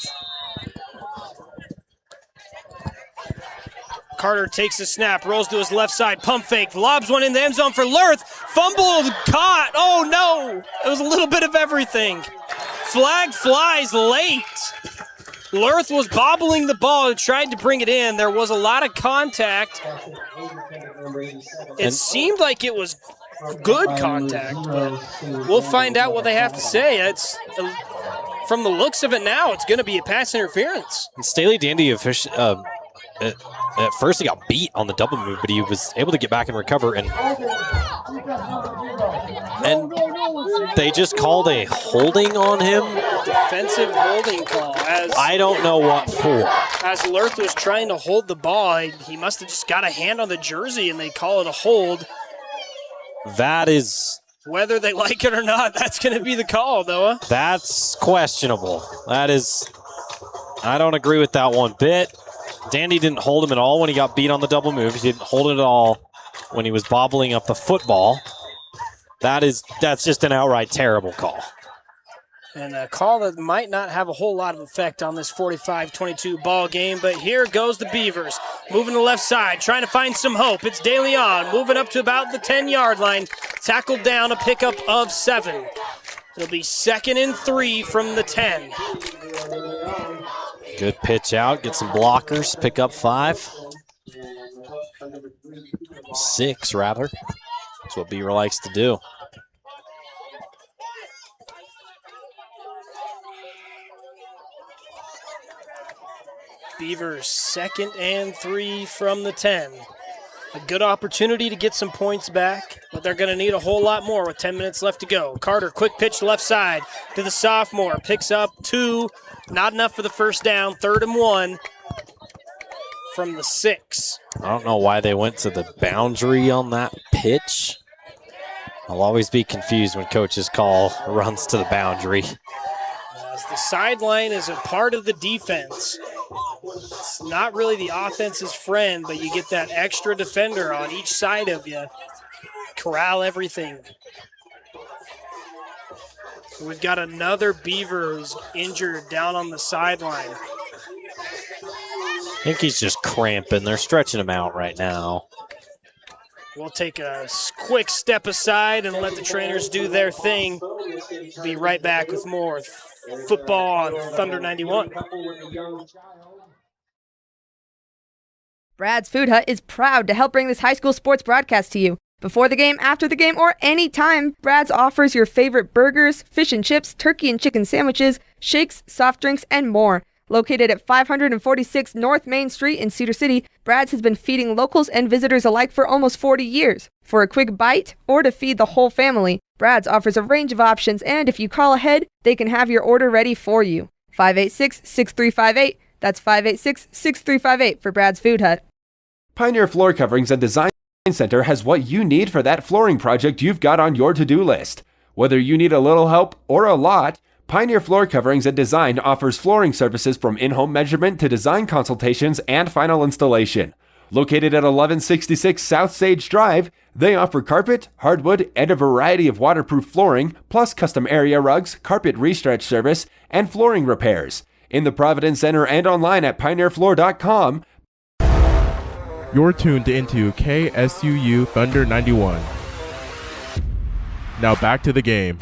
Carter takes a snap, rolls to his left side, pump fake, lobs one in the end zone for Lurth. Fumbled, caught. Oh no! It was a little bit of everything. Flag flies late. Lurth was bobbling the ball and tried to bring it in. There was a lot of contact. It seemed like it was good contact, but we'll find out what they have to say. It's from the looks of it now, it's going to be a pass interference. And Staley Dandy at first he got beat on the double move, but he was able to get back and recover, and they just called a holding on him. Defensive holding call. I don't know what for. As Lurth was trying to hold the ball, he must have just got a hand on the jersey and they call it a hold. That is... Whether they like it or not, that's going to be the call, Noah. That's questionable. That is... I don't agree with that one bit. Dandy didn't hold him at all when he got beat on the double move. He didn't hold it at all when he was bobbling up the football. That's just an outright terrible call. And a call that might not have a whole lot of effect on this 45-22 ball game, but here goes the Beavers. Moving to the left side, trying to find some hope. It's De Leon moving up to about the 10-yard line. Tackled down, a pickup of 7. It'll be 2nd and 3 from the 10. Good pitch out, get some blockers, pick up 5. 6, rather. That's what Beaver likes to do. Beavers 2nd and 3 from the 10. A good opportunity to get some points back, but they're going to need a whole lot more with 10 minutes left to go. Carter, quick pitch left side to the sophomore. Picks up 2. Not enough for the first down. 3rd and 1 from the 6. I don't know why they went to the boundary on that pitch. I'll always be confused when coaches call runs to the boundary. As the sideline is a part of the defense. It's not really the offense's friend, but you get that extra defender on each side of you. Corral everything. We've got another Beaver who's injured down on the sideline. I think he's just cramping. They're stretching him out right now. We'll take a quick step aside and let the trainers do their thing. Be right back with more football on Thunder 91. Brad's Food Hut is proud to help bring this high school sports broadcast to you. Before the game, after the game, or any time, Brad's offers your favorite burgers, fish and chips, turkey and chicken sandwiches, shakes, soft drinks, and more. Located at 546 North Main Street in Cedar City, Brad's has been feeding locals and visitors alike for almost 40 years. For a quick bite or to feed the whole family, Brad's offers a range of options, and if you call ahead, they can have your order ready for you. 586-6358. That's 586-6358 for Brad's Food Hut. Pioneer Floor Coverings and Design Center has what you need for that flooring project you've got on your to-do list. Whether you need a little help or a lot, Pioneer Floor Coverings and Design offers flooring services from in-home measurement to design consultations and final installation. Located at 1166 South Sage Drive, they offer carpet, hardwood, and a variety of waterproof flooring, plus custom area rugs, carpet restretch service, and flooring repairs. In the Providence Center and online at pioneerfloor.com. You're tuned into KSUU Thunder 91. Now back to the game.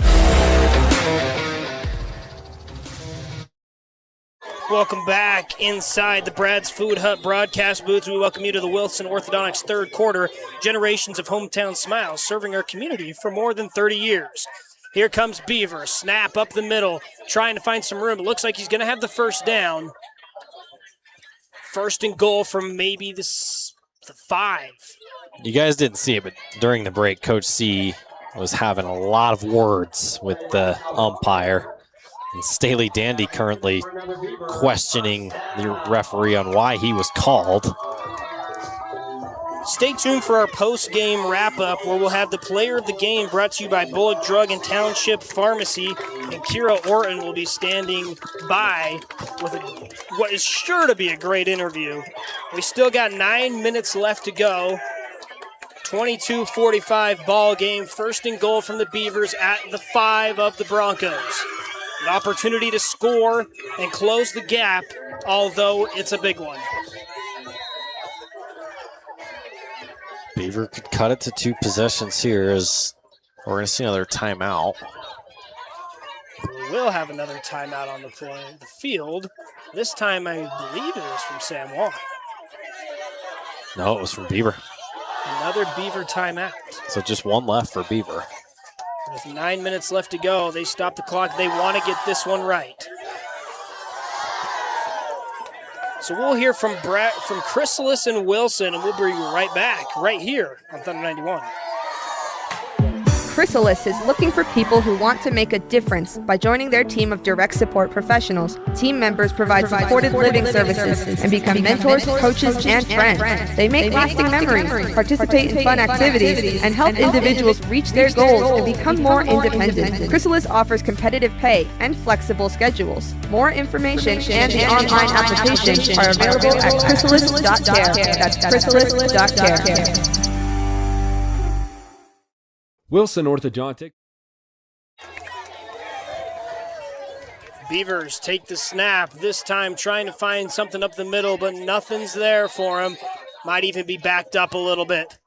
Welcome back inside the Brad's Food Hut broadcast booth. We welcome you to the Wilson Orthodontics third quarter. Generations of hometown smiles serving our community for more than 30 years. Here comes Beaver. Snap up the middle, trying to find some room. It looks like he's going to have the first down. First and goal from maybe the 5. You guys didn't see it, but during the break, Coach C was having a lot of words with the umpire. And Staley Dandy currently questioning the referee on why he was called. Stay tuned for our post-game wrap-up where we'll have the player of the game brought to you by Bullock Drug and Township Pharmacy. And Kira Orton will be standing by with what is sure to be a great interview. We still got 9 minutes left to go. 22-45 ball game. First and goal from the Beavers at the 5 of the Broncos. An opportunity to score and close the gap, although it's a big one. Beaver could cut it to 2 possessions here as we're going to see another timeout. We will have another timeout on the field. This time I believe it was from San Juan. No, it was from Beaver. Another Beaver timeout. So just 1 left for Beaver. With 9 minutes left to go, they stop the clock. They want to get this one right. So we'll hear from Chrysalis and Wilson, and we'll bring you right back, right here on Thunder 91. Chrysalis is looking for people who want to make a difference by joining their team of direct support professionals. Team members provide supported living services and become mentors, coaches, and friends. They make lasting memories, participate in fun activities, and help individuals reach their goals and become more independent. Chrysalis offers competitive pay and flexible schedules. More information and the online application are available at chrysalis.care. That's chrysalis.care. Wilson Orthodontic. Beavers take the snap, this time trying to find something up the middle, but nothing's there for him. Might even be backed up a little bit.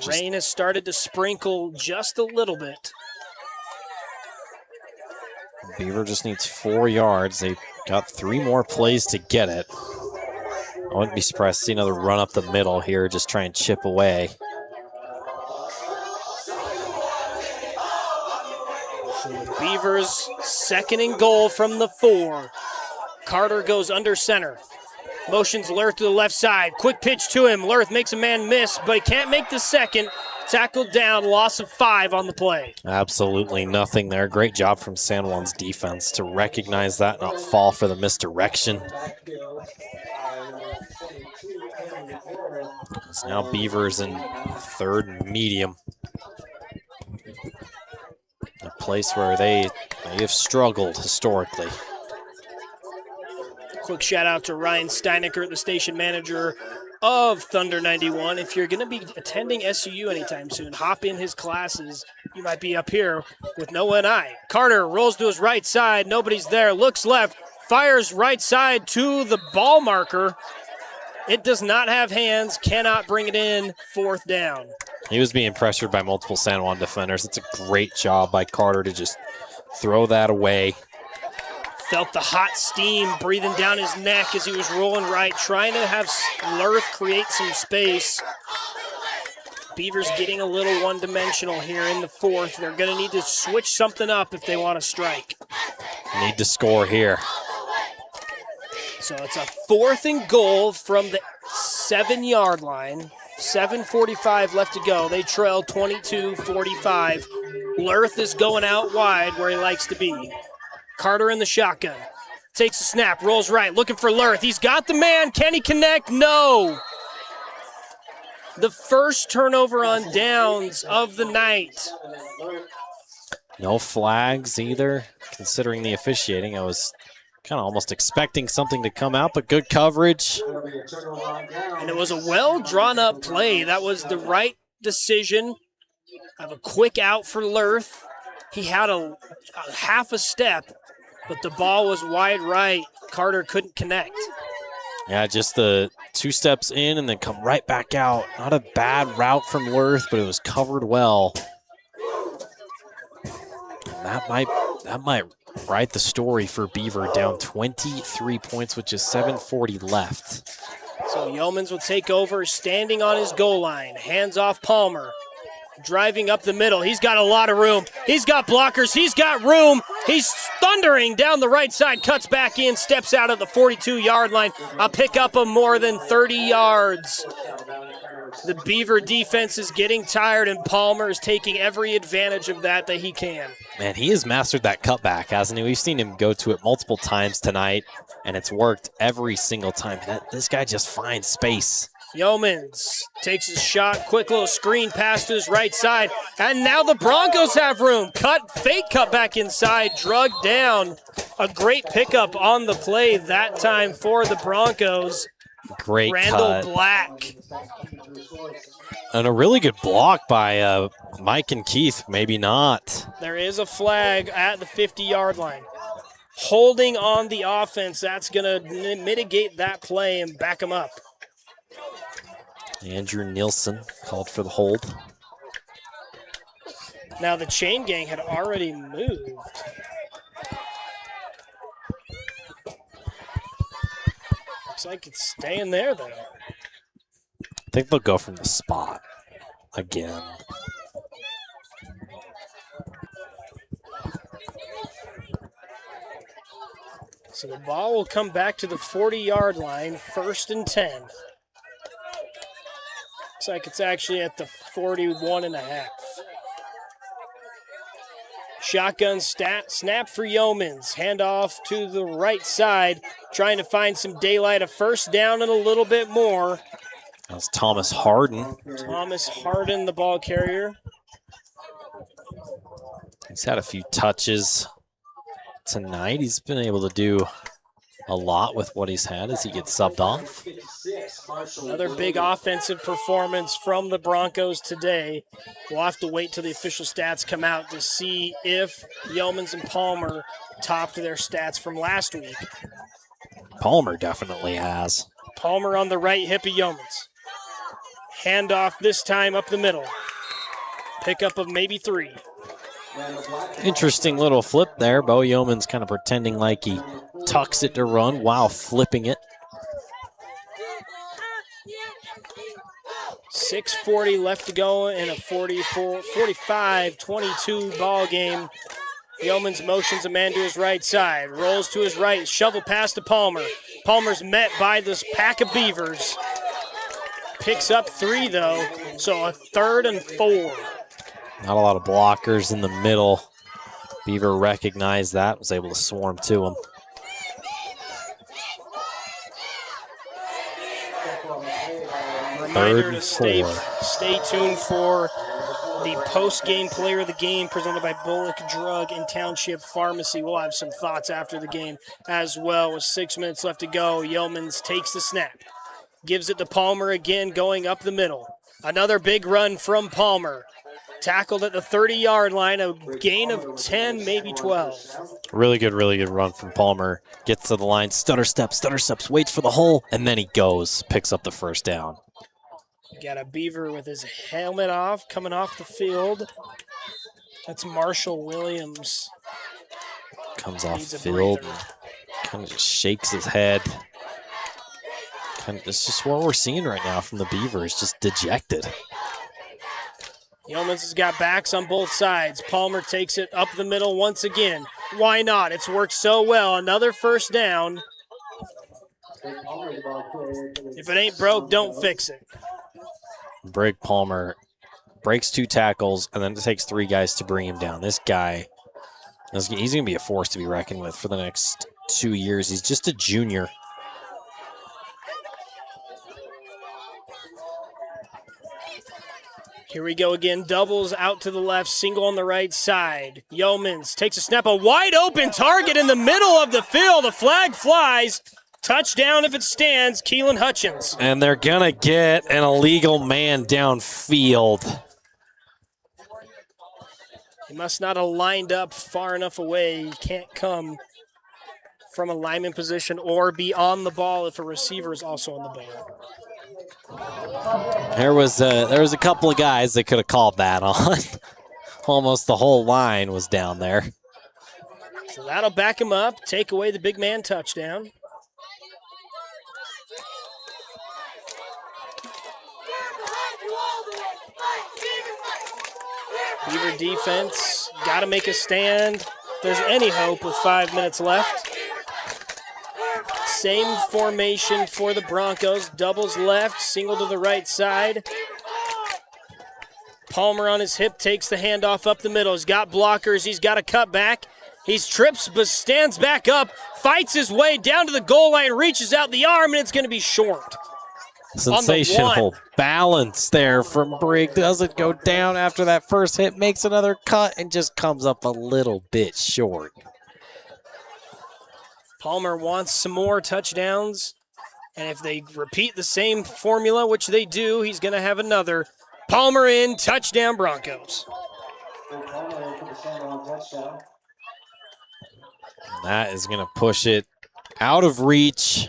Rain has started to sprinkle just a little bit. Beaver just needs 4 yards. They got 3 more plays to get it. I wouldn't be surprised to see another run up the middle here, just try and chip away. So the Beavers, second and goal from the 4. Carter goes under center. Motions Lurth to the left side. Quick pitch to him. Lurth makes a man miss, but he can't make the second. Tackled down, loss of 5 on the play. Absolutely nothing there. Great job from San Juan's defense to recognize that, not fall for the misdirection. It's now Beavers in third and medium. A place where they have struggled historically. Quick shout out to Ryan Steinecker, the station manager of Thunder 91. If you're going to be attending SUU anytime soon, hop in his classes. You might be up here with no NI. Carter rolls to his right side. Nobody's there. Looks left. Fires right side to the ball marker. It does not have hands. Cannot bring it in. 4th down. He was being pressured by multiple San Juan defenders. It's a great job by Carter to just throw that away. Felt the hot steam breathing down his neck as he was rolling right, trying to have Lurth create some space. Beavers getting a little one-dimensional here in the 4th. They're going to need to switch something up if they want to strike. Need to score here. So it's a 4th and goal from the 7-yard line. 7:45 left to go. They trail 22-45. Lurth is going out wide where he likes to be. Carter in the shotgun. Takes a snap, rolls right, looking for Lurth. He's got the man. Can he connect? No. The first turnover on downs of the night. No flags either, considering the officiating. I was kind of almost expecting something to come out, but good coverage. And it was a well-drawn-up play. That was the right decision. Have a quick out for Lurth. He had a half a step, but the ball was wide right. Carter couldn't connect. Yeah, just the 2 steps in and then come right back out. Not a bad route from Lurth, but it was covered well. And that might write the story for Beaver, down 23 points with just 7:40 left. So Yeomans will take over, standing on his goal line. Hands off Palmer. Driving up the middle. He's got a lot of room. He's got blockers. He's got room. He's thundering down the right side. Cuts back in. Steps out at the 42-yard line. A pickup of more than 30 yards. The Beaver defense is getting tired, and Palmer is taking every advantage of that he can. Man, he has mastered that cutback, hasn't he? We've seen him go to it multiple times tonight, and it's worked every single time. This guy just finds space. Yeomans takes his shot, quick little screen pass to his right side, and now the Broncos have room. Fake cut back inside, drugged down. A great pickup on the play that time for the Broncos. Great Randall cut. Black. And a really good block by Mike and Keith, maybe not. There is a flag at the 50-yard line. Holding on the offense, that's going to mitigate that play and back them up. Andrew Nielsen called for the hold. Now the chain gang had already moved. Looks like it's staying there, though. I think they'll go from the spot again. So the ball will come back to the 40-yard line, 1st and 10. Looks like it's actually at the 41.5. Shotgun snap for Yeomans. Handoff to the right side, trying to find some daylight, a 1st down and a little bit more. That was Thomas Harden. Thomas Harden, the ball carrier. He's had a few touches tonight. He's been able to do a lot with what he's had as he gets subbed off. Another big offensive performance from the Broncos today. We'll have to wait till the official stats come out to see if Yeomans and Palmer topped their stats from last week. Palmer definitely has. Palmer on the right hip of Yeomans. Handoff this time up the middle. Pickup of maybe 3. Interesting little flip there. Bo Yeomans kind of pretending like he tucks it to run while flipping it. 6:40 left to go in a 45-22 ball game. Yeomans motions a man to his right side, rolls to his right, shovel pass to Palmer. Palmer's met by this pack of Beavers. Picks up 3 though, so a 3rd and 4. Not a lot of blockers in the middle. Beaver recognized that, was able to swarm to him. Reminder to stay tuned for the post-game player of the game presented by Bullock Drug and Township Pharmacy. We'll have some thoughts after the game as well. With 6 minutes left to go, Yeomans takes the snap. Gives it to Palmer again, going up the middle. Another big run from Palmer. Tackled at the 30-yard line, a gain of 10, maybe 12. Really good run from Palmer. Gets to the line, stutter steps, waits for the hole, and then he goes, picks up the first down. Got a Beaver with his helmet off, coming off the field. That's Marshall Williams. Comes off the field, kind of just shakes his head. It's just what we're seeing right now from the Beavers, just dejected. Yeomans has got backs on both sides. Palmer takes it up the middle once again. Why not? It's worked so well. Another first down. If it ain't broke, don't fix it. Brig Palmer breaks 2 tackles and then it takes 3 guys to bring him down. This guy, he's going to be a force to be reckoned with for the next 2 years. He's just a junior. Here we go again. Doubles out to the left, single on the right side. Yeomans takes a snap, a wide open target in the middle of the field. The flag flies. Touchdown if it stands, Keelan Hutchins. And they're going to get an illegal man downfield. He must not have lined up far enough away. He can't come from a lineman position or be on the ball if a receiver is also on the ball. There was a couple of guys that could have called that on. Almost the whole line was down there. So that'll back him up, take away the big man touchdown. Beaver defense, got to make a stand. If there's any hope with 5 minutes left. Same formation for the Broncos. Doubles left, single to the right side. Palmer on his hip takes the handoff up the middle. He's got blockers. He's got a cut back. He trips but stands back up, fights his way down to the goal line, reaches out the arm, and it's going to be short. Sensational balance there from Brig. Doesn't go down after that first hit, makes another cut, and just comes up a little bit short. Palmer wants some more touchdowns, and if they repeat the same formula, which they do, he's going to have another. Palmer in, touchdown Broncos. That is going to push it out of reach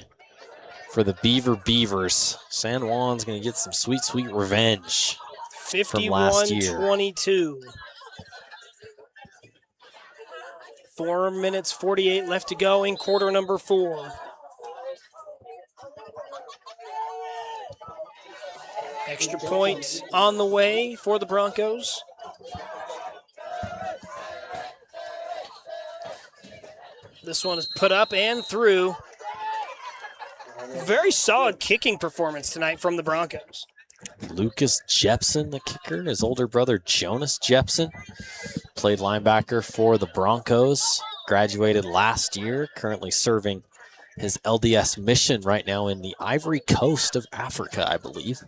for the Beavers. San Juan's going to get some sweet, sweet revenge from last year. 51-22. 4 minutes, 48 left to go in quarter number 4. Extra point on the way for the Broncos. This one is put up and through. Very solid kicking performance tonight from the Broncos. Lucas Jepson, the kicker, his older brother Jonas Jepson, played linebacker for the Broncos, graduated last year, currently serving his LDS mission right now in the Ivory Coast of Africa, I believe.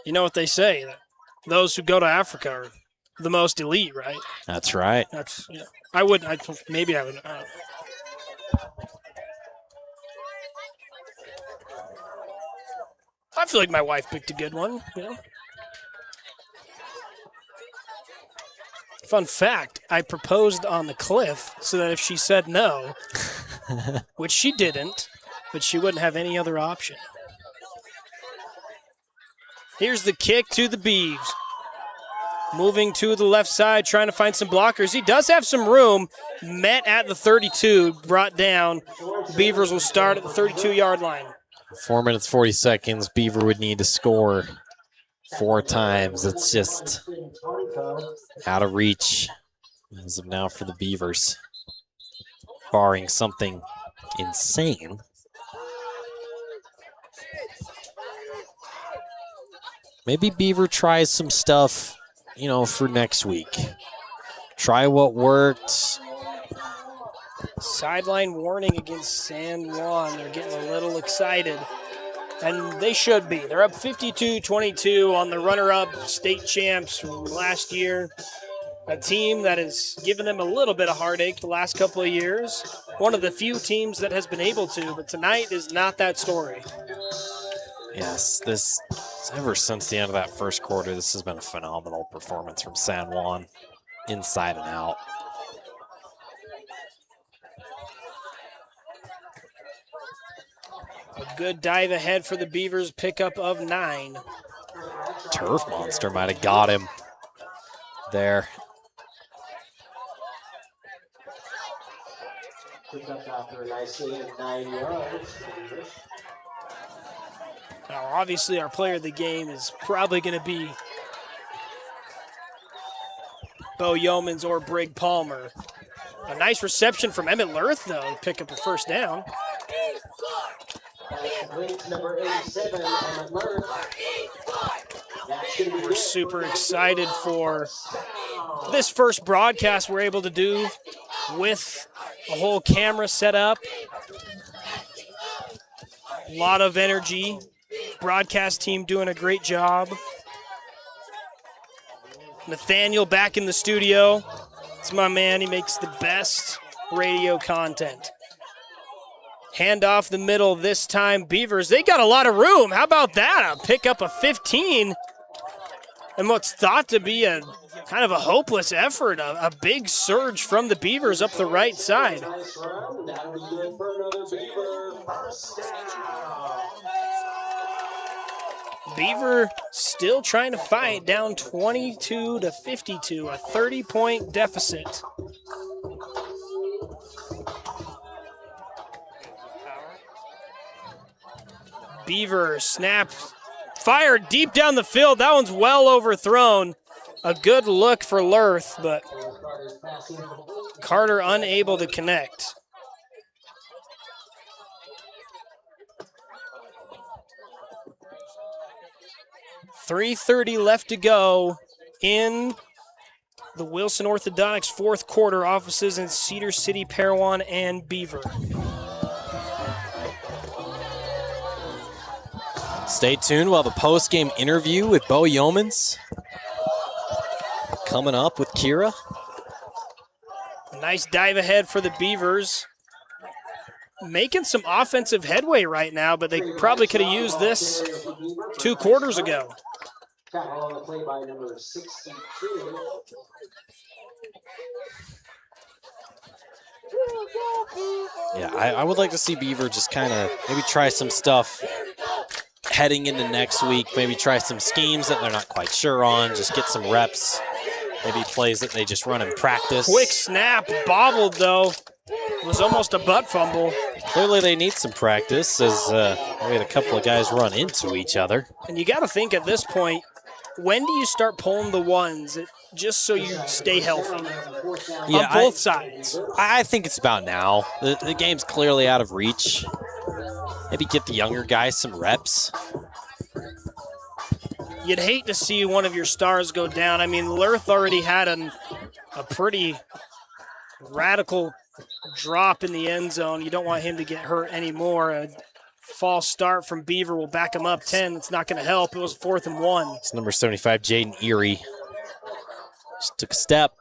You know what they say, that those who go to Africa are the most elite, right? That's right. That's, yeah. I would. Maybe I would. I feel like my wife picked a good one, you know. Fun fact, I proposed on the cliff so that if she said no, which she didn't, but she wouldn't have any other option. Here's the kick to the Beavs. Moving to the left side, trying to find some blockers. He does have some room. Met at the 32, brought down. Beavers will start at the 32-yard line. 4 minutes, 40 seconds. Beaver would need to score 4 times. It's just Out of reach as of now for the Beavers, barring something insane. Maybe Beaver tries some stuff, you know, for next week. Try what worked. Sideline warning against San Juan. They're getting a little excited. And they should be. They're up 52-22 on the runner-up state champs from last year. A team that has given them a little bit of heartache the last couple of years. One of the few teams that has been able to, but tonight is not that story. Yes, ever since the end of that first quarter, this has been a phenomenal performance from San Juan, inside and out. A good dive ahead for the Beavers, pickup of 9. Turf Monster might have got him there. Pickup after a nice gain of 9 yards. Now, obviously, our player of the game is probably going to be Bo Yeomans or Brig Palmer. A nice reception from Emmett Lurth, though, to pick up a first down. Number 87, Emmett Lurth. We're super excited for this first broadcast we're able to do with a whole camera set up. A lot of energy. Broadcast team doing a great job. Nathaniel back in the studio. It's my man. He makes the best radio content. Hand off the middle this time. Beavers, they got a lot of room. How about that? A pickup of 15. And what's thought to be a kind of a hopeless effort. A big surge from the Beavers up the right side. Beaver still trying to fight, down 22-52, a 30-point deficit. Beaver snap, fired deep down the field. That one's well overthrown. A good look for Lurth, but Carter unable to connect. .330 left to go in the Wilson Orthodontics fourth quarter. Offices in Cedar City, Parowan, and Beaver. Stay tuned. We'll have a post-game interview with Bo Yeomans coming up with Kira. A nice dive ahead for the Beavers. Making some offensive headway right now, but they probably could have used this 2 quarters ago. Tackle on the play by number 62. Yeah, I would like to see Beaver just kind of maybe try some stuff heading into next week. Maybe try some schemes that they're not quite sure on. Just get some reps. Maybe plays that they just run in practice. Quick snap, bobbled though. It was almost a butt fumble. Clearly they need some practice as we had a couple of guys run into each other. And you got to think at this point, when do you start pulling the ones just so you stay healthy on both sides? I think it's about now. The game's clearly out of reach. Maybe get the younger guys some reps. You'd hate to see one of your stars go down. I mean, Lurth already had a pretty radical drop in the end zone. You don't want him to get hurt anymore. A false start from Beaver will back him up 10. It's not going to help. It was 4th and 1. It's number 75, Jaden Erie. Just took a step.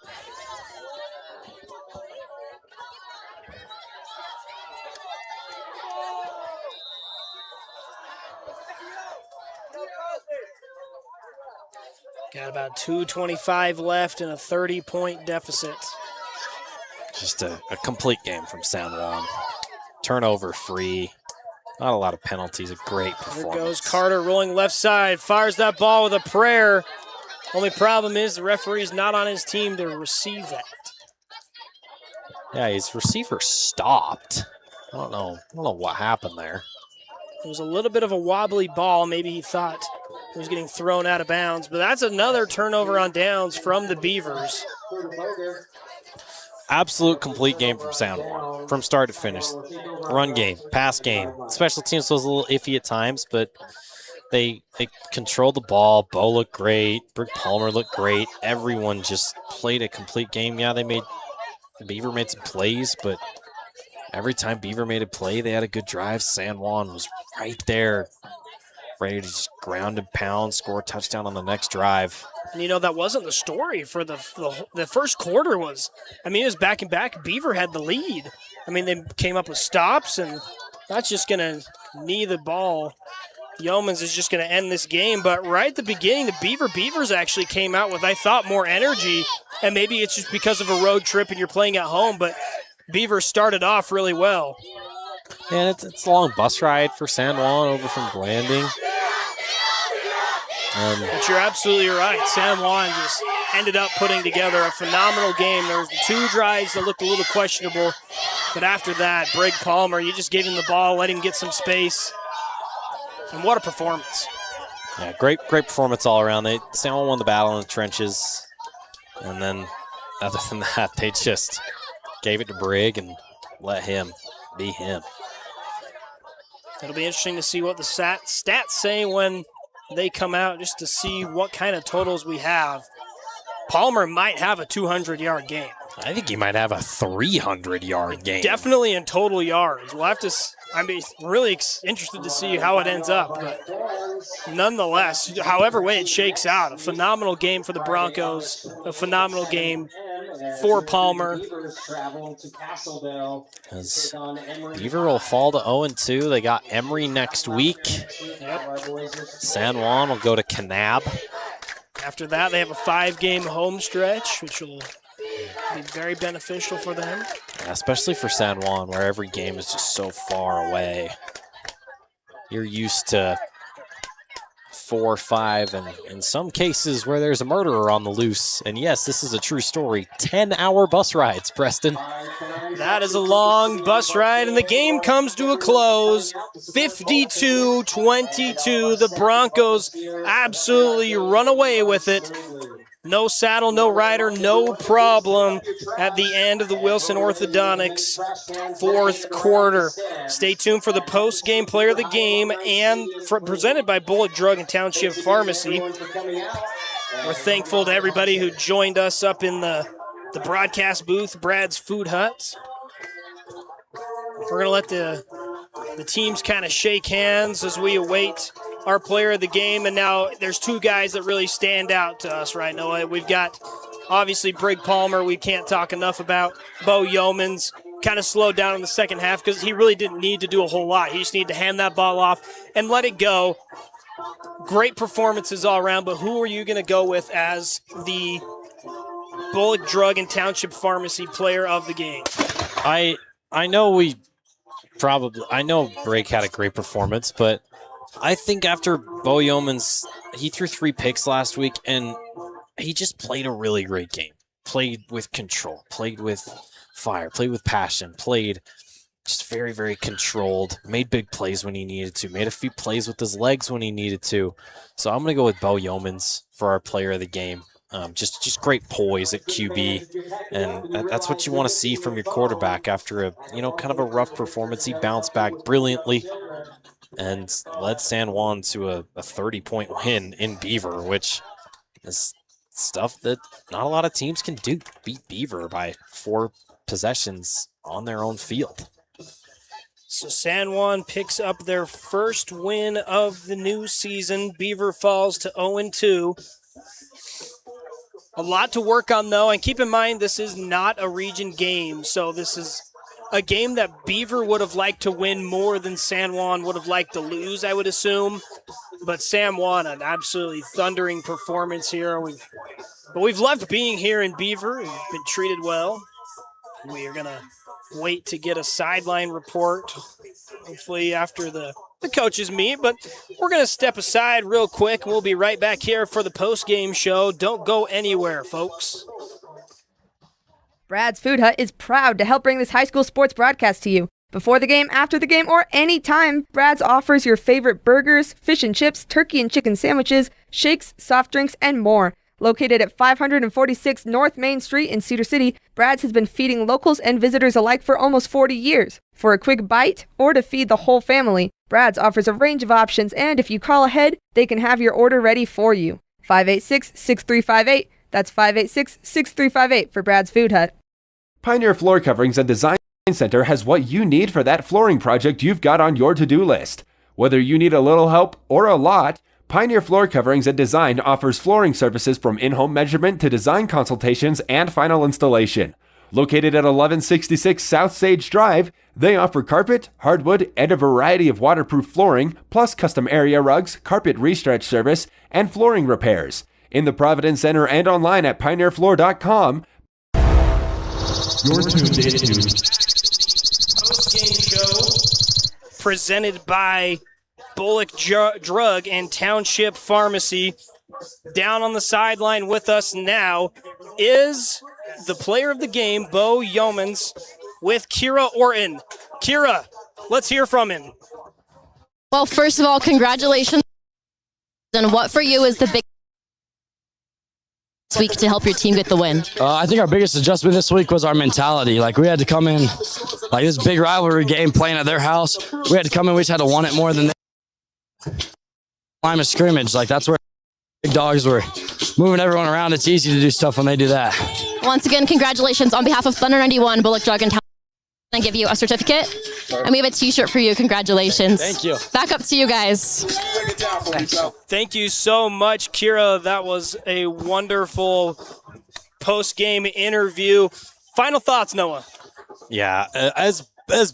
Got about 2:25 left and a 30-point deficit. Just a complete game from San Juan. Turnover free. Not a lot of penalties. A great performance. There goes Carter rolling left side. Fires that ball with a prayer. Only problem is the referee's not on his team to receive that. Yeah, his receiver stopped. I don't know what happened there. It was a little bit of a wobbly ball. Maybe he thought who's getting thrown out of bounds. But that's another turnover on downs from the Beavers. Absolute complete game from San Juan, from start to finish. Run game, pass game. Special teams was a little iffy at times, but they controlled the ball. Bo looked great. Brick Palmer looked great. Everyone just played a complete game. Yeah, Beaver made some plays, but every time Beaver made a play, they had a good drive. San Juan was right there, ready to just ground and pound, score a touchdown on the next drive. And, that wasn't the story for the first quarter was. It was back and back. Beaver had the lead. They came up with stops, and that's just going to knee the ball. Yeomans is just going to end this game. But right at the beginning, the Beavers actually came out with, I thought, more energy. And maybe it's just because of a road trip and you're playing at home, but Beavers started off really well. And it's a long bus ride for San Juan over from Blanding. But you're absolutely right. San Juan just ended up putting together a phenomenal game. There was the 2 drives that looked a little questionable, but after that, Brig Palmer, you just gave him the ball, let him get some space, and what a performance. Yeah, great performance all around. San Juan won the battle in the trenches, and then other than that, they just gave it to Brig and let him be him. It'll be interesting to see what the stats say when they come out, just to see what kind of totals we have. Palmer might have a 200-yard game. I think he might have a 300-yard game. Definitely in total yards. We'll have to. Really interested to see how it ends up. But nonetheless, however way it shakes out, a phenomenal game for the Broncos. A phenomenal game for Palmer. As Beaver will fall to 0-2. They got Emory next week. Yep. San Juan will go to Kanab. After that, they have a 5-game home stretch, which will be very beneficial for them. Yeah, especially for San Juan, where every game is just so far away. You're used to 4 or 5, and in some cases where there's a murderer on the loose. And yes, this is a true story. 10-hour bus rides, Preston. That is a long bus ride, and the game comes to a close. 52-22. The Broncos absolutely run away with it. No saddle, no rider, no problem at the end of the Wilson Orthodontics 4th quarter. Stay tuned for the post-game player of the game and presented by Bullock Drug and Township Pharmacy. We're thankful to everybody who joined us up in the broadcast booth, Brad's Food Hut. We're going to let the teams kind of shake hands as we await our player of the game. And now there's 2 guys that really stand out to us right now. We've got, obviously, Brig Palmer. We can't talk enough about. Bo Yeomans kind of slowed down in the second half because he really didn't need to do a whole lot. He just needed to hand that ball off and let it go. Great performances all around, but who are you going to go with as the Bullock Drug and Township Pharmacy player of the game? I know Brig had a great performance, but I think after Bo Yeomans, he threw 3 picks last week, and he just played a really great game. Played with control, played with fire, played with passion, played just very, very controlled, made big plays when he needed to, made a few plays with his legs when he needed to. So I'm going to go with Bo Yeomans for our player of the game. Just great poise at QB, and that's what you want to see from your quarterback after a kind of a rough performance. He bounced back brilliantly and led San Juan to a 30-point win in Beaver, which is stuff that not a lot of teams can do. Beat Beaver by 4 possessions on their own field. So San Juan picks up their first win of the new season. Beaver falls to 0-2. A lot to work on, though, and keep in mind this is not a region game, so this is a game that Beaver would have liked to win more than San Juan would have liked to lose, I would assume. But San Juan, an absolutely thundering performance here. We've loved being here in Beaver and been treated well. We are going to wait to get a sideline report, hopefully after the coaches meet, but we're going to step aside real quick. We'll be right back here for the post-game show. Don't go anywhere, folks. Brad's Food Hut is proud to help bring this high school sports broadcast to you. Before the game, after the game, or any time, Brad's offers your favorite burgers, fish and chips, turkey and chicken sandwiches, shakes, soft drinks, and more. Located at 546 North Main Street in Cedar City, Brad's has been feeding locals and visitors alike for almost 40 years. For a quick bite or to feed the whole family, Brad's offers a range of options, and if you call ahead, they can have your order ready for you. 586-6358. That's 586-6358 for Brad's Food Hut. Pioneer Floor Coverings and Design Center has what you need for that flooring project you've got on your to-do list. Whether you need a little help or a lot, Pioneer Floor Coverings and Design offers flooring services from in-home measurement to design consultations and final installation. Located at 1166 South Sage Drive, they offer carpet, hardwood, and a variety of waterproof flooring, plus custom area rugs, carpet restretch service, and flooring repairs. In the Providence Center and online at pioneerfloor.com. You're tuned into Post-game show presented by Bullock Drug and Township Pharmacy. Down on the sideline with us now is the player of the game, Bo Yeomans, with Kira Orton. Kira, let's hear from him. Well, first of all, congratulations. And what for you is the big week to help your team get the win? I think our biggest adjustment this week was our mentality. Like, we had to come in, like this big rivalry game playing at their house. We had to come in, we just had to want it more than they. Line of scrimmage, like that's where big dogs were moving everyone around. It's easy to do stuff when they do that. Once again, congratulations on behalf of Thunder 91, Bullock Drug and Town. I'm going to give you a certificate, and we have a t-shirt for you. Congratulations. Thank you. Back up to you guys. Thank you so much, Kira. That was a wonderful post-game interview. Final thoughts, Noah? Yeah, as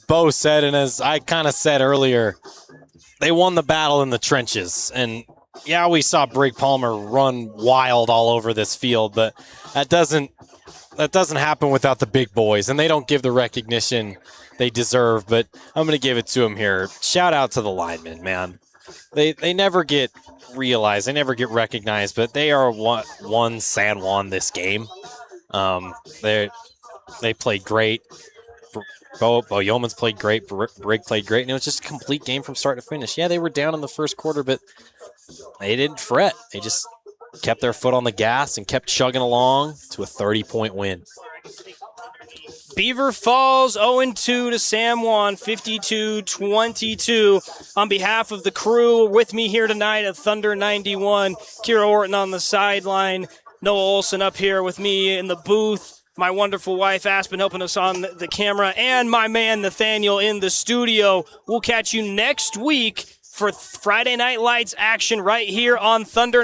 Bo said, and as I kind of said earlier, they won the battle in the trenches. And yeah, we saw Brig Palmer run wild all over this field, but that doesn't happen without the big boys, and they don't give the recognition they deserve. But I'm going to give it to them here. Shout out to the linemen, man. They never get realized, they never get recognized, but they are what won San Juan this game. They played great. Bo Yeomans played great. Brig played great, and it was just a complete game from start to finish. Yeah, they were down in the first quarter, but they didn't fret. They just kept their foot on the gas and kept chugging along to a 30-point win. Beaver falls 0-2 to San Juan, 52-22. On behalf of the crew, with me here tonight at Thunder 91, Kira Orton on the sideline, Noah Olson up here with me in the booth, my wonderful wife Aspen helping us on the camera, and my man Nathaniel in the studio. We'll catch you next week for Friday Night Lights action right here on Thunder